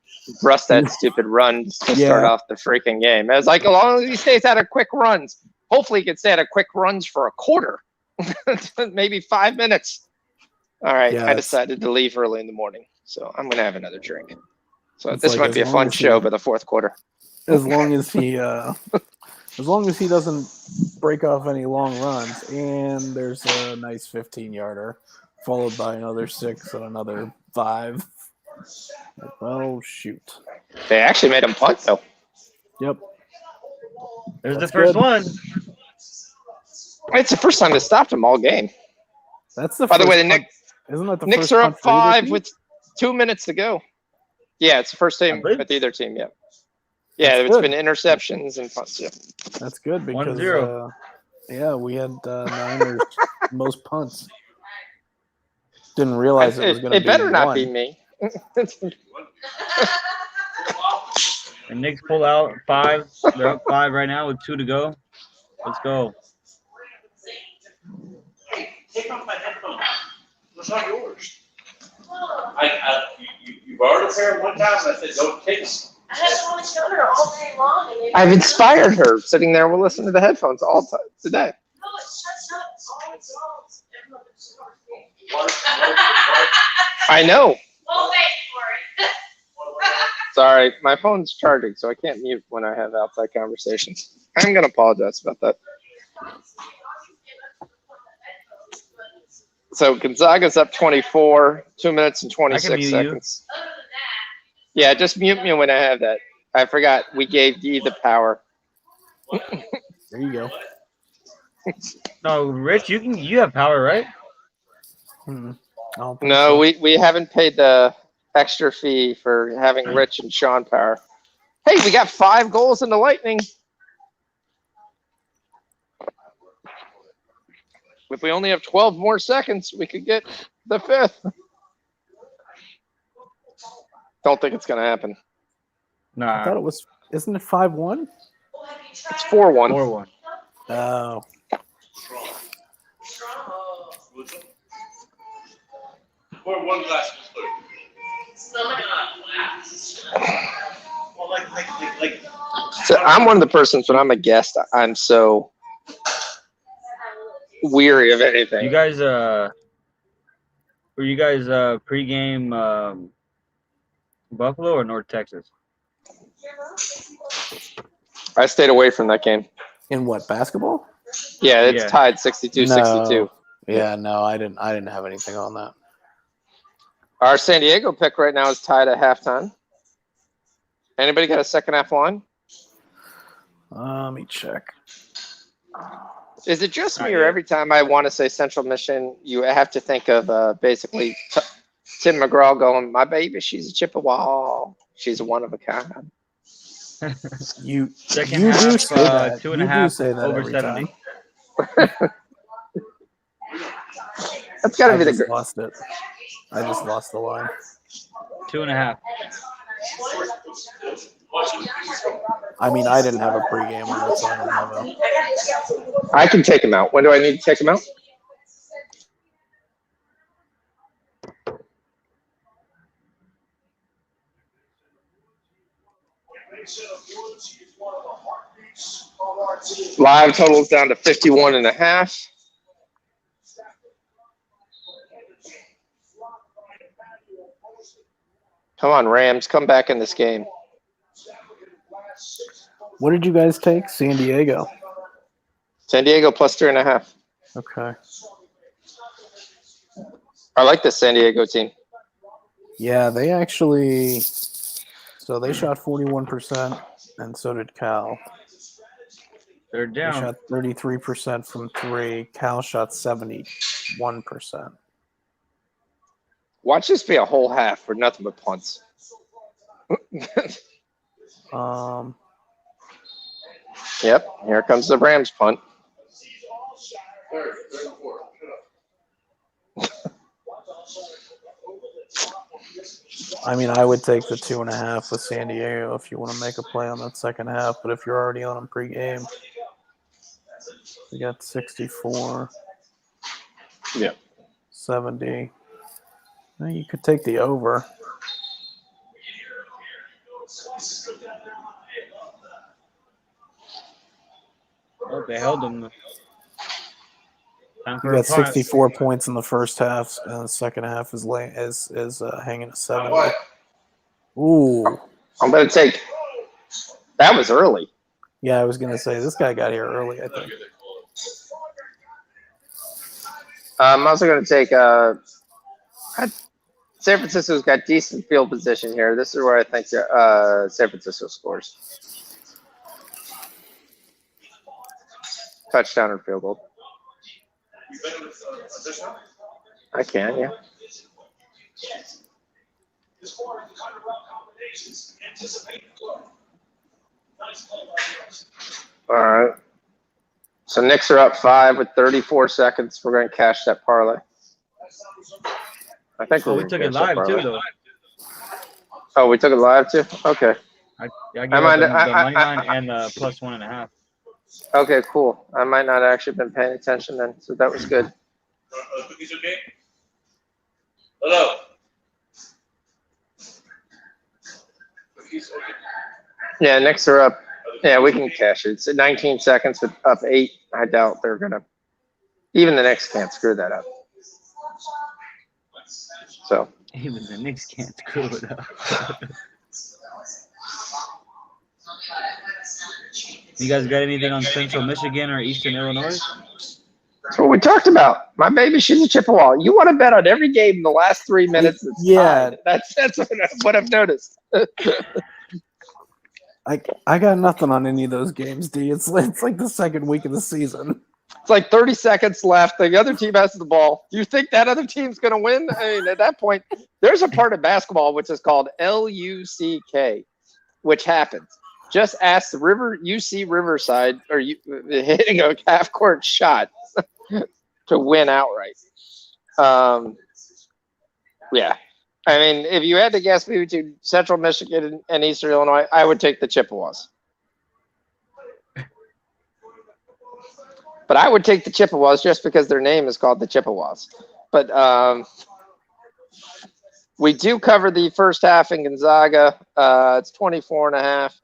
rushed that stupid run to start off the freaking game. I was like, as long as he stays out of quick runs, hopefully he can stay out of quick runs for a quarter, maybe 5 minutes. All right, I decided to leave early in the morning, so I'm gonna have another drink. So this might be a fun show by the fourth quarter. As long as he, doesn't break off any long runs, and there's a nice 15-yarder, followed by another 6 and another 5. Oh shoot! They actually made him punt though. Yep. There's the first one. It's the first time they stopped him all game. That's the. By the way, the isn't that the Knicks first are punt up for either 5 team? with 2 minutes to go. Yeah, it's the first time with either team. Yeah. Yeah, That's it's good. been interceptions and punts. Yeah. That's good because 1-0. yeah, we had Niners most punts. Didn't realize it was going to be. It better not 1. be me. And Knicks pull out 5. They're up 5 right now with 2 to go. Let's go. Take off my headphones. It's not yours. You borrowed a pair one time, and I said, don't take them. I had them on the counter all day long. And they I've inspired her sitting there and we'll listen to the headphones all time today. No, it shuts up. It's all. I know. We'll wait for it. Sorry, my phone's charging, so I can't mute when I have outside conversations. I'm going to apologize about that. So Gonzaga's up 24, 2 minutes and 26 seconds. Yeah, just mute me when I have that. I forgot we gave you the power. There you go. No, Rich, you have power, right? No, we haven't paid the extra fee for having Rich and Sean power. Hey, we got 5 goals in the Lightning. If we only have 12 more seconds, we could get the 5th. Don't think it's going to happen. Nah. I thought it was. Isn't it 5-1? It's 4-1. 4-1. Oh. Or one glass of Well, like. So I'm one of the persons when I'm a guest, I'm so weary of anything. You guys, were you guys pregame Buffalo or North Texas? I stayed away from that game. In what, basketball? Yeah, it's tied 62-62. No. Yeah, no, I didn't have anything on that. Our San Diego pick right now is tied at halftime. Anybody got a second half line? Let me check. Is it just me, or every time I want to say Central Mission, you have to think of basically Tim McGraw going, "My baby, she's a Chippewa. She's a one of a kind." You Second do half, say that. 2.5 say that over every 70. time. That's got to be I the just great. lost it. I just lost the line. 2.5. I mean, I didn't have a pregame on that, so I don't know. I can take him out. When do I need to take him out? Live totals down to 51.5. Come on, Rams, come back in this game. What did you guys take? San Diego. San Diego plus 3.5. Okay. I like this San Diego team. Yeah, they actually. So they shot 41%, and so did Cal. They're They down. shot 33% from 3. Cal shot 71%. Watch this be a whole half for nothing but punts. Yep, here comes the Rams punt. I mean, I would take the 2.5 with San Diego if you want to make a play on that second half. But if you're already on them pregame, we got 64. Yeah. 70. Well, you could take the over. Oh, they held them. Time You for a got punt. 64 points in the first half, and the second half is hanging at 70. Ooh. I'm going to take. That was early. Yeah, I was going to say, this guy got here early, I think. I'm also going to take San Francisco's got decent field position here. This is where I think San Francisco scores. Touchdown or field goal. I can, yeah. All right. So Knicks are up 5 with 34 seconds. We're going to cash that parlay. I think Oh, we're we took gonna it cash that live too, parlay. though. Oh, we took it live too? Okay. I gave I out might- the I- money line and the plus 1.5. Okay, cool. I might not have actually been paying attention then, so that was good. Cookies okay? Hello. Cookies okay? Yeah, Knicks are up. Yeah, we can cash it. It's at 19 seconds with up 8. I doubt they're going to. Even the Knicks can't screw that up. So. Even the Knicks can't screw it up. You guys got anything on Central Michigan or Eastern Illinois? That's what we talked about. My baby, she's a Chippewa. You want to bet on every game in the last 3 minutes? It's Yeah. tied. That's what I've noticed. I got nothing on any of those games, D. It's like the second week of the season. It's like 30 seconds left. The other team has the ball. Do you think that other team's going to win? I mean, at that point, there's a part of basketball which is called LUCK, which happens. Just ask the UC Riverside or hitting a half-court shot to win outright. Yeah. I mean, if you had to guess between Central Michigan and Eastern Illinois, I would take the Chippewas. But I would take the Chippewas just because their name is called the Chippewas. But we do cover the first half in Gonzaga. It's 24.5.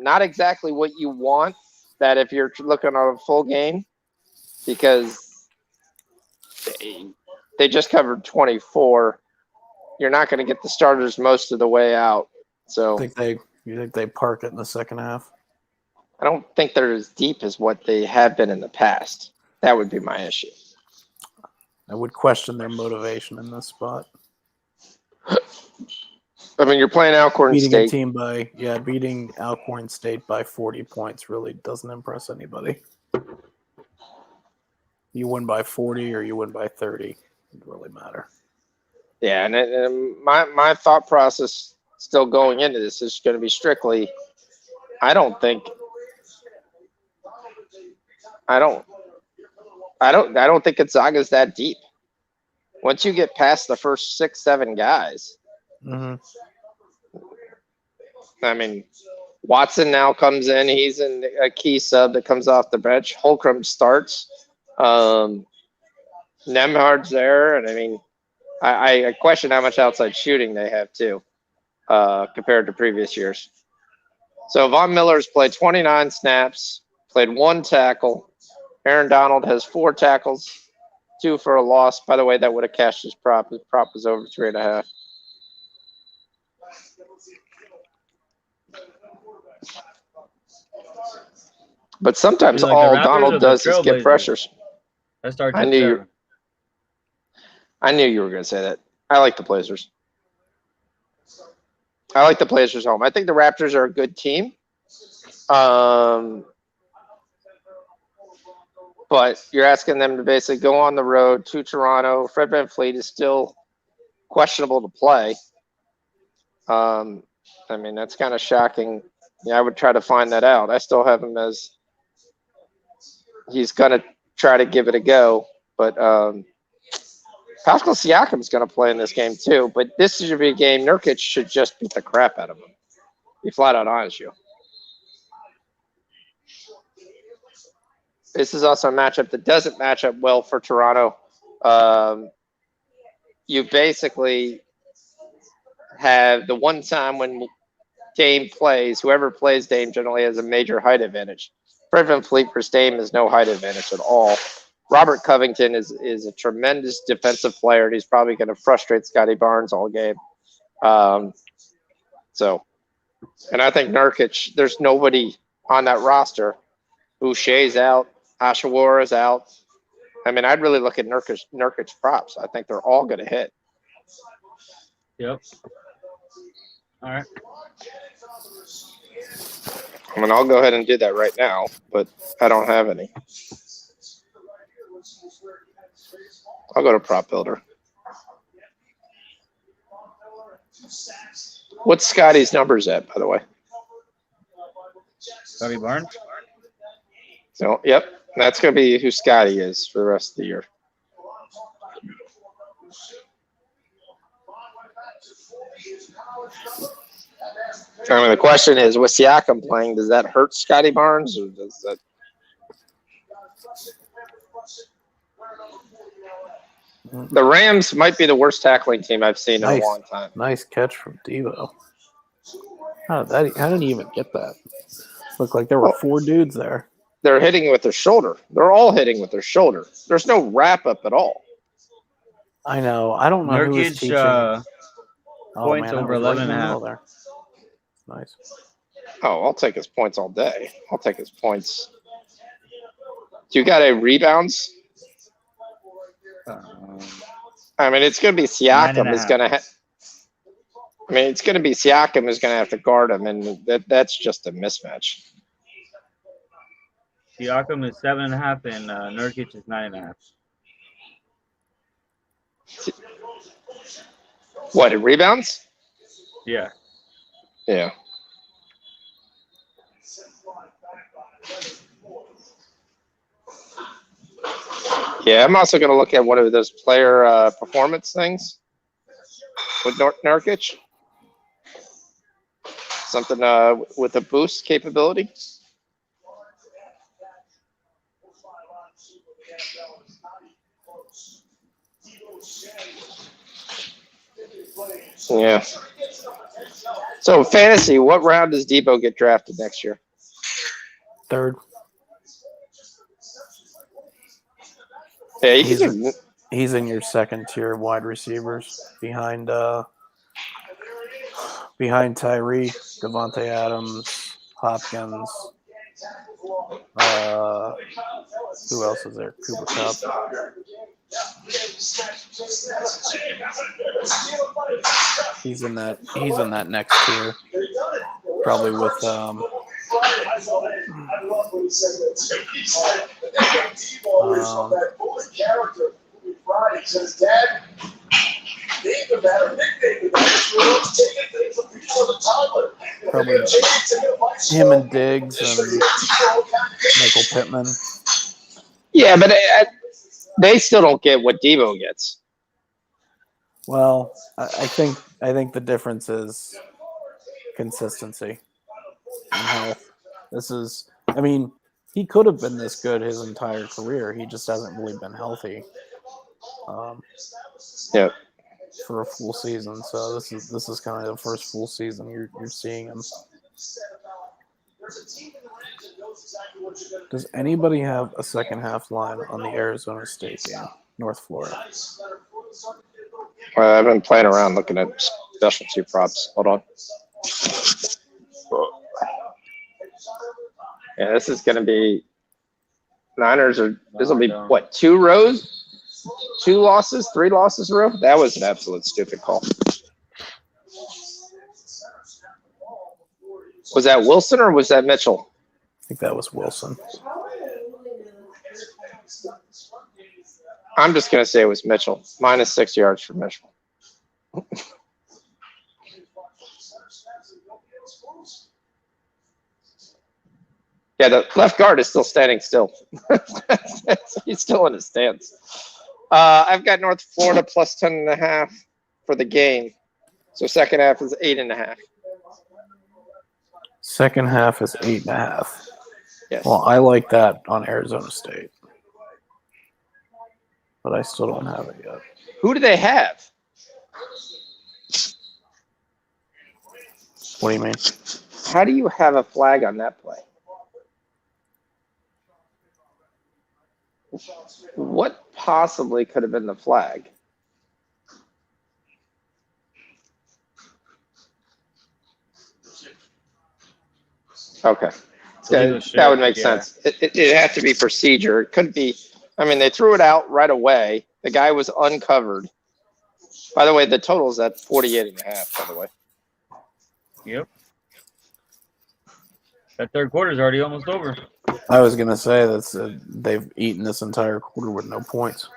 Not exactly what you want that if you're looking at a full game, because they just covered 24. You're not going to get the starters most of the way out. So You think they park it in the second half? I don't think they're as deep as what they have been in the past. That would be my issue. I would question their motivation in this spot. I mean, you're playing Alcorn Beating a State. team beating Alcorn State by 40 points really doesn't impress anybody. You win by 40 or you win by 30. It doesn't really matter. Yeah, and my thought process still going into this is going to be strictly, I don't think Gonzaga's that deep. Once you get past the first 6-7 guys, I mean, Watson now comes in. He's in a key sub that comes off the bench. Holcomb starts. Nemhard's there, and I mean, I question how much outside shooting they have too, compared to previous years. So Von Miller's played 29 snaps, played 1 tackle. Aaron Donald has 4 tackles, 2 for a loss. By the way, that would have cashed his prop. His prop was over 3.5. But sometimes You like all the Raptors or Donald the does is get Trailblazers? pressures. That starts I at knew 7. I knew you were going to say that. I like the Blazers. I like the Blazers home. I think the Raptors are a good team. But you're asking them to basically go on the road to Toronto. Fred VanVleet is still questionable to play. I mean, that's kind of shocking. Yeah, I would try to find that out. I still have him as he's going to try to give it a go. But Pascal Siakam's going to play in this game too, but this should be a game Nurkic should just beat the crap out of him. Be flat out honest with you. This is also a matchup that doesn't match up well for Toronto. You basically have the one time when Dame plays, whoever plays Dame generally has a major height advantage. Fred VanVleet versus Dame is no height advantage at all. Robert Covington is a tremendous defensive player, and he's probably going to frustrate Scotty Barnes all game. And I think Nurkic, there's nobody on that roster. Boucher's out. Hashimura's out. I mean, I'd really look at Nurkic props. I think they're all going to hit. Yep. All right. I mean, I'll go ahead and do that right now, but I don't have any. I'll go to Prop Builder. What's Scotty's numbers at, by the way? Scotty Barnes? So, yep, that's going to be who Scotty is for the rest of the year. I mean, the question is, with Siakam playing, does that hurt Scotty Barnes, or does that? The Rams might be the worst tackling team I've seen in a long time. Nice catch from Devo. How did he even get that? Looked like there were 4 dudes there. They're hitting with their shoulder. They're all hitting with their shoulder. There's no wrap up at all. I know. I don't know who was teaching. Points over 11.5. There. Nice. Oh, I'll take his points all day. I'll take his points. Do you got a rebounds? I mean, it's going to be Siakam is going to have. I mean, it's going to be Siakam who's going to have to guard him, and that's just a mismatch. Siakam is 7.5, and Nurkic is 9.5. What, in rebounds? Yeah. Yeah. Yeah, I'm also going to look at one of those player performance things with Nurkic. Something with a boost capability. Yeah. So fantasy, what round does Debo get drafted next year? 3rd. Yeah, he's in your 2nd tier wide receivers behind Tyree, Devontae Adams, Hopkins. Who else is there? Cooper Kupp. He's in that next tier. Probably with probably him and Diggs and Michael Pittman. Yeah, but they still don't get what Debo gets. Well, I think the difference is consistency and health. I mean, he could have been this good his entire career. He just hasn't really been healthy. Yeah. For a full season, so this is kind of the first full season you're seeing him. Does anybody have a second half line on the Arizona State game, North Florida? I've been playing around looking at specialty props. Hold on. Yeah, this is going to be Niners are. This will be what, 2 rows? 2 losses, 3 losses in a row? That was an absolute stupid call. Was that Wilson or was that Mitchell? I think that was Wilson. I'm just going to say it was Mitchell. Minus 6 yards for Mitchell. Yeah, the left guard is still standing still. He's still in his stance. I've got North Florida plus 10.5 for the game. So second half is 8.5. Second half is 8.5. Yes. Well, I like that on Arizona State, but I still don't have it yet. Who do they have? What do you mean? How do you have a flag on that play? What possibly could have been the flag? Okay. Illegal That would shift, make yeah. sense. It had to be procedure. It couldn't be. I mean, they threw it out right away. The guy was uncovered. By the way, the total's at 48.5, by the way. Yep. That third quarter's already almost over. I was gonna say they've eaten this entire quarter with no points.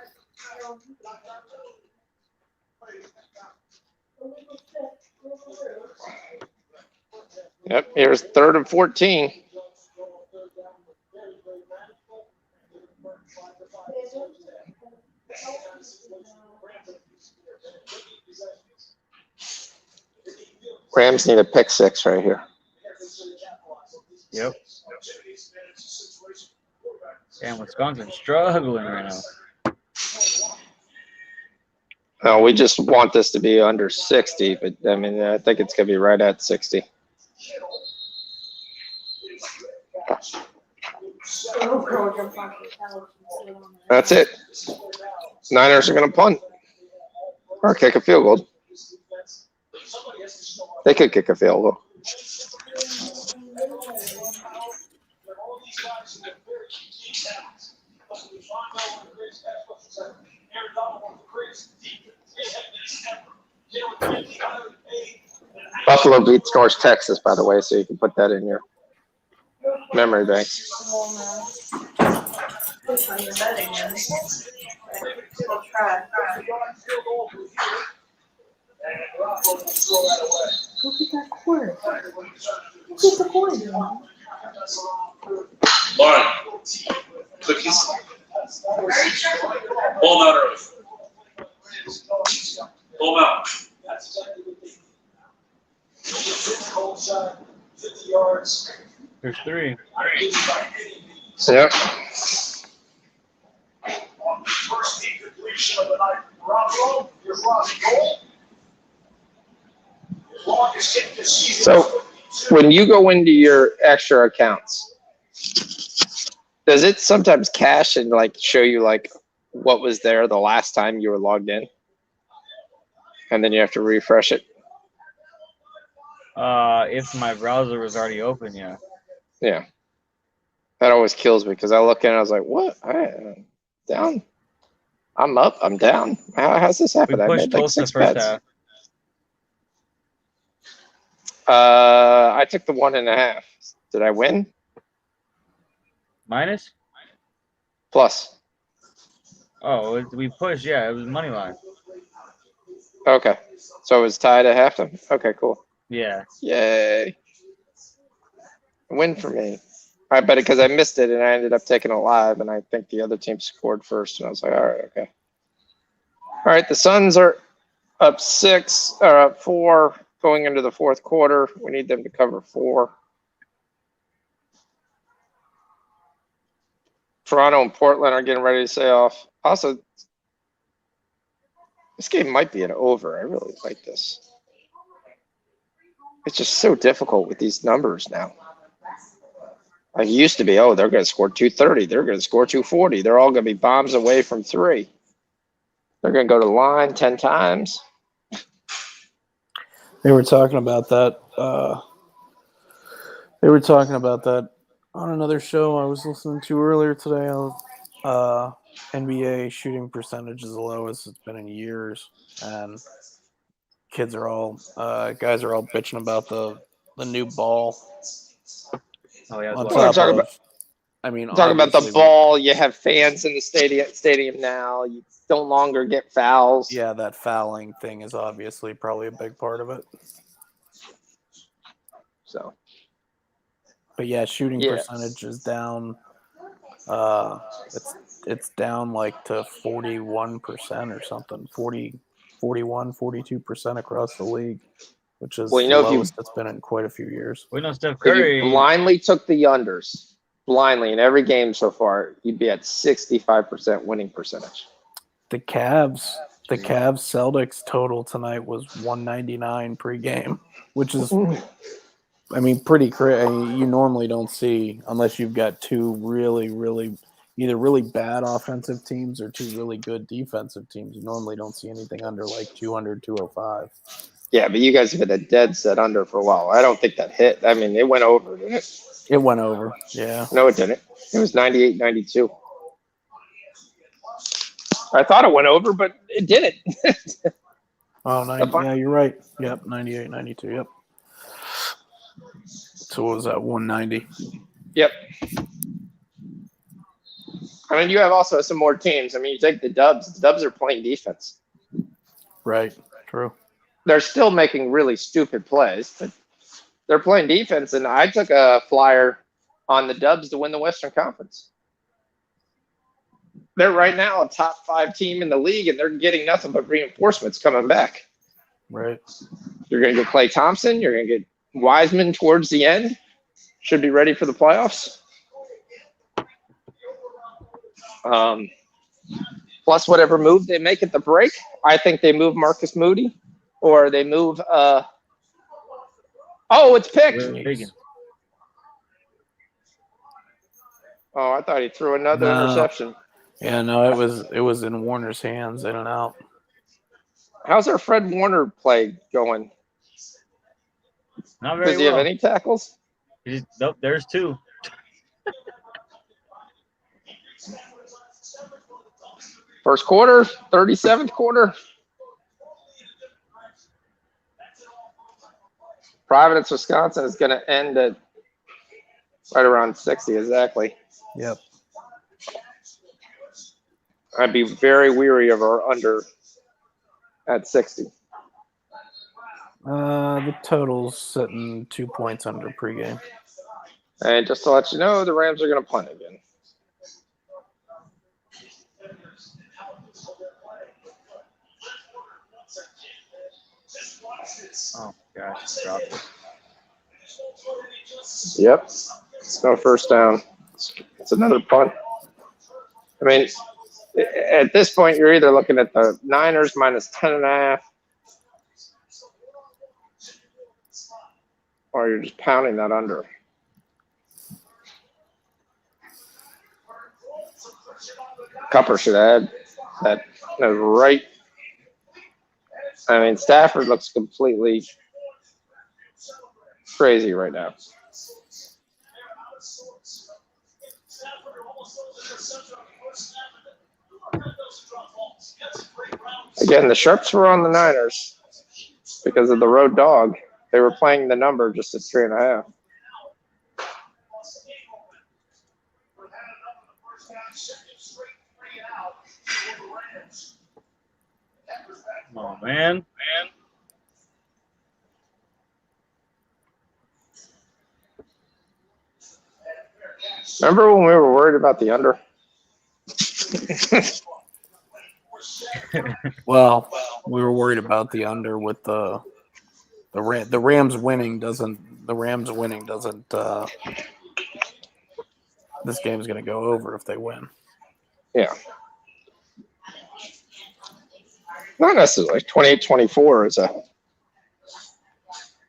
Yep, here's 3rd and 14. Rams need a pick 6 right here. Yep. Damn, Wisconsin's struggling right now. No, we just want this to be under 60, but I mean, I think it's going to be right at 60. That's it. Niners are going to punt or kick a field goal. They could kick a field goal. Buffalo beats North Texas, by the way, so you can put that in your memory bank. Lauren, cookies. Pull them out early. Pull them out. There's 3. Yep. First completion of the night. Rob, here's Robbie Gold. Longest hit this season. So when you go into your extra accounts, does it sometimes cache and like show you like what was there the last time you were logged in? And then you have to refresh it? If my browser was already open, yeah. Yeah. That always kills me because I look in and I was like, what? Down? I'm up. I'm down. How's this We happen? I pushed made like Tulsa 6 first bets. half. I took the 1.5. Did I win? Minus? Plus. Oh, we pushed, yeah. It was money line. Okay. So it was tied at halftime? Okay, cool. Yeah. Yay. Win for me. I bet it because I missed it and I ended up taking it live, and I think the other team scored first, and I was like, all right, okay. All right, the Suns are up 4 going into the fourth quarter. We need them to cover 4. Toronto and Portland are getting ready to say off. Also, this game might be an over. I really like this. It's just so difficult with these numbers now. Like it used to be, oh, they're going to score 230. They're going to score 240. They're all going to be bombs away from 3. They're going to go to the line 10 times. They were talking about that. They were talking about that on another show I was listening to earlier today. NBA shooting percentage is the lowest it's been in years, and guys are all bitching about the new ball. Oh, yeah. On Well, top talk of, about- I mean, Talking about the obviously, ball, you have fans in the stadium now. You no longer get fouls. yeah, that fouling thing is obviously probably a big part of it. So, But yeah, shooting Yeah. percentage is down. it's down like to 41% or something, 41, 42% across the league, which is Well, you the know, if you lowest it's been in quite a few years. We know Steph if Curry. you blindly took the unders, blindly in every game so far, you'd be at 65% winning percentage. The Cavs Celtics total tonight was 199 pregame, which is, I mean, pretty crazy. You normally don't see, unless you've got two really, really, either really bad offensive teams or two really good defensive teams. You normally don't see anything under like 200, 205. Yeah, but you guys have been a dead set under for a while. I don't think that hit. I mean, it went over, didn't it? It went over, yeah. No, it didn't. It was 98, 92. I thought it went over, but it didn't. Oh, yeah, you're right. Yep, 98, 92, yep. So what was that, 190? Yep. I mean, you have also some more teams. I mean, you take the Dubs. The Dubs are playing defense. Right, true. They're still making really stupid plays, but they're playing defense. And I took a flyer on the Dubs to win the Western Conference. They're right now a top 5 team in the league, and they're getting nothing but reinforcements coming back. Right. You're going to get Klay Thompson. You're going to get Wiseman towards the end. Should be ready for the playoffs. Plus whatever move they make at the break. I think they move Marcus Moody, or they move oh, it's picked. Oh, I thought he threw another interception. Yeah, no, it was in Warner's hands, in and out. How's our Fred Warner play going? Not very Does he have any tackles? Nope, there's 2. First quarter, 37th quarter. Providence, Wisconsin is going to end at right around 60 exactly. Yep. I'd be very weary of our under at 60. The total's sitting 2 points under pregame. And just to let you know, the Rams are going to punt again. Oh gosh, dropped it. Yep. It's no first down. It's another punt. I mean, at this point, you're either looking at the Niners minus 10.5, or you're just pounding that under. Cupper should add that right. I mean, Stafford looks completely crazy right now. Again, the Sharps were on the Niners because of the road dog. They were playing the number just at 3.5. Oh man. Remember when we were worried about the under? Well, we were worried about the under with the Rams winning doesn't this game's going to go over if they win. Yeah. Not necessarily. 28-24 is a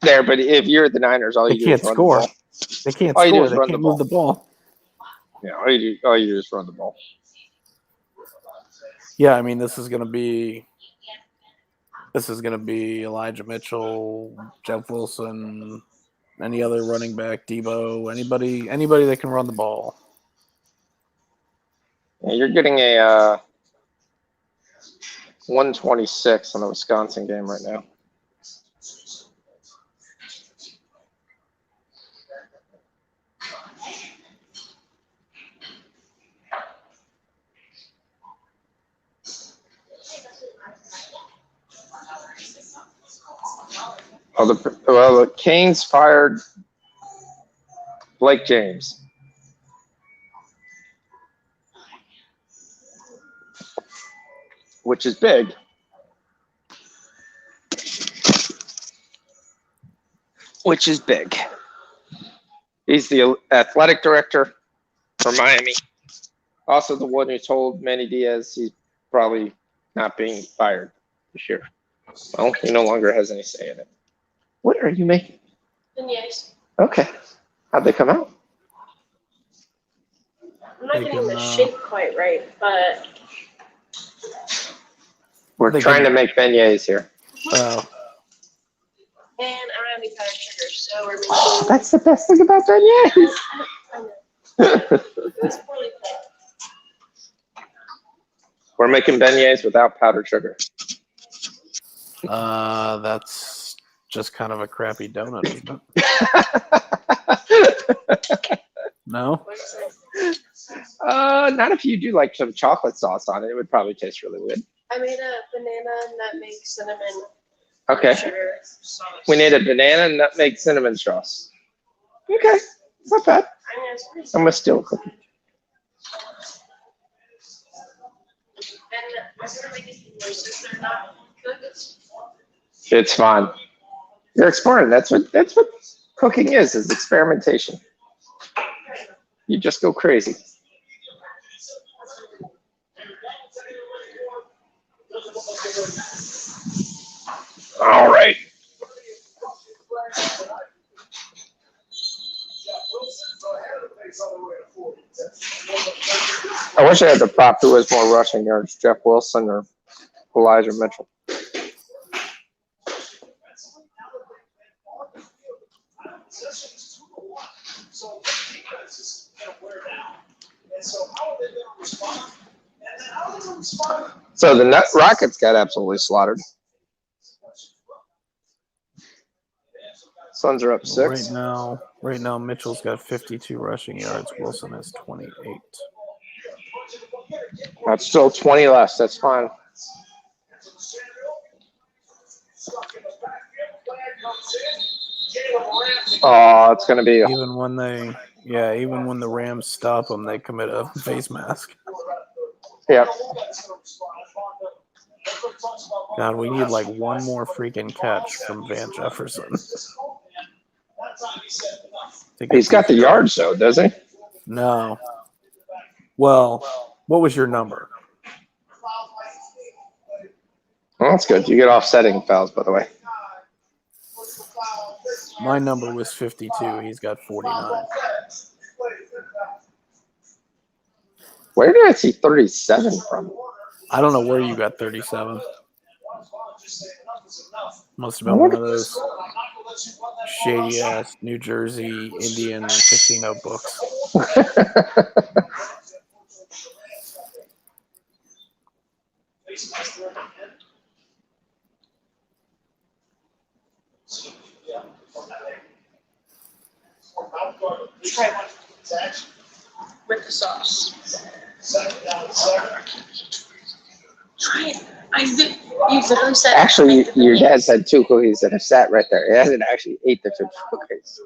there, but if you're at the Niners, all They you do is can't run score. the ball. They can't All you do score. is They run can't the move the ball. Yeah, all you do is run the ball. Yeah, I mean, this is going to be Elijah Mitchell, Jeff Wilson, any other running back, Debo, anybody that can run the ball. Yeah, you're getting a 126 on the Wisconsin game right now. The Canes fired Blake James. which is big. Which is big. He's the athletic director for Miami. Also the one who told Manny Diaz he's probably not being fired this year. Well, he no longer has any say in it. What are you making? Beignets. Okay. How'd they come out? I'm not They getting the can, shape quite right, but We're They trying can- to make beignets here. and I don't have any powdered sugar, so we're making. That's the best thing about beignets. I know. It's poorly played. We're making beignets without powdered sugar. That's just kind of a crappy donut, isn't it? No? What's it? Not if you do like some chocolate sauce on it. It would probably taste really good. I made a banana, nutmeg, cinnamon, Okay. sugar sauce. We need a banana, nutmeg, cinnamon sauce. Okay. It's not bad. I mean, it's pretty I'm gonna steal a cookie. And I'm gonna make it more since they're not good. It's fun. You're exploring. That's what cooking is experimentation. You just go crazy. All right. I wish I had the prop who has more rushing yards, Jeff Wilson or Elijah Mitchell. So the Rockets got absolutely slaughtered. Suns are up 6. Right now, Mitchell's got 52 rushing yards. Wilson has 28. That's still 20 less. That's fine. Oh, it's going to be. Even when the Rams stop them, they commit a face mask. Yeah. God, we need like one more freaking catch from Van Jefferson. He's got the yards, though, does he? No. Well, what was your number? Well, that's good. You get offsetting fouls, by the way. My number was 52. He's got 49. Where did I see 37 from? I don't know where you got 37. Must have been one of those shady ass New Jersey Indian casino books. Try one with the sauce. Try it. You literally said. Actually, your dad said 2 cookies that have sat right there. He hasn't actually ate the 2 cookies.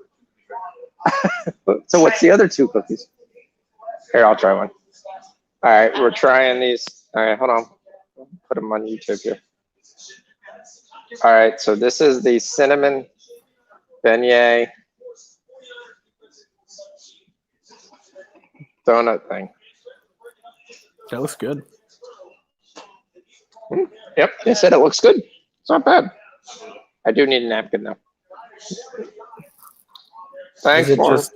So what's the other 2 cookies? Here, I'll try one. All right, we're trying these. All right, hold on. Put them on YouTube here. All right, so this is the cinnamon beignet donut thing. That looks good. Yep, they said it looks good. It's not bad. I do need a napkin though. Thanks, is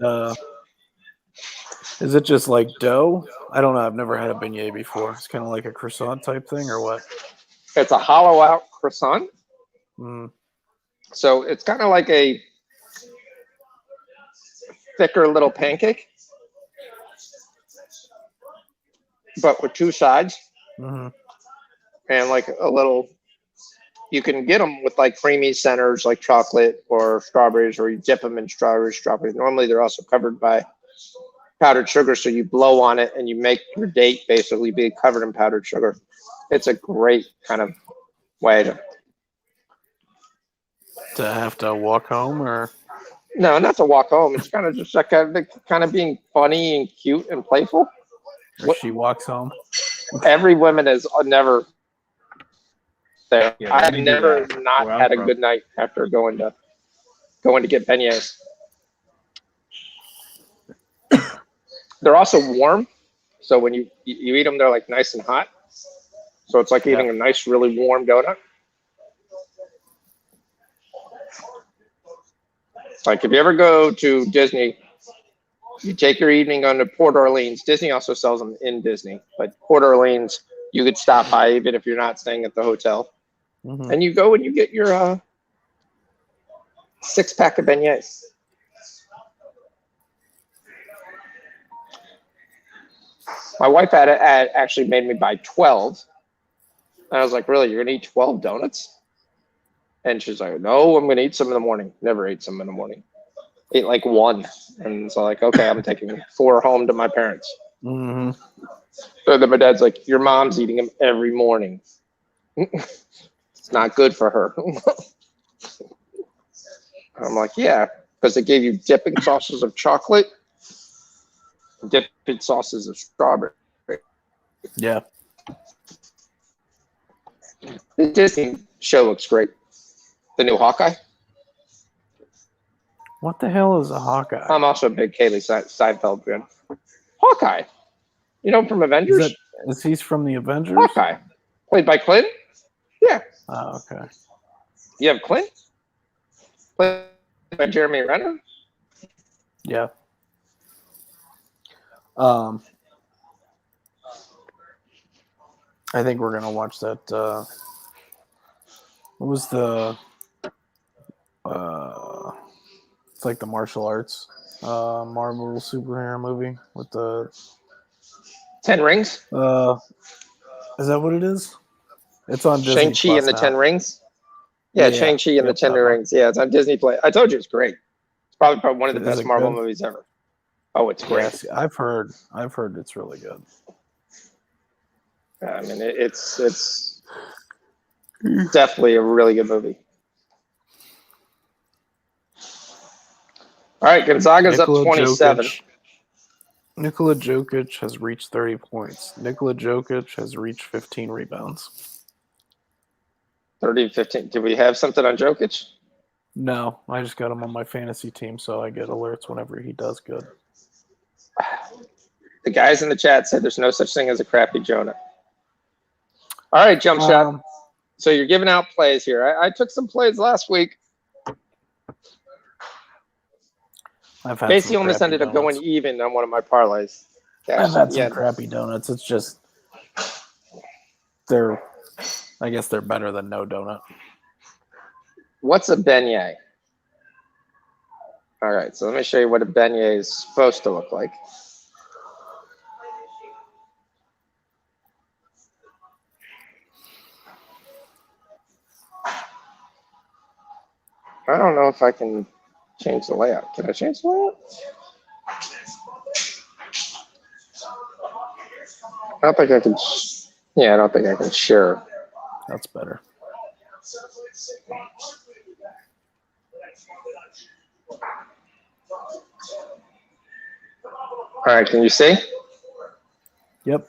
it just like dough? I don't know. I've never had a beignet before. It's kind of like a croissant type thing, or what? It's a hollow out croissant. Mm. So it's kind of like a thicker little pancake, but with 2 sides. Mm-hmm. And like a little, you can get them with like creamy centers like chocolate or strawberries, or you dip them in strawberries. Normally they're also covered by powdered sugar, so you blow on it and you make your date basically be covered in powdered sugar. It's a great kind of way to have to walk home, or no, not to walk home. It's kind of just like kind of being funny and cute and playful. or she walks home. Every woman has never there. Yeah, let I've me do never that, not where I'm had a from. good night after going to get beignets. They're also warm, so when you eat them, they're like nice and hot. So it's like eating a nice, really warm donut. Like if you ever go to Disney, you take your evening on to Port Orleans. Disney also sells them in Disney, but Port Orleans, you could stop by even if you're not staying at the hotel. Mhm. And you go and you get your 6-pack of beignets. My wife had actually made me buy 12. And I was like, really, you're going to eat 12 donuts? And she's like, no, I'm going to eat some in the morning. Never ate some in the morning. Ate like one. And so like, okay, I'm taking 4 home to my parents. Mhm. So then my dad's like, your mom's eating them every morning. It's not good for her. I'm like, yeah, because they gave you dipping sauces of chocolate, dipping sauces of strawberry. Yeah. The Disney show looks great. The new Hawkeye. What the hell is a Hawkeye? I'm also a big Haley Seinfeld fan. Hawkeye. You know him from Avengers? Is he from the Avengers? Hawkeye. Played by Clint? Yeah. Oh, okay. You have Clint? Played by Jeremy Renner? Yeah. I think we're gonna watch that. What was the? It's like the martial arts, Marvel superhero movie with the. 10 Rings? Is that what it is? It's on Disney Shang-Chi Plus and the now. 10 Rings? Yeah, Yeah. Shang-Chi and the Yep, 10 that one. Rings. Yeah, it's on Disney Play. I told you it's great. It's probably one of the Is best it Marvel good? movies ever. Oh, it's great. Yes, I've heard it's really good. I mean, it's definitely a really good movie. All right, Gonzaga's up 27. Nikola Jokic has reached 30 points. Nikola Jokic has reached 15 rebounds. 30 15. Do we have something on Jokic? No, I just got him on my fantasy team, so I get alerts whenever he does good. The guys in the chat said there's no such thing as a crappy Jonah. All right, jump shot. So you're giving out plays here. I took some plays last week. I've had Casey some almost crappy ended up going donuts. even on one of my parlays. I've had some Yeah. crappy donuts. It's just I guess they're better than no donut. What's a beignet? All right, so let me show you what a beignet is supposed to look like. I don't know if I can change the layout. Can I change the layout? I don't think I can. Yeah, I don't think I can share. That's better. All right, can you see? Yep.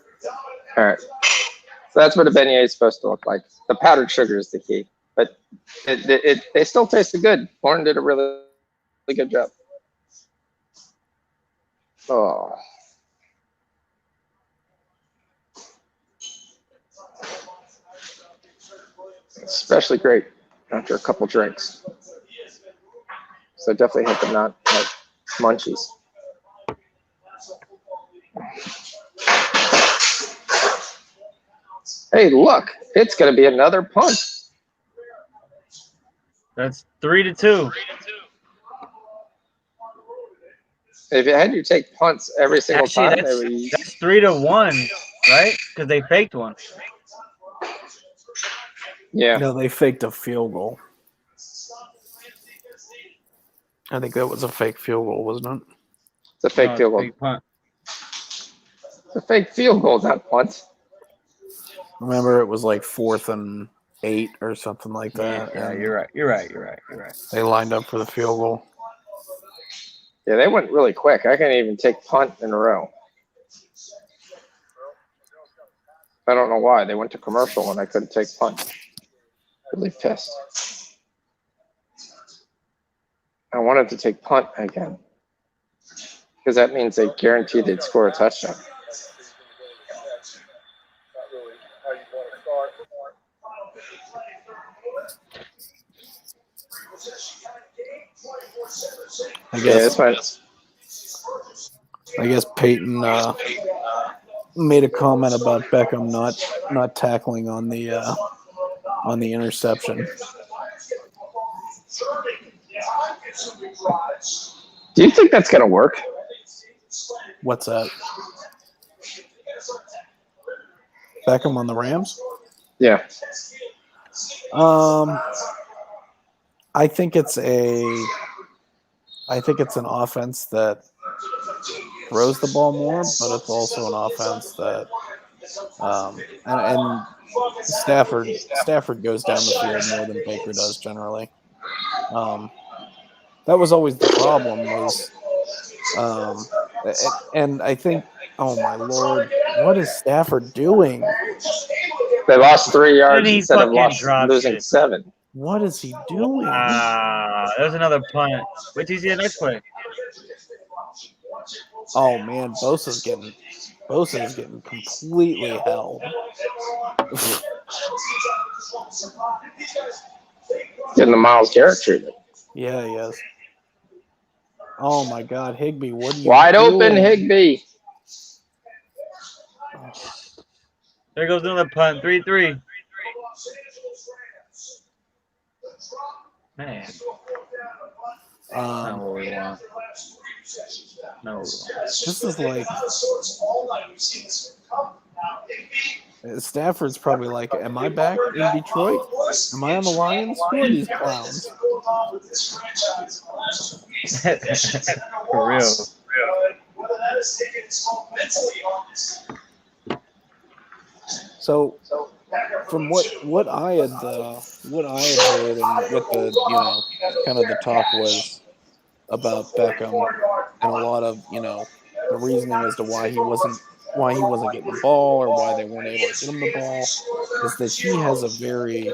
All right. So that's what a beignet is supposed to look like. The powdered sugar is the key, but they still tasted good. Lauren did a really good job. Oh. Especially great after a couple drinks. So definitely hit the not like munchies. Hey, look, it's going to be another punt. That's 3-2. If you had to take punts every single Actually, time, that's 3-1, right? Because they faked one. yeah. No, they faked a field goal. I think that was a fake field goal, wasn't it? It's a fake field goal. Fake punt. It's a fake field goal, not punt. Remember, it was like 4th and 8 or something like that. Yeah, and you're right. You're right. They lined up for the field goal. Yeah, they went really quick. I can't even take punt in a row. I don't know why. They went to commercial and I couldn't take punt. really pissed. I wanted to take punt again because that means they guaranteed they'd score a touchdown. I Yeah, guess that's fine. I guess Peyton made a comment about Beckham not tackling on the interception. Do you think that's gonna work? What's that? Beckham on the Rams? Yeah. I think it's an offense that throws the ball more, but it's also an offense that and Stafford goes down the field more than Baker does generally. That was always the problem was and I think, oh my Lord, what is Stafford doing? They lost 3 yards And he instead of fucking losing dropped it. 7. What is he doing? There's another punt. Wait till you see the next play. Oh man, Bosa's getting completely held. Getting the Myles Garrett treatment. Yeah, he is. Oh my God, Higbee, what are you Wide doing? open, Higbee. There goes another punt. 3-3. Man. Not what we want. No. This is like Stafford's probably like, am I back in Detroit? Am I on the Lions? Who are these clowns? For real. So, from what I had heard, and what the kind of the talk was about Beckham, and a lot of the reasoning as to why he wasn't getting the ball or why they weren't able to get him the ball is that he has a very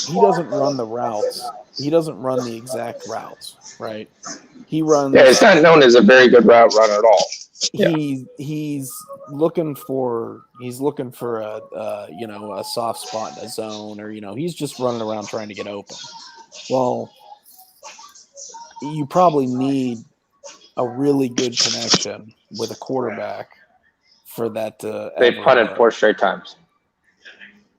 he doesn't run the routes. He doesn't run the exact routes, right? He runs. Yeah, he's not known as a very good route runner at all. He's looking for a soft spot in a zone, or he's just running around trying to get open. Well, you probably need a really good connection with a quarterback for that to They ever punted work. 4 straight times.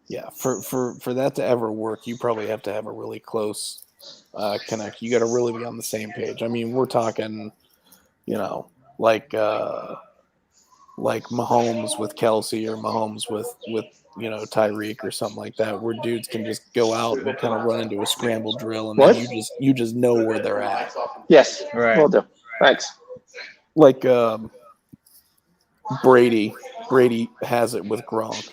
Yeah, for that to ever work, you probably have to have a really close connection. You got to really be on the same page. I mean, we're talking, like Mahomes with Kelsey, or Mahomes with Tyreek or something like that, where dudes can just go out and kind of run into a scramble drill, and then you just know where they're at. Yes, Right. will do. Thanks. Like Brady has it with Gronk,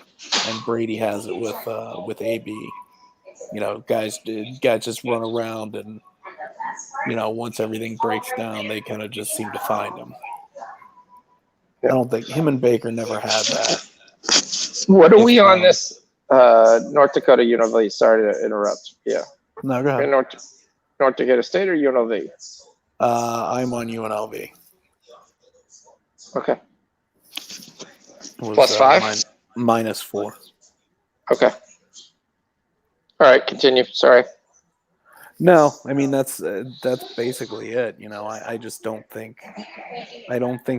and Brady has it with AB. Guys just run around, and once everything breaks down, they kind of just seem to find him. Yeah. I don't think him and Baker never had that. What are we on this North Dakota UNLV? Sorry to interrupt. Yeah. No, go ahead. North Dakota State or UNLV? I'm on UNLV. Okay. Was, Plus 5? -4. Okay. All right, continue. Sorry. No, I mean that's basically it. I just don't think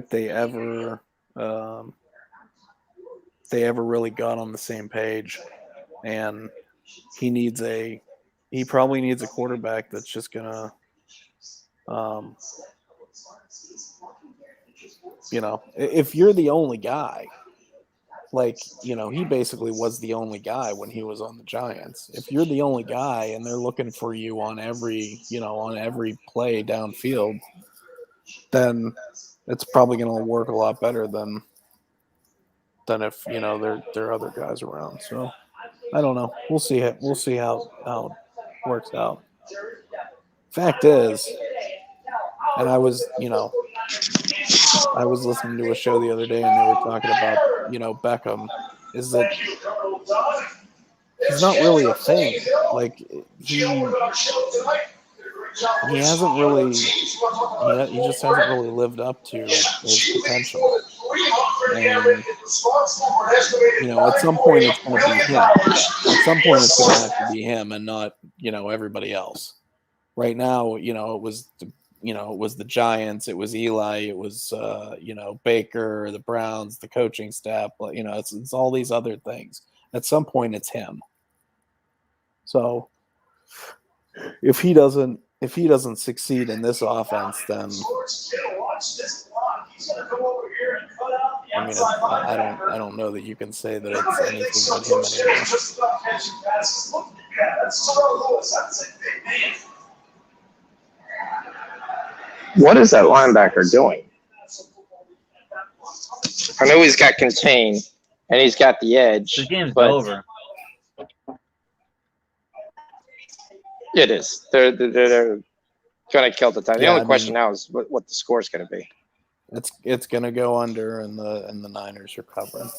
they ever really got on the same page, and he probably needs a quarterback that's just gonna if you're the only guy, he basically was the only guy when he was on the Giants. If you're the only guy and they're looking for you on every play downfield, then it's probably going to work a lot better than if there are other guys around. So I don't know. We'll see it. We'll see how it works out. Fact is, and I was listening to a show the other day, and they were talking about Beckham, is that he's not really a thing. Like he hasn't really he just hasn't really lived up to his potential. And at some point it's going to be him. At some point it's going to have to be him and not everybody else. Right now, it was the Giants, it was Eli, it was Baker, the Browns, the coaching staff. It's all these other things. At some point, it's him. So if he doesn't succeed in this offense, then I don't know that you can say that it's anything but him anymore. What is that linebacker doing? I know he's got contain and he's got the edge. The game's but over. It is. They're going to kill the time. The only question now is what the score is going to be. It's going to go under, and the Niners are covering.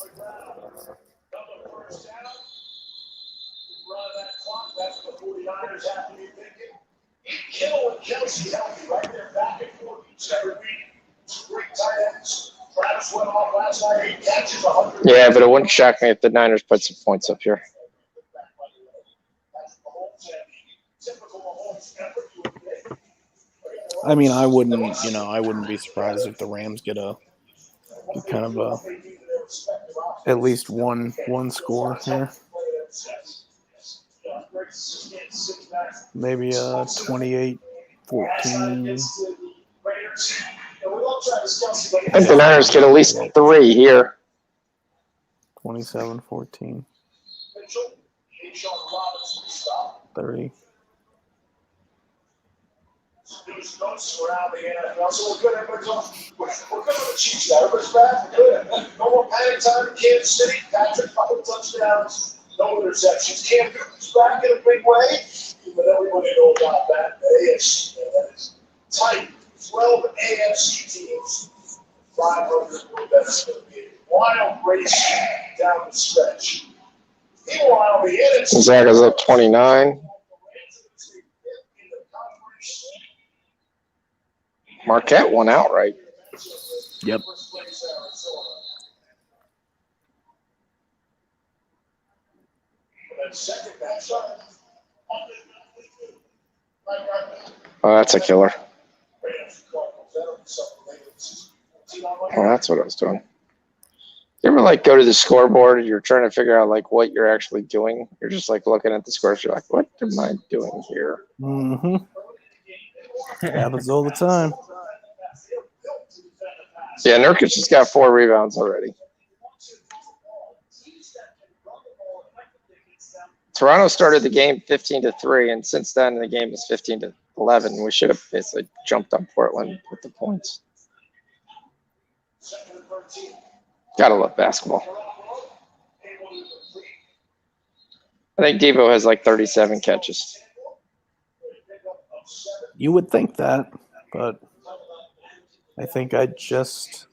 Yeah, but it wouldn't shock me if the Niners put some points up here. I mean, I wouldn't be surprised if the Rams get kind of at least one score here. Maybe 28-14. I think the Niners get at least 3 here. 27-14. 30. We're good with the Chiefs now. Everybody's back. Good. No more panic time in Kansas City. Patrick, couple touchdowns, no interceptions. Cam Newton's back in a big way. But everybody knows about that. The AFC, that is tight. 12 AFC teams. 500 that's going to be a wild race down the stretch. Meanwhile, the NFC. Zach is up 29. Marquette won outright. Yep. Oh, that's a killer. Oh, that's what I was doing. You ever go to the scoreboard and you're trying to figure out what you're actually doing? You're just looking at the scores. You're like, what am I doing here? Mm-hmm. Happens all the time. Yeah, Nurkic has got 4 rebounds already. Toronto started the game 15-3, and since then the game is 15-11. We should have basically jumped on Portland with the points. Gotta love basketball. I think Devo has 37 catches. You would think that, but I think I just.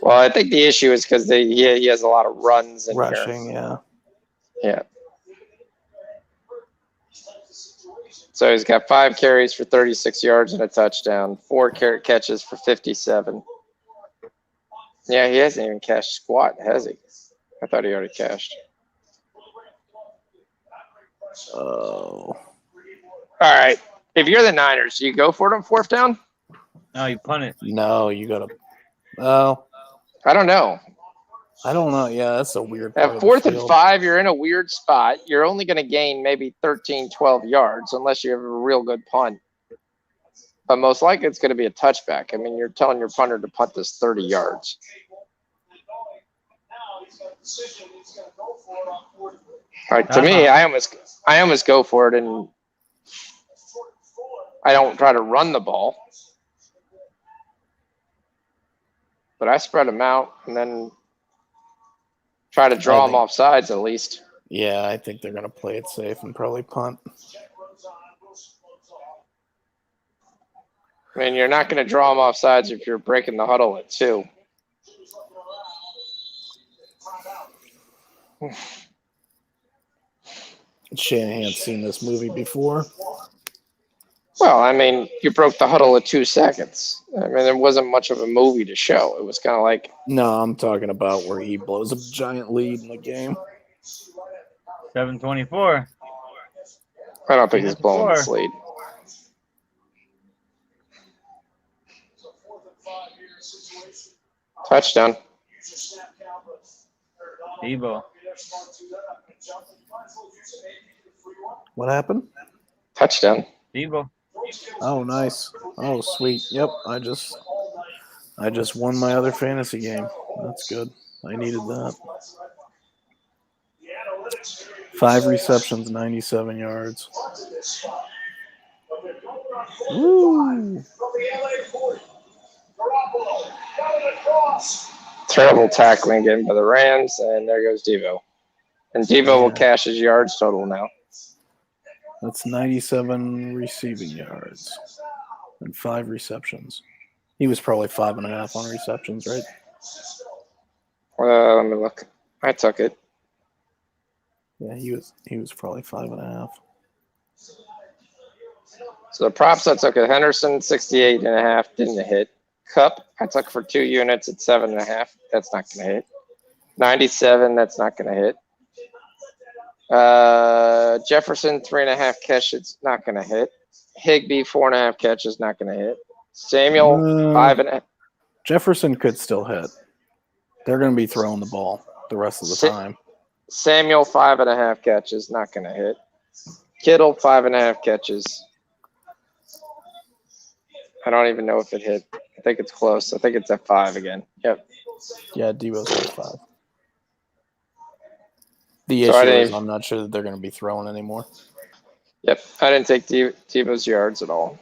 Well, I think the issue is because he has a lot of runs and rushing, yeah. Yeah. So he's got 5 carries for 36 yards and a touchdown, 4 catches for 57. Yeah, he hasn't even cashed squat, has he? I thought he already cashed. Oh. All right. If you're the Niners, do you go for it on 4th down? No, you punt it. No, you gotta. Oh. I don't know. I don't know. Yeah, that's a weird. At 4th and 5, you're in a weird spot. You're only going to gain maybe 13, 12 yards unless you have a real good punt. But most likely it's going to be a touchback. I mean, you're telling your punter to punt this 30 yards. All right, to me, I almost go for it, and I don't try to run the ball. But I spread them out and then try to draw them off sides at least. Yeah, I think they're going to play it safe and probably punt. I mean, you're not going to draw them off sides if you're breaking the huddle at 2. Shanahan's seen this movie before. Well, I mean, you broke the huddle at 2 seconds. I mean, it wasn't much of a movie to show. It was kind of like, No, I'm talking about where he blows a giant lead in the game. 7:24. I don't think he's blowing this lead. Touchdown. Debo. What happened? Touchdown. Debo. Oh, nice. Oh, sweet. Yep, I just won my other fantasy game. That's good. I needed that. 5 receptions, 97 yards. Woo! Terrible tackling again by the Rams, and there goes Devo. And Devo will cash his yards total now. That's 97 receiving yards and 5 receptions. He was probably 5.5 on receptions, right? Let me look. I took it. Yeah, he was probably 5.5. So the props I took at Henderson, 68.5, didn't hit. Cup, I took for 2 units at 7.5. That's not going to hit. 97, that's not going to hit. Jefferson, 3.5 catches, not going to hit. Higbee, 4.5 catches, not going to hit. Samuel, 5.5. Jefferson could still hit. They're going to be throwing the ball the rest of the time. Samuel, 5.5 catches, not going to hit. Kittle, 5.5 catches. I don't even know if it hit. I think it's close. I think it's at 5 again. Yep. Yeah, Debo's at 5. The issue is I'm not sure that they're going to be throwing anymore. Yep. I didn't take Debo's yards at all.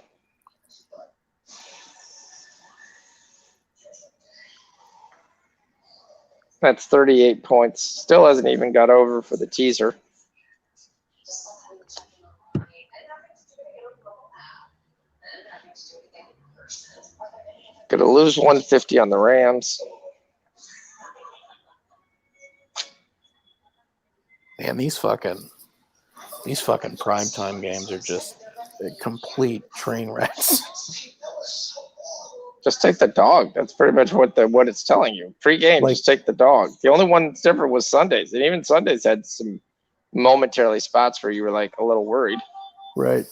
That's 38 points. Still hasn't even got over for the teaser. Gonna lose 150 on the Rams. Man, these fucking primetime games are just complete train wrecks. Just take the dog. That's pretty much what it's telling you. Pre-game, just take the dog. The only one that's different was Sundays, and even Sundays had some momentarily spots where you were like a little worried. Right.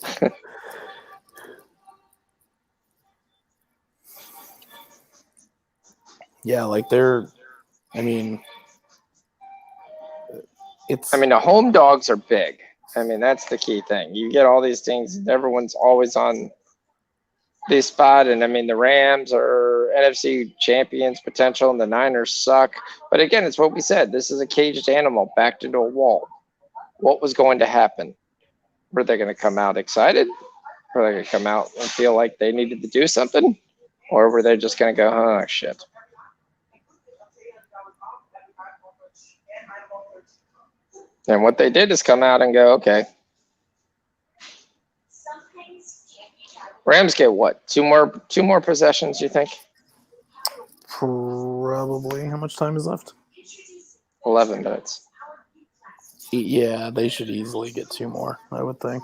Yeah, like the home dogs are big. I mean, that's the key thing. You get all these things, and everyone's always on this spot. And I mean, the Rams are NFC champions potential, and the Niners suck. But again, it's what we said. This is a caged animal backed into a wall. What was going to happen? Were they going to come out excited? Were they going to come out and feel like they needed to do something? Or were they just going to go, oh, shit? And what they did is come out and go, okay. Rams get what? Two more possessions, you think? Probably. How much time is left? 11 minutes. Yeah, they should easily get 2 more, I would think.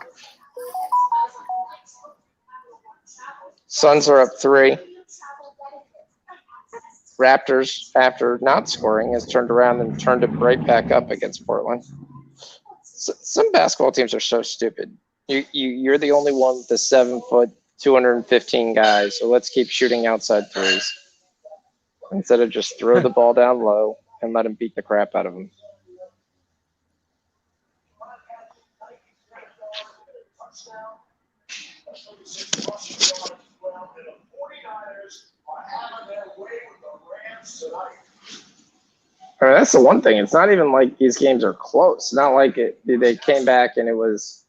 Suns are up 3. Raptors, after not scoring, has turned around and turned it right back up against Portland. Some basketball teams are so stupid. You're the only one with the 7-foot, 215 guys, so let's keep shooting outside threes instead of just throw the ball down low and let them beat the crap out of them. I mean, that's the one thing. It's not even like these games are close. It's not like they came back and it was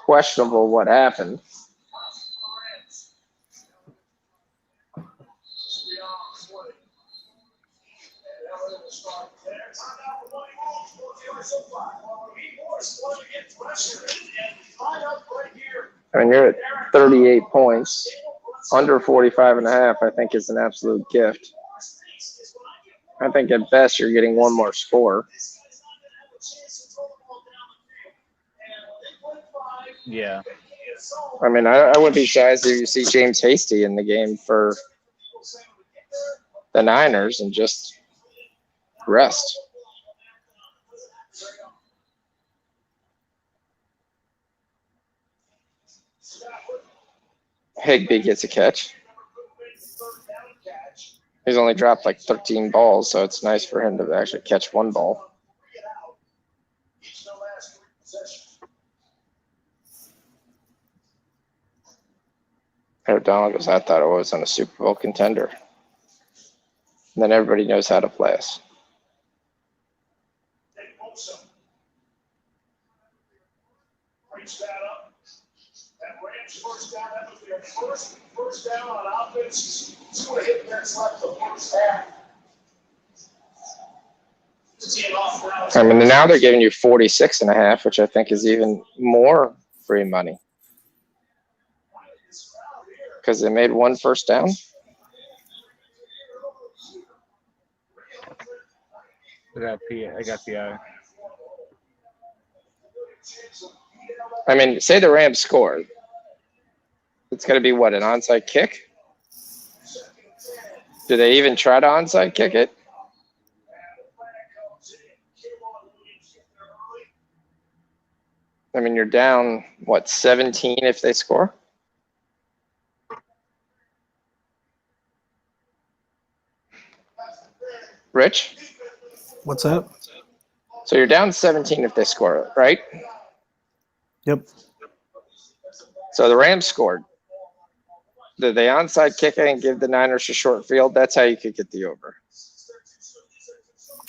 questionable what happened. I mean, you're at 38 points. Under 45.5, I think, is an absolute gift. I think at best you're getting one more score. Yeah. I mean, I wouldn't be surprised if you see James Hasty in the game for the Niners and just rest. Higbee gets a catch. He's only dropped like 13 balls, so it's nice for him to actually catch one ball. O'Donnell goes, I thought I was on a Super Bowl contender. And then everybody knows how to play us. First down on offense. 2.5 minutes left of the first half. I mean, now they're giving you 46.5, which I think is even more free money. Because they made one first down. I got PI. I mean, say the Rams score. It's going to be what, an onside kick? Do they even try to onside kick it? I mean, you're down, what, 17 if they score? Rich? What's that? So you're down 17 if they score, right? Yep. So the Rams scored. Did they onside kick it and give the Niners a short field? That's how you could get the over.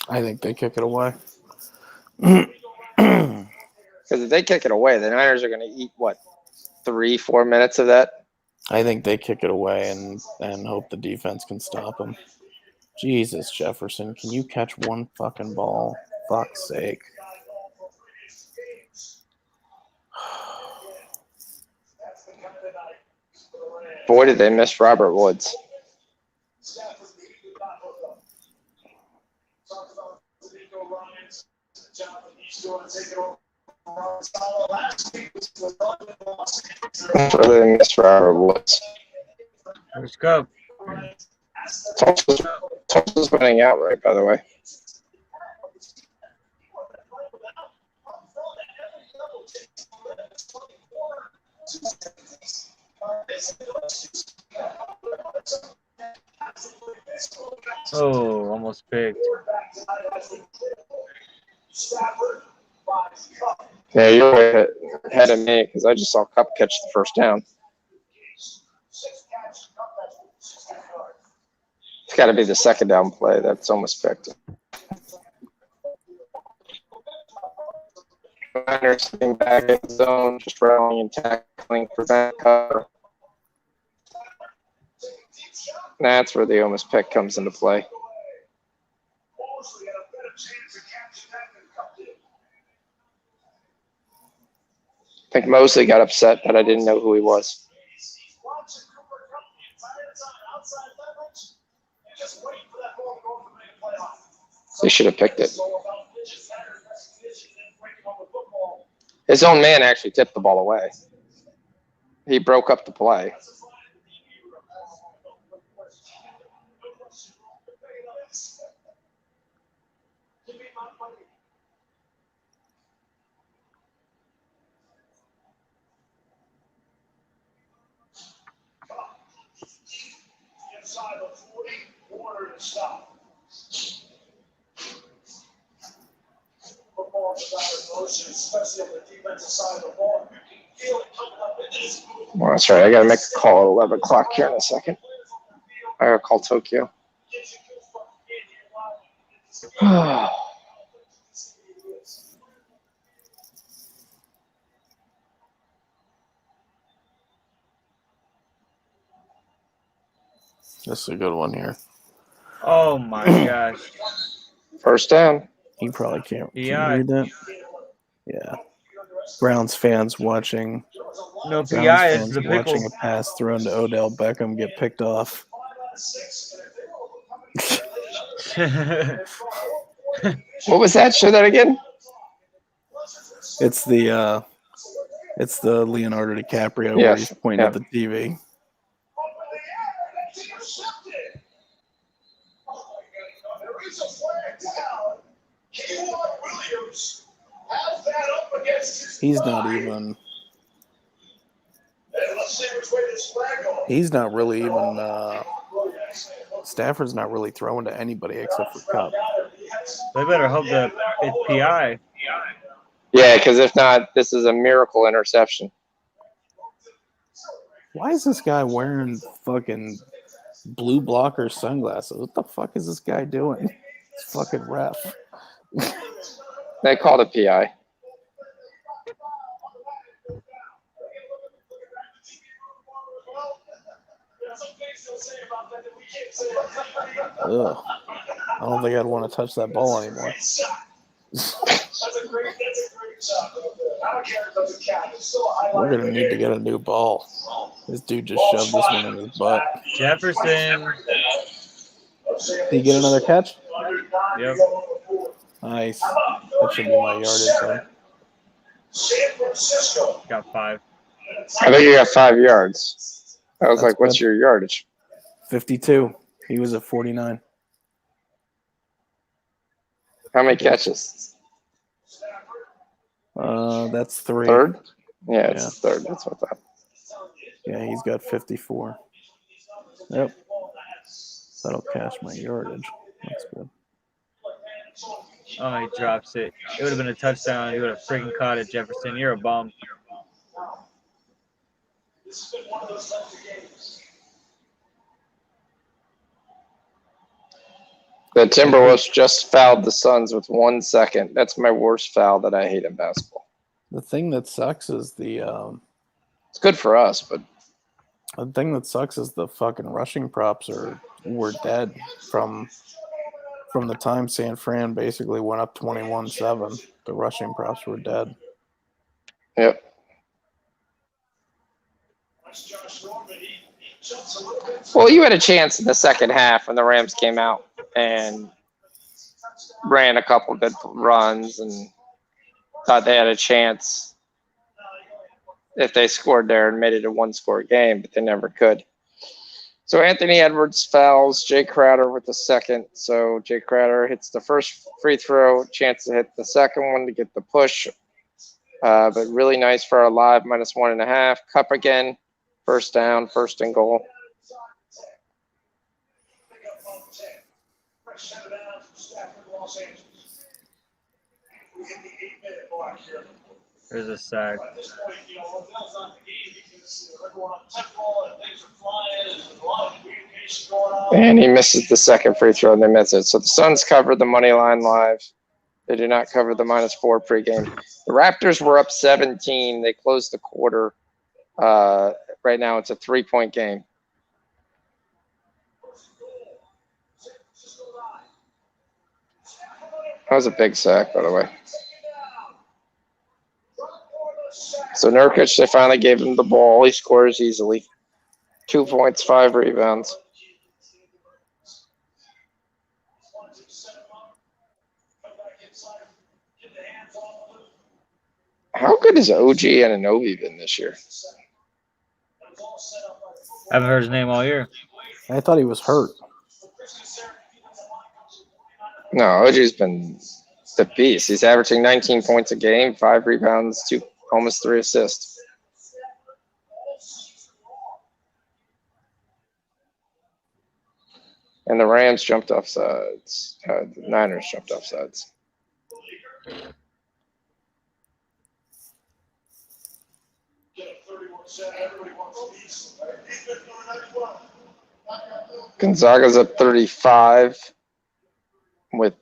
I think they kick it away. Because if they kick it away, the Niners are going to eat, what, 3-4 minutes of that? I think they kick it away and hope the defense can stop them. Jesus, Jefferson, can you catch one fucking ball? Fuck's sake. Boy, did they miss Robert Woods. Really miss Robert Woods. Let's go. Tulsa's winning outright, by the way. Oh, almost picked. Yeah, you're way ahead of me because I just saw Cup catch the first down. It's got to be the second down play that's almost picked. Niners sitting back in the zone, just rallying and tackling, prevent cover. That's where the almost pick comes into play. I think Mosley got upset that I didn't know who he was. They should have picked it. His own man actually tipped the ball away. He broke up the play. Inside the 40, Warner to stop. Football is out of motion, especially on the defensive side of the ball. You can feel it coming up in this. Well, that's right. I got to make a call at 11 o'clock here in a second. I got to call Tokyo. This is a good one here. Oh my gosh. First down. You probably can't. Can you Yeah. read that? Yeah. Browns fans watching. No Browns PI. It's fans the watching pickle. a pass thrown to Odell Beckham get picked off. What was that? Show that again. It's the It's the Leonardo DiCaprio where Yes, he's pointing at the TV. He's not even. He's not really even. Stafford's not really throwing to anybody except for Cup. They better hope that it's PI. Yeah, because if not, this is a miracle interception. Why is this guy wearing fucking blue blocker sunglasses? What the fuck is this guy doing? It's fucking ref. They called it PI. Ugh. I don't think I'd want to touch that ball anymore. We're gonna need to get a new ball. This dude just shoved this one in his butt. Jefferson. Did he get another catch? Yep. Nice. That should be my yardage then. Got 5. I think you got 5 yards. I was That's like, what's good. your yardage? 52. He was at 49. How many catches? That's 3. Third? Yeah, it's Yeah. third. That's what I thought. Yeah, he's got 54. Yep. That'll cash my yardage. That's good. Oh, he drops it. It would have been a touchdown. He would have freaking caught it, Jefferson. You're a bum. The Timberwolves just fouled the Suns with 1 second. That's my worst foul that I hate in basketball. The thing that sucks is the It's good for us, but fucking rushing props were dead from the time San Fran basically went up 21-7. The rushing props were dead. yep. Well, you had a chance in the second half when the Rams came out and ran a couple good runs and thought they had a chance if they scored there and made it a 1-score game, but they never could. So Anthony Edwards fouls Jay Crowder with the second. So Jay Crowder hits the first free throw, chance to hit the second one to get the push. But really nice for our live -1.5. Cup again, first down, first and goal. There's a sack. And he misses the second free throw, and they miss it. So the Suns covered the money line live. They did not cover the -4 pregame. The Raptors were up 17. They closed the quarter. Right now it's a 3-point game. That was a big sack, by the way. So Nurkic, they finally gave him the ball. He scores easily. 2 points, 5 rebounds. How good has OG Anunoby been this year? I haven't heard his name all year. I thought he was hurt. No, OG's been the beast. He's averaging 19 points a game, 5 rebounds, almost 3 assists. And the Rams jumped off sides. The Niners jumped off sides. Gonzaga's up 35 with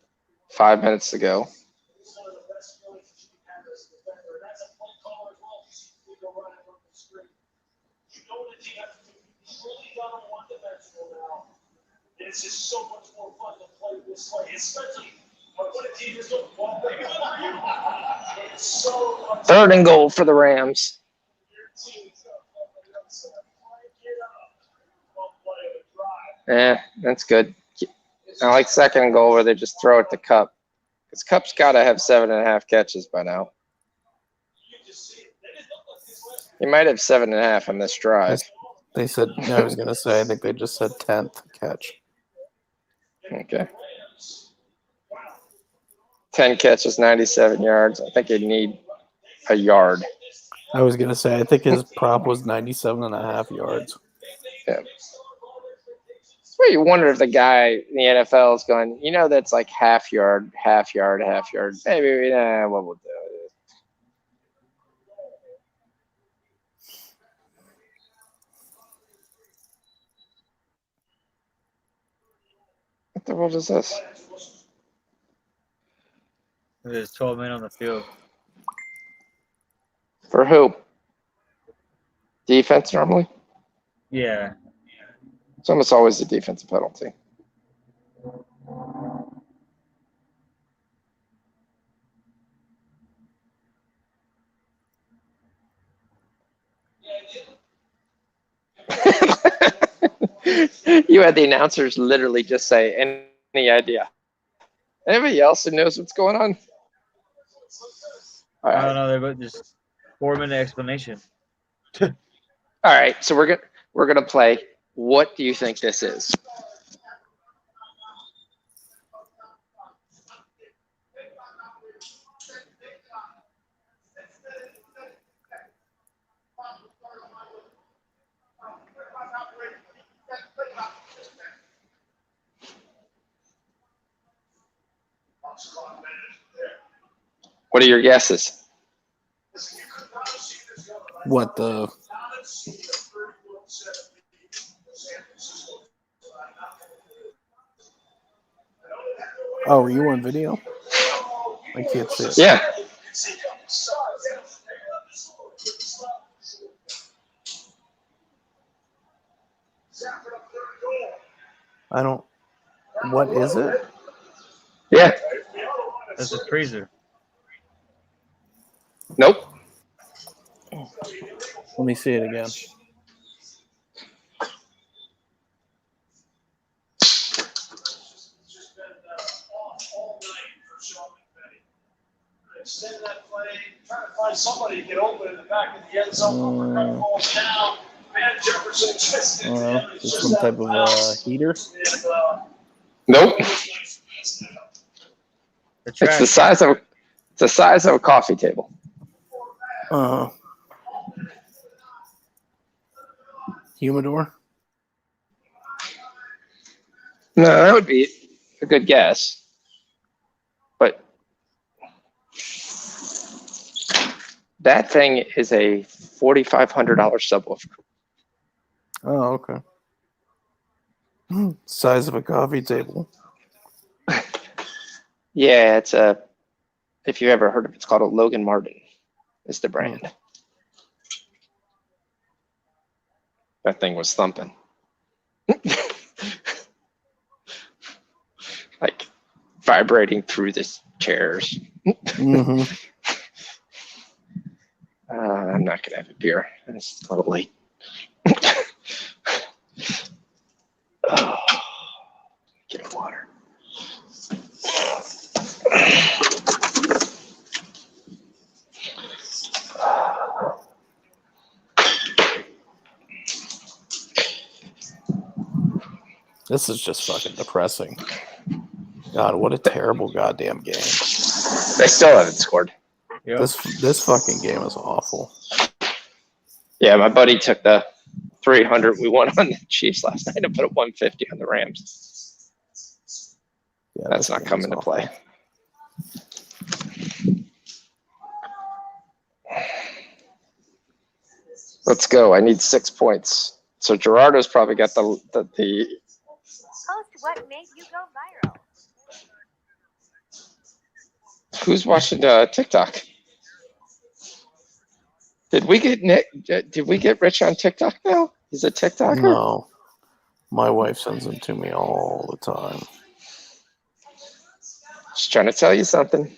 5 minutes to go. It's just so much more fun to play this way, especially when a team is doing one thing. It's so much 3rd and goal for the Rams. That's good. I like 2nd and goal where they just throw it to Cup. Because Cup's got to have 7.5 catches by now. You might have 7.5 on this drive. They said, I was going to say, I think they just said 10th catch. Okay. 10 catches, 97 yards. I think he'd need a yard. I was going to say, I think his prop was 97.5 yards. Yeah. Well, you wonder if the guy in the NFL is going, that's like half yard, half yard, half yard. Maybe, what we'll do. What the world is this? There's 12 men on the field. For who? Defense normally? Yeah. It's almost always the defensive penalty. You had the announcers literally just say, any idea? Anybody else who knows what's going on? All I right. don't know. They're both just 4-minute explanation. All right. So we're gonna play. What do you think this is? What are your guesses? What the? Oh, are you on video? I can't see it. Yeah. I don't. What is it? Yeah. That's a freezer. Nope. Let me see it again. Extend that play, trying to find somebody to get open in the back of the end zone. Falls down. Man, Jefferson just Just some type of heater. Nope. The It's trash. the size of a coffee table. Humidor. No, that would be a good guess. But that thing is a $4,500 subwoofer. Oh, okay. Size of a coffee table. Yeah, it's if you ever heard of it, it's called a Logan Martin is the brand. That thing was thumping. Like vibrating through the chairs. Mm-hmm. I'm not going to have a beer. It's a little late. Oh, get water. This is just fucking depressing. God, what a terrible goddamn game. They still haven't scored. Yep. This fucking game is awful. Yeah, my buddy took the 300 we won on the Chiefs last night and put a 150 on the Rams. Yeah, That's this not game coming is to awful. play. Let's go. I need 6 points. So Gerardo's probably got the Post what made you go viral. who's watching TikTok? Did we get Rich on TikTok now? He's a TikToker? No. My wife sends them to me all the time. Just trying to tell you something.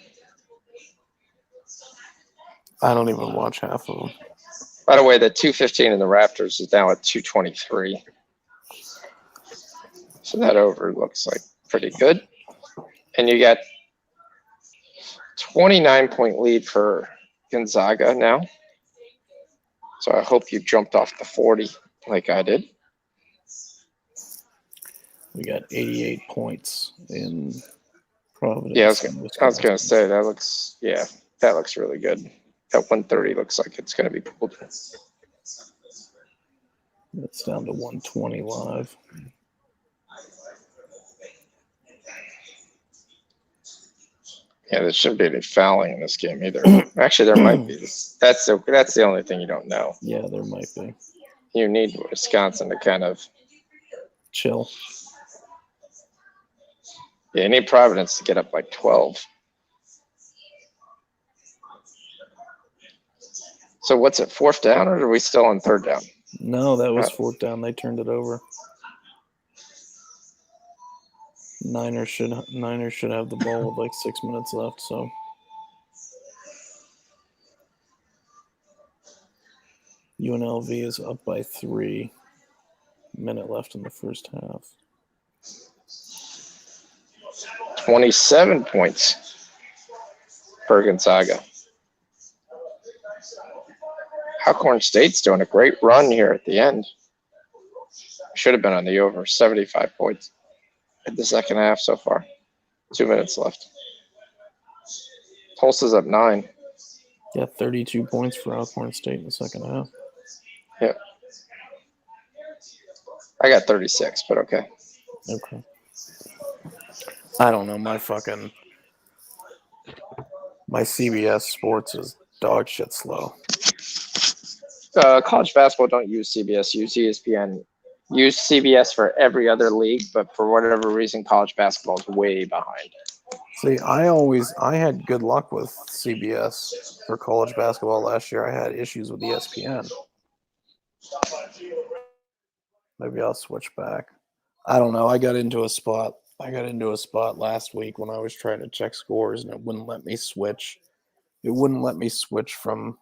I don't even watch half of them. By the way, the 215 in the Raptors is now at 223. So that over looks like pretty good. And you got 29-point lead for Gonzaga now. So I hope you jumped off the 40 like I did. We got 88 points in Providence. Yeah, I was gonna Wisconsin. say that looks really good. That 130 looks like it's gonna be cool. It's down to 120 live. Yeah, there shouldn't be any fouling in this game either. Actually, there might be. That's the only thing you don't know. Yeah, there might be. You need Wisconsin to kind of. Chill. Yeah, you need Providence to get up like 12. So what's it, fourth down, or are we still on third down? No, that was fourth down. They turned it over. Niners should have the ball with like 6 minutes left. So UNLV is up by 3. Minute left in the first half. 27 points for Gonzaga. Alcorn State's doing a great run here at the end. Should have been on the over. 75 points in the second half so far. 2 minutes left. Tulsa's up 9. Yeah, 32 points for Alcorn State in the second half. Yeah. I got 36, but okay. Okay. I don't know. My CBS Sports is dog shit slow. College basketball don't use CBS, use ESPN. Use CBS for every other league, but for whatever reason, college basketball is way behind. See, I had good luck with CBS for college basketball last year. I had issues with ESPN. Maybe I'll switch back. I don't know. I got into a spot last week when I was trying to check scores, and it wouldn't let me switch. It wouldn't let me switch from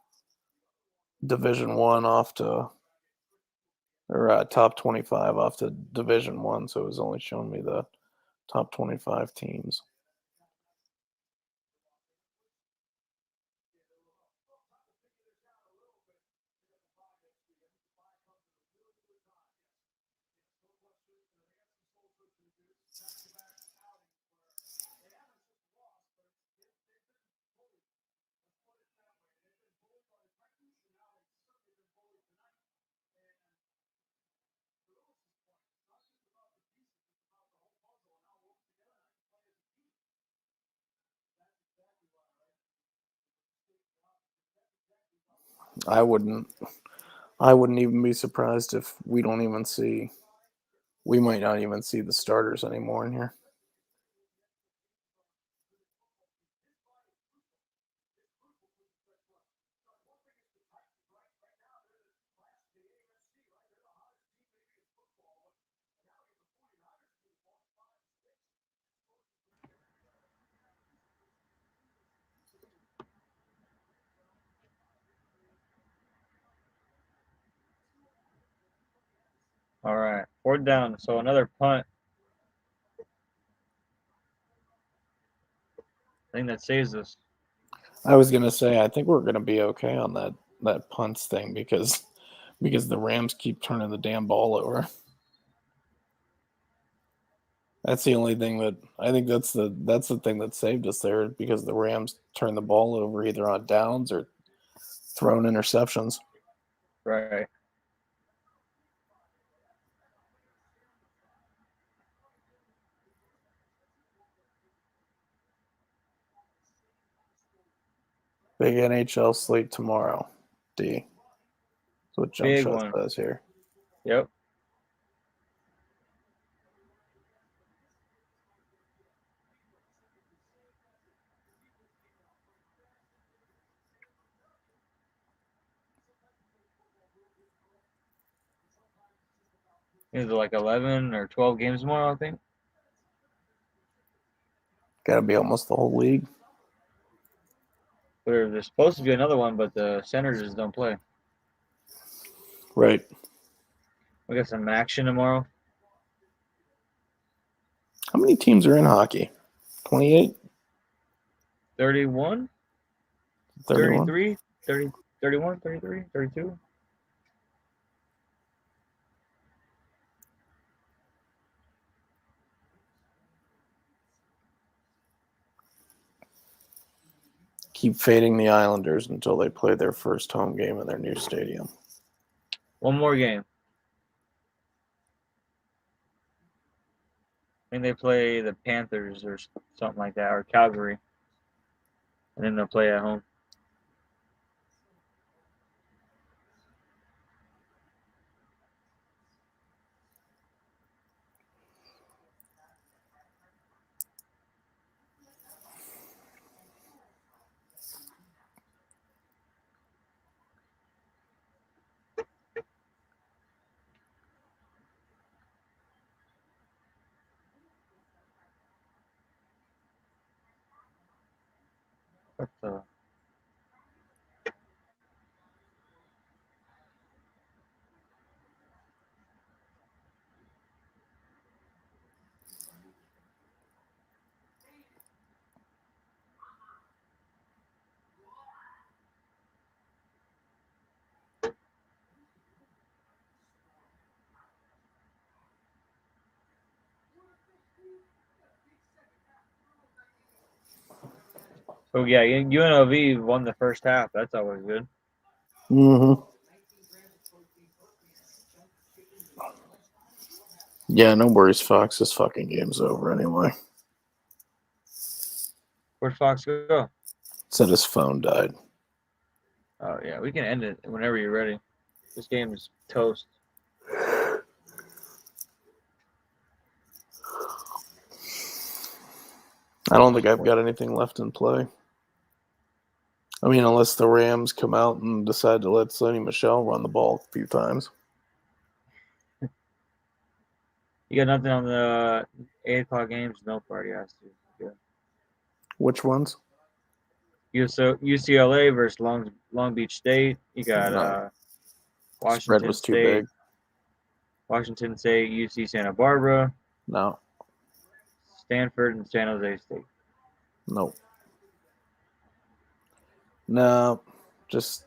Division 1 off to top 25 off to Division 1, so it was only showing me the top 25 teams. I wouldn't even be surprised if we might not even see the starters anymore in here. All right, fourth down. So another punt. I think that saves us. I was gonna say I think we're gonna be okay on that punts thing because the Rams keep turning the damn ball over. That's the only thing that I think that's the thing that saved us there because the Rams turn the ball over either on downs or thrown interceptions. Right. Big NHL slate tomorrow. D. That's what Jump Big Shot one. says here. Yep. Is it like 11 or 12 games tomorrow, I think? Got to be almost the whole league. There's supposed to be another one, but the Senators don't play. Right. We got some action tomorrow. How many teams are in hockey? 28? 31? 31? 33? 30, 31, 33, 32? keep fading the Islanders until they play their first home game in their new stadium. One more game. I think they play the Panthers or something like that, or Calgary. And then they'll play at home. What the? Oh yeah, UNLV won the first half. That's always good. Mm-hmm. Yeah, no worries, Fox. This fucking game's over anyway. Where'd Fox go? Said his phone died. Oh yeah, we can end it whenever you're ready. This game is toast. I don't think I've got anything left in play. I mean, unless the Rams come out and decide to let Sonny Michel run the ball a few times. You got nothing on the 8 o'clock games? No party has to. Yeah. Which ones? UCLA versus Long Beach State. You got No. Spread Washington was too State. big. Washington State, UC Santa Barbara, No. Stanford, and San Jose State. Nope. No. Just,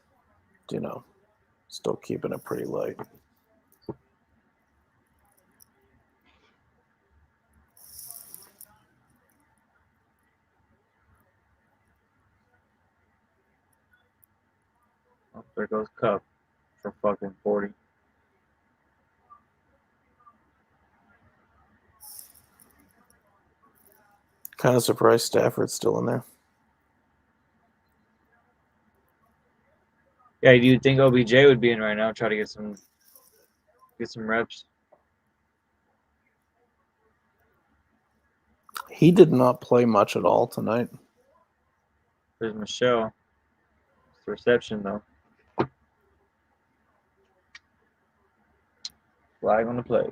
still keeping it pretty light. Oh, there goes Cup for fucking 40. Kind of surprised Stafford's still in there. Yeah, do you think OBJ would be in right now? Try to get some reps. He did not play much at all tonight. There's Michelle. It's the reception though. Flag on the play.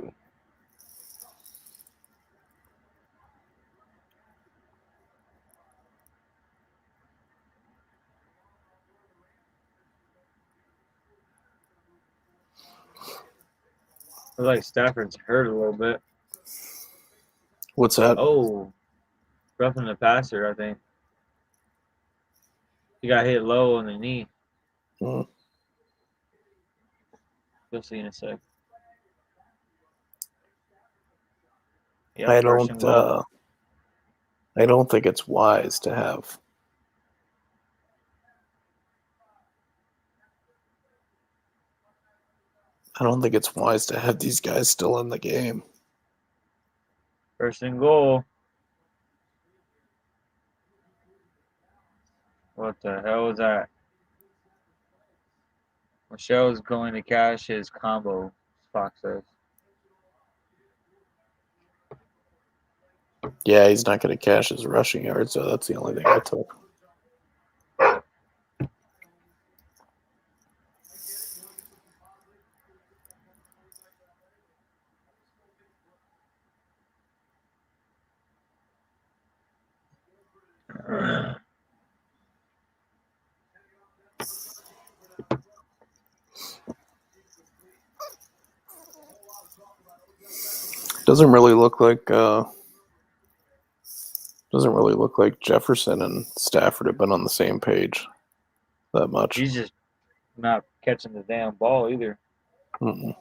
Looks like Stafford's hurt a little bit. What's that? Oh, roughing the passer, I think. He got hit low on the knee. Mm. You'll see in a sec. Yeah, I first and goal. don't think it's wise to have. I don't think it's wise to have these guys still in the game. First and goal. What the hell was that? Michelle's going to cash his combo, Fox says. Yeah, he's not going to cash his rushing yards, so that's the only thing I took. Doesn't really look like Jefferson and Stafford have been on the same page that much. He's just not catching the damn ball either. Mm-mm.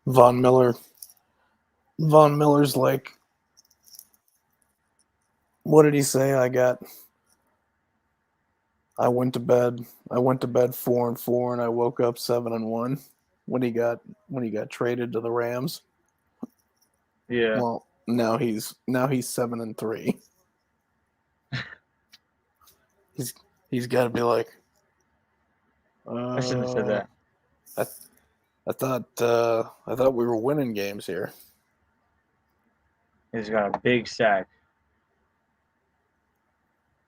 Von Miller's like, what did he say? I went to bed 4-4, and I woke up 7-1 when he got traded to the Rams. Yeah. Well, now he's 7-3. He's got to be like, I shouldn't have said that. I thought we were winning games here. He's got a big sack.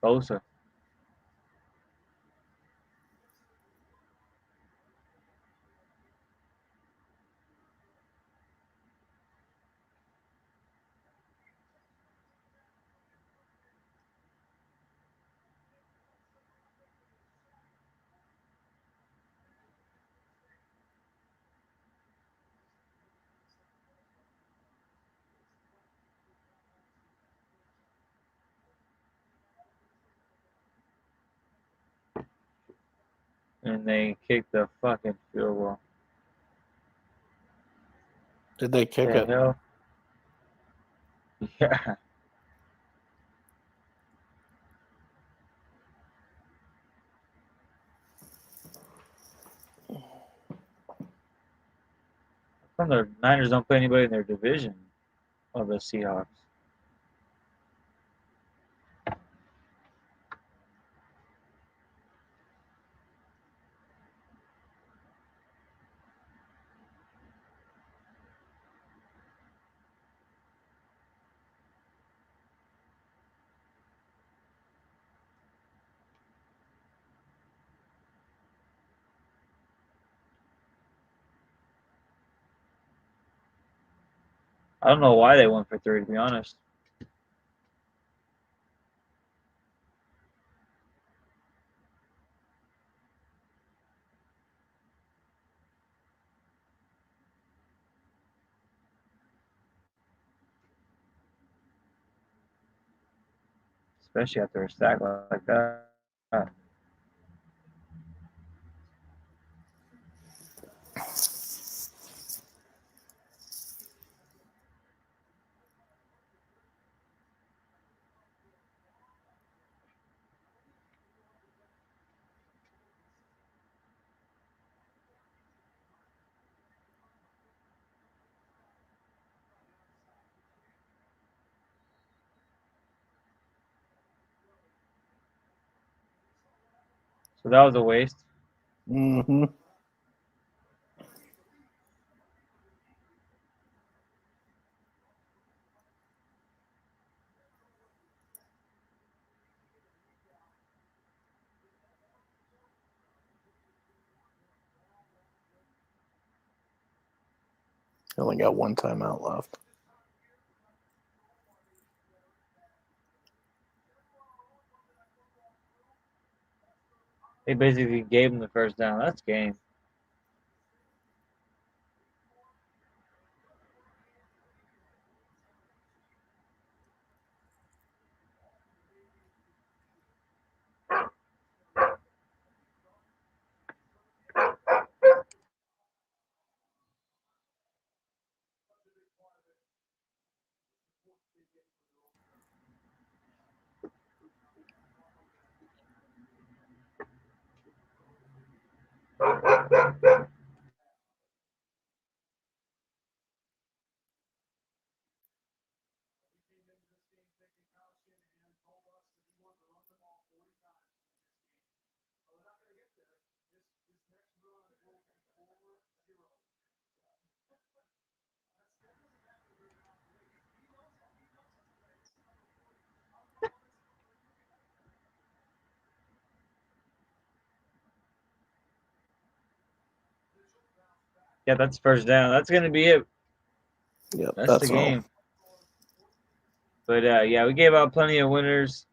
Bosa. And they kicked the fucking field goal. Did they kick The it? hell? Yeah. From the Niners don't play anybody in their division of the Seahawks. I don't know why they went for 3, to be honest. Especially after a sack like that. So that was a waste. Mm-hmm. Only got one timeout left. They basically gave him the first down. That's game. Yeah, that's first down. That's gonna be it. Yep, That's the all. game. But yeah, we gave out plenty of winners.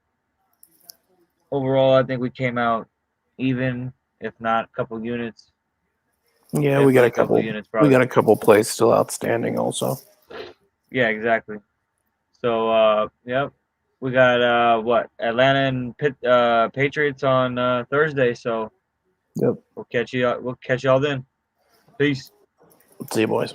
Overall, I think we came out even, if not a couple units. Yeah, we got a Definitely couple. units, We probably. got a couple plays still outstanding, also. Yeah, exactly. So yep, we got what, Atlanta and Patriots on Thursday. So Yep. we'll catch you. We'll catch y'all then. Peace. See you, boys.